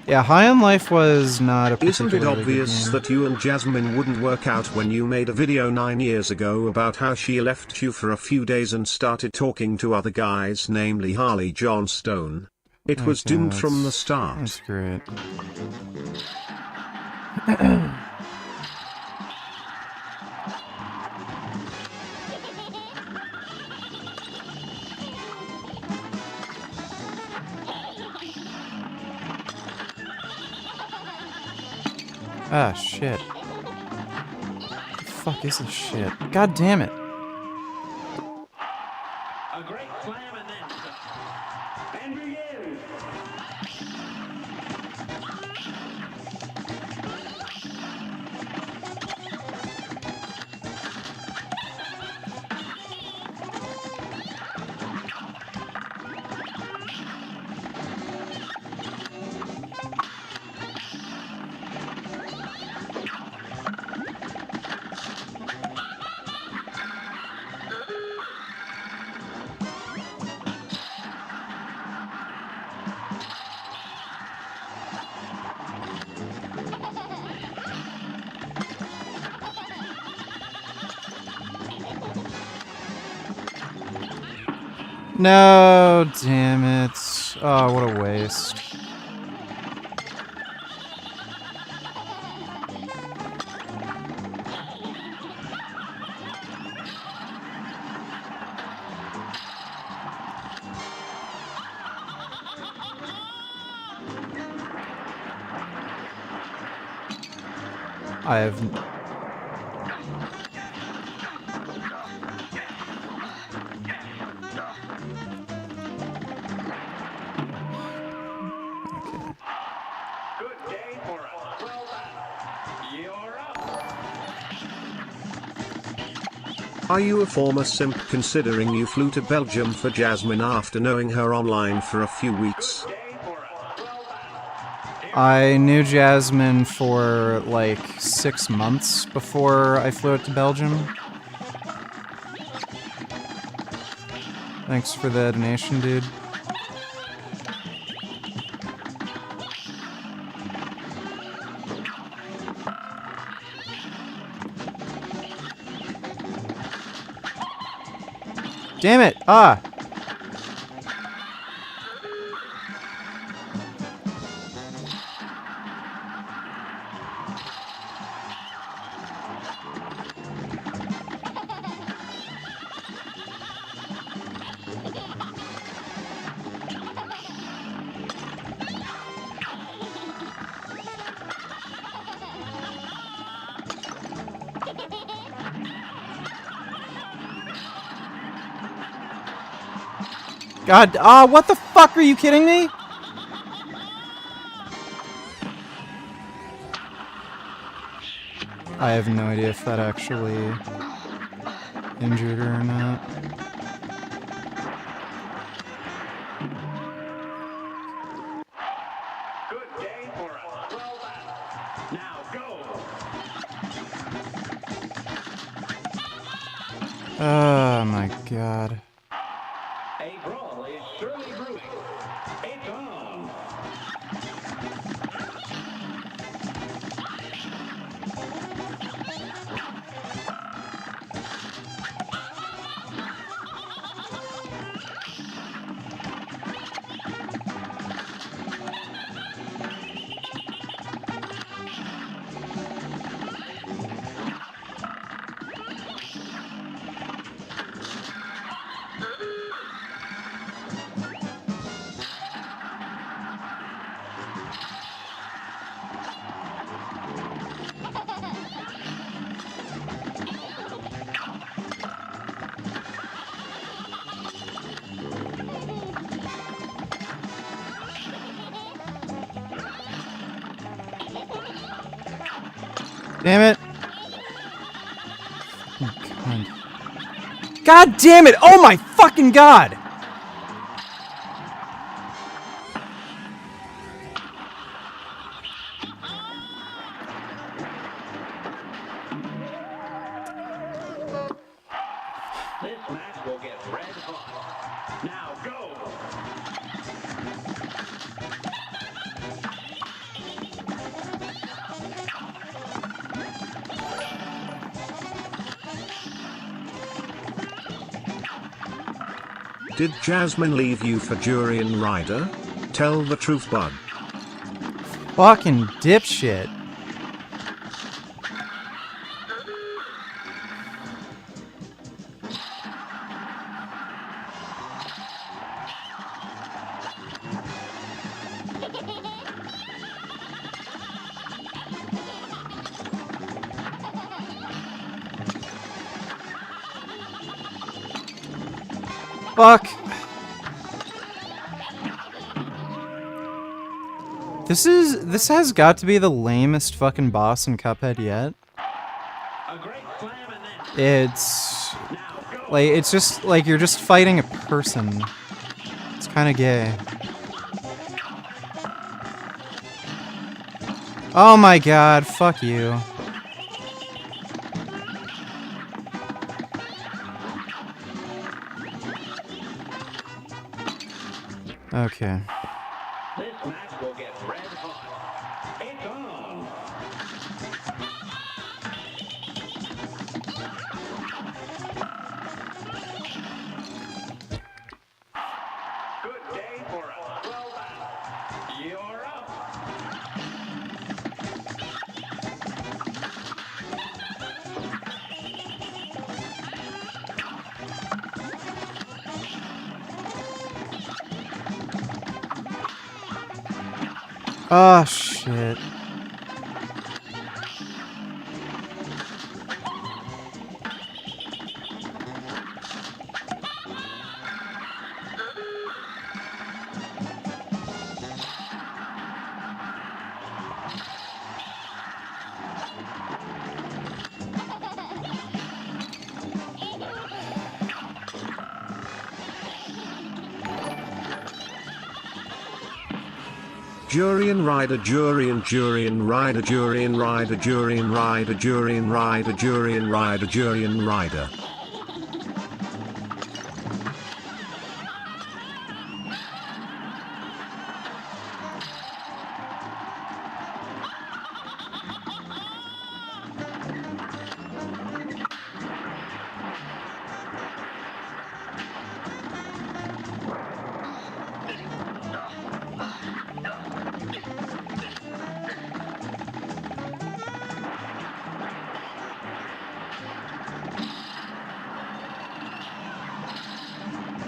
Yeah, High on Life was not a Isn't particularly it obvious good game. that you and Jasmine wouldn't work out when you made a video 9 years ago about how she left you for a few days and started talking to other guys, namely Harley Johnstone? It was Okay, doomed from the that's start. great. Ah, shit. What the fuck is this shit? God damn it. No, damn it. Oh, what a waste. I have... Are you a former simp considering you flew to Belgium for Jasmine after knowing her online for a few weeks? I knew Jasmine for like 6 months before I flew out to Belgium. Thanks for the donation, dude. Damn it! Ah! God, what the fuck, are you kidding me? I have no idea if that actually injured her or not. Oh my god. Damn it. God damn it! Oh my fucking god! This match will get red hot. Now go! Did Jasmine leave you for Jurian Ryder? Tell the truth, bud. Fucking dipshit. Fuck. This has got to be the lamest fucking boss in Cuphead yet. It's just like you're just fighting a person. It's kind of gay. Oh my god, fuck you. Okay. This match will get red hot. It's on! Good day for a slow battle. You're up! Oh shit. Jurian Ryder, Jurian Ryder, Jurian Ryder, Jurian Ryder, Jurian Ryder, Jurian Ryder, Jurian Ryder.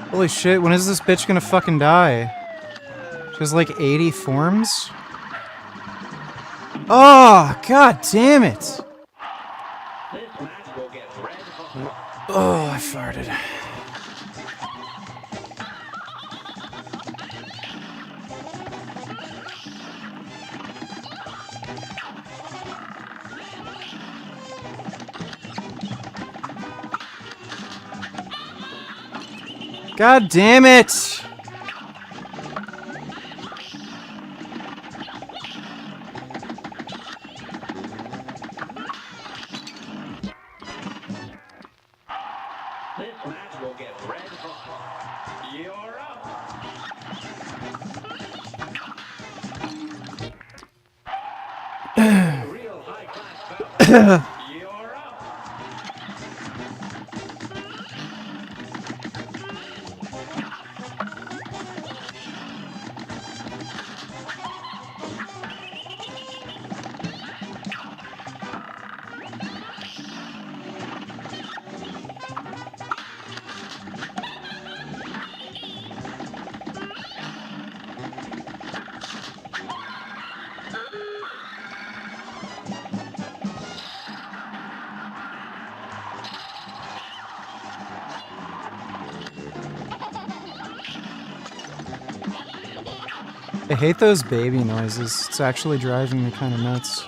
Holy shit, when is this bitch gonna fucking die? She has like 80 forms? Oh, god damn it! Oh, I farted. God damn it! This match will get red hot. You're up! A real high-class bout. You're up! I hate those baby noises. It's actually driving me kind of nuts.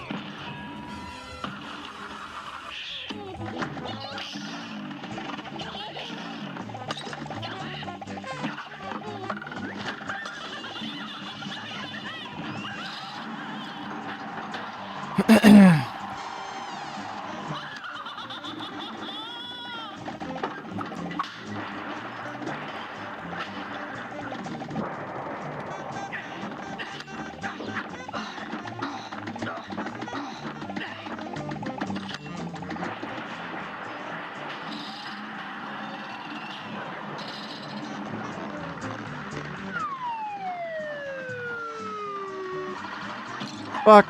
Fuck.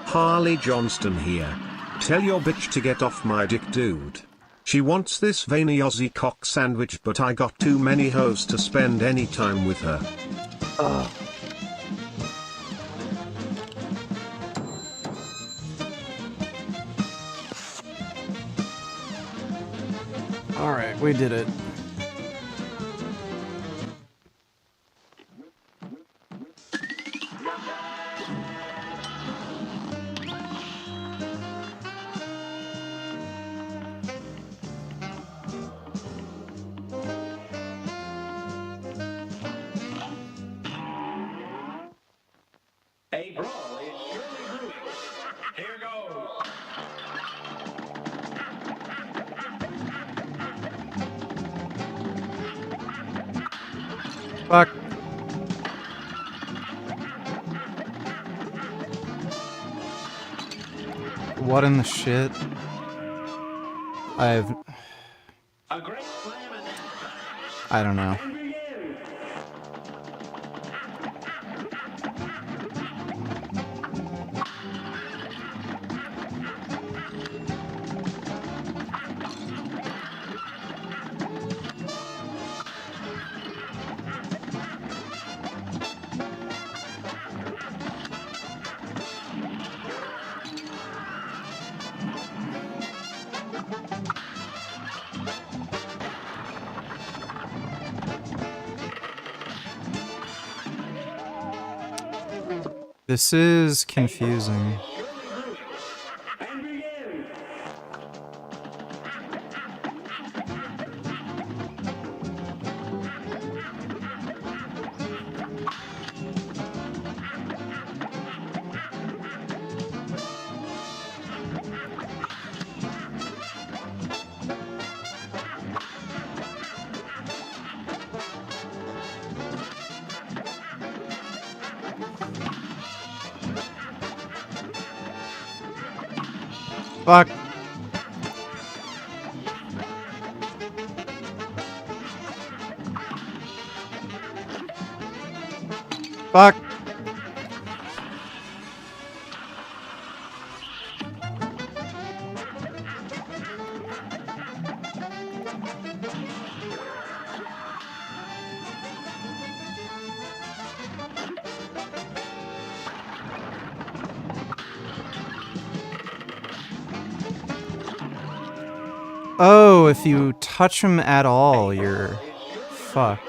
Harley Johnston here. Tell your bitch to get off my dick, dude. She wants this veiny Aussie cock sandwich, but I got too many hoes to spend any time with her. Alright, we did it. Hey, bro, it's Shirley Brewing. Here goes. Fuck. What in the shit? I don't know. This is confusing. Fuck. Fuck. Oh, if you touch him at all, you're fucked.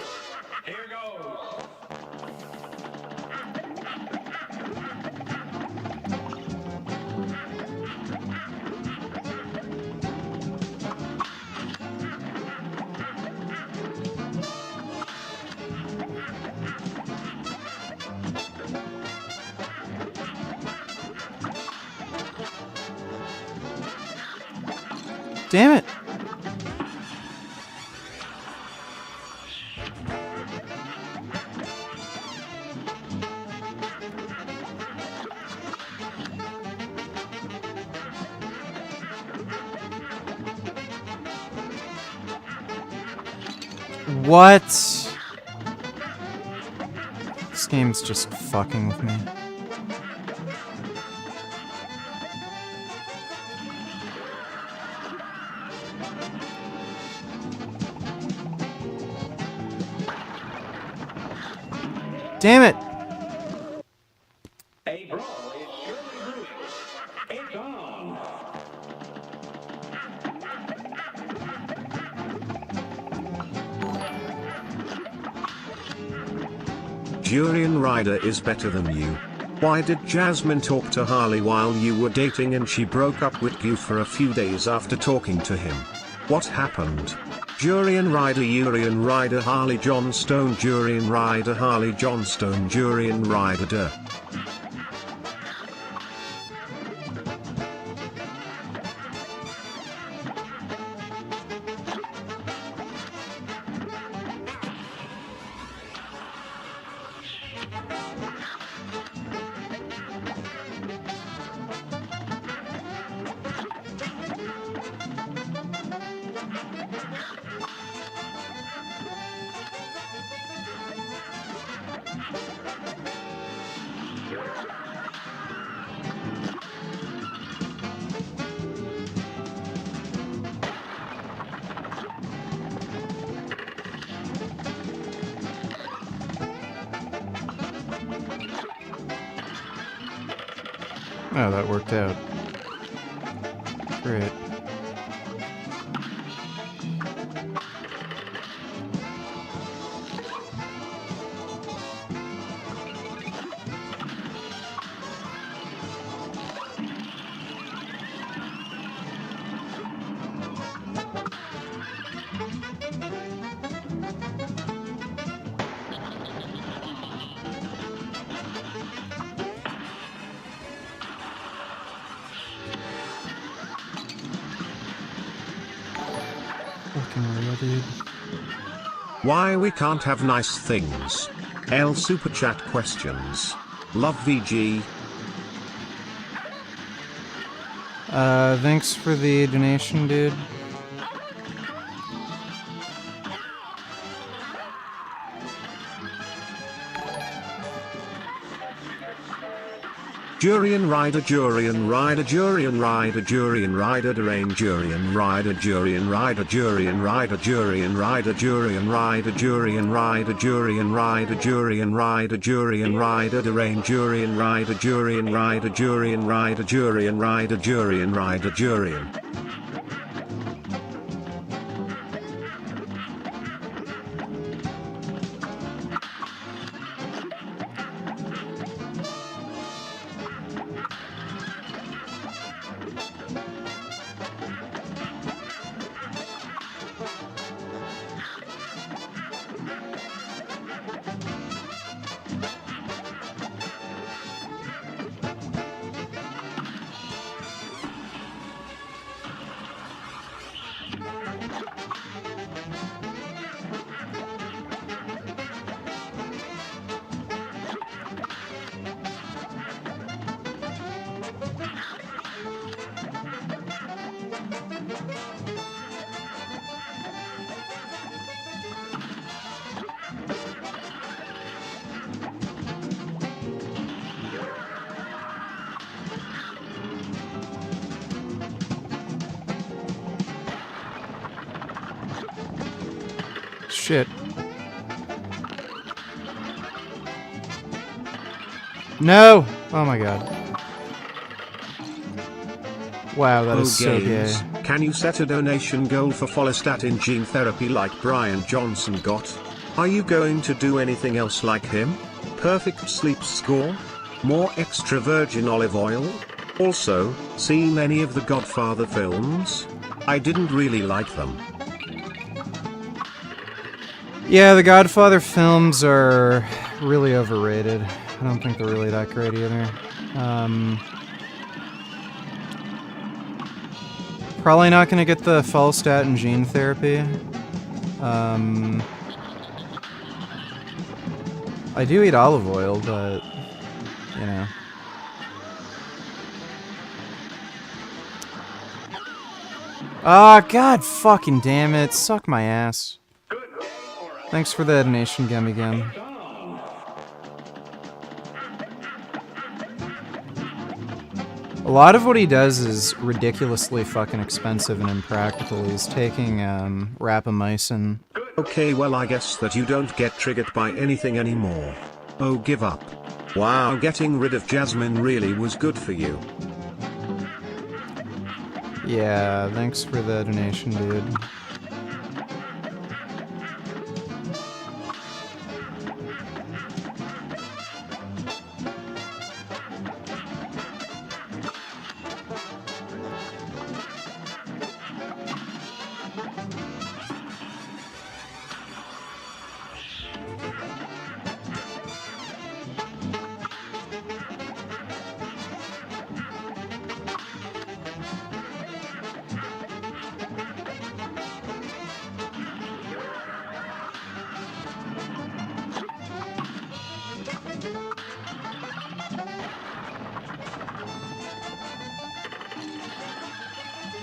Damn it. What? This game's just fucking with me. Damn it! Hey, bro, it's Shirley Brewing. It's on. Durian Rider is better than you. Why did Jasmine talk to Harley while you were dating and she broke up with you for a few days after talking to him? What happened? Durian Rider Harley Johnstone Durian Rider Harley Johnstone Durian Rider Duh. Oh, that worked out. Great. Why we can't have nice things? L Super Chat questions. Love VG. Thanks for the donation, dude. Durian Rider Durian Rider Durian Rider Durian Rider Durain Durian Rider Durian Rider Durian Rider Durian Rider Durian Rider Durian Rider Durian Rider Durian Rider Durian Rider Durain Durian Rider Durian Rider Durian Rider Durian Rider Durian Rider Durian. Shit. No! Oh my god. Wow, that is so gay. Can you set a donation goal for follistatin in gene therapy like Brian Johnson got? Are you going to do anything else like him? Perfect sleep score? More extra virgin olive oil? Also, seen any of the Godfather films? I didn't really like them. Yeah, the Godfather films are really overrated. I don't think they're really that great either. Probably not going to get the follistatin gene therapy. I do eat olive oil, but, you know. Ah, god fucking damn it. Suck my ass. Thanks for the donation, Gummy Gum. A lot of what he does is ridiculously fucking expensive and impractical. He's taking rapamycin. Okay, well I guess that you don't get triggered by anything anymore. Oh, give up. Wow, getting rid of Jasmine really was good for you. Yeah, thanks for the donation, dude.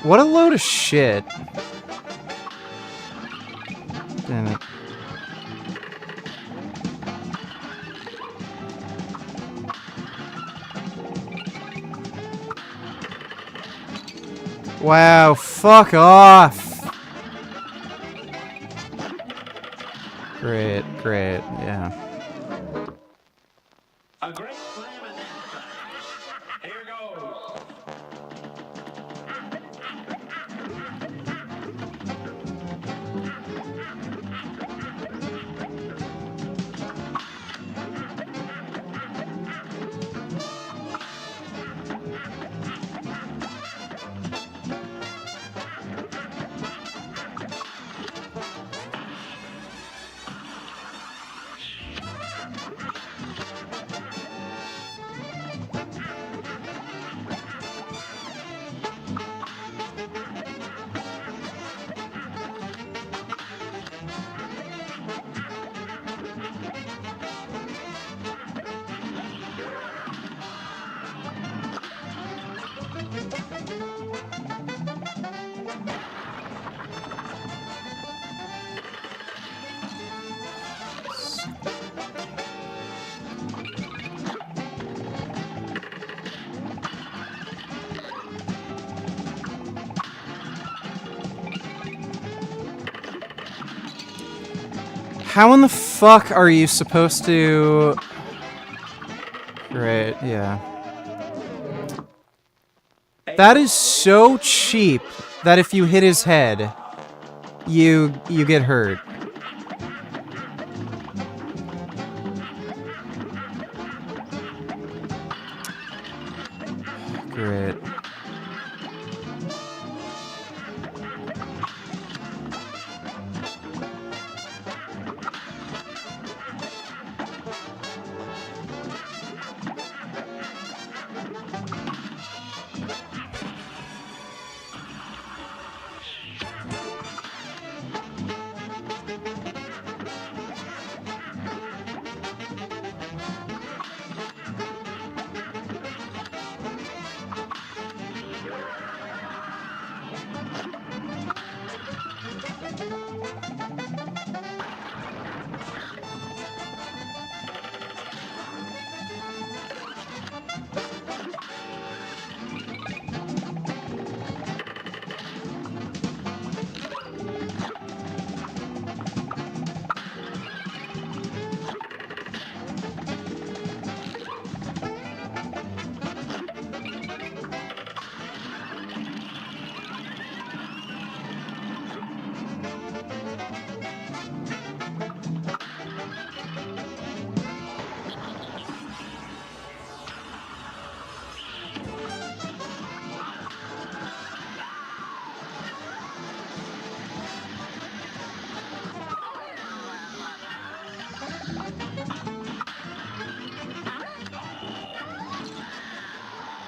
What a load of shit. Damn it. Wow, fuck off. Great, great, yeah. A great slam and then here goes. How in the fuck are you supposed to... Right, yeah. That is so cheap that if you hit his head, you get hurt. Great.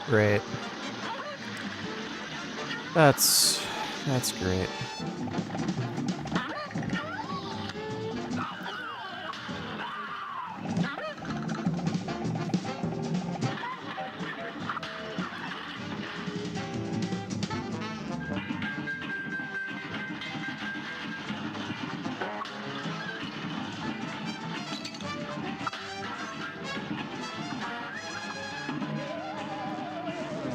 Great. That's great.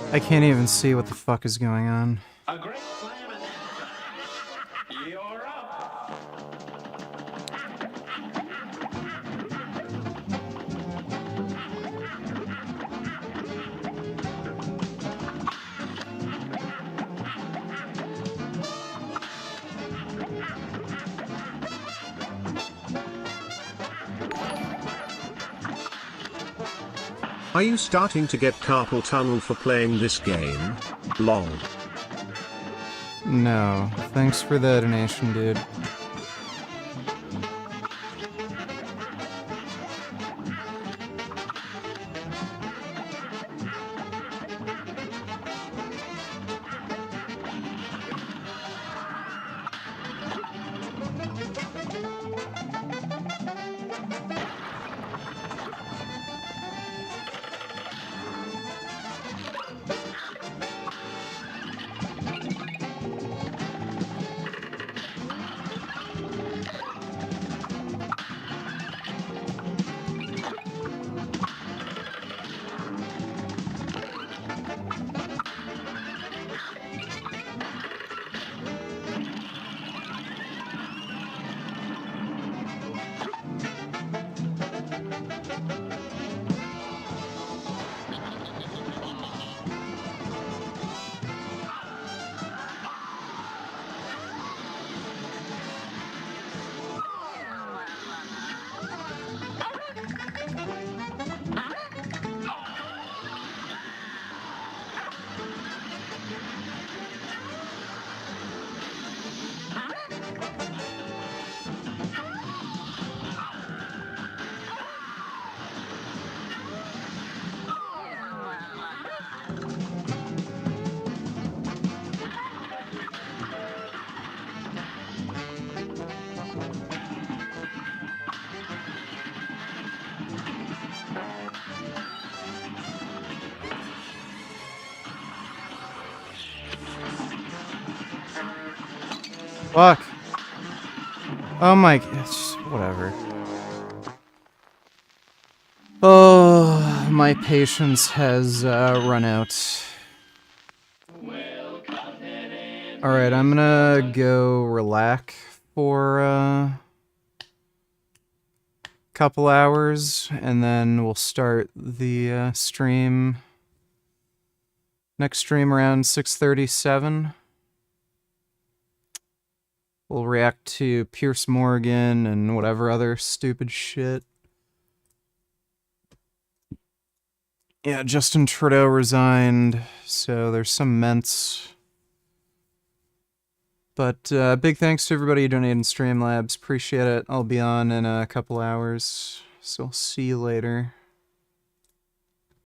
I can't even see what the fuck is going on. A great slam and then you're up. Are you starting to get carpal tunnel for playing this game? Lol. No. Thanks for the donation, dude. Fuck. Oh my... Whatever. Oh, my patience has run out. Alright, I'm gonna go relax for a couple hours, and then we'll start the stream. Next stream around 6:37. We'll react to Pierce Morgan and whatever other stupid shit. Yeah, Justin Trudeau resigned, so there's some ments. But big thanks to everybody who donated in Streamlabs. Appreciate it. I'll be on in a couple hours, so I'll see you later.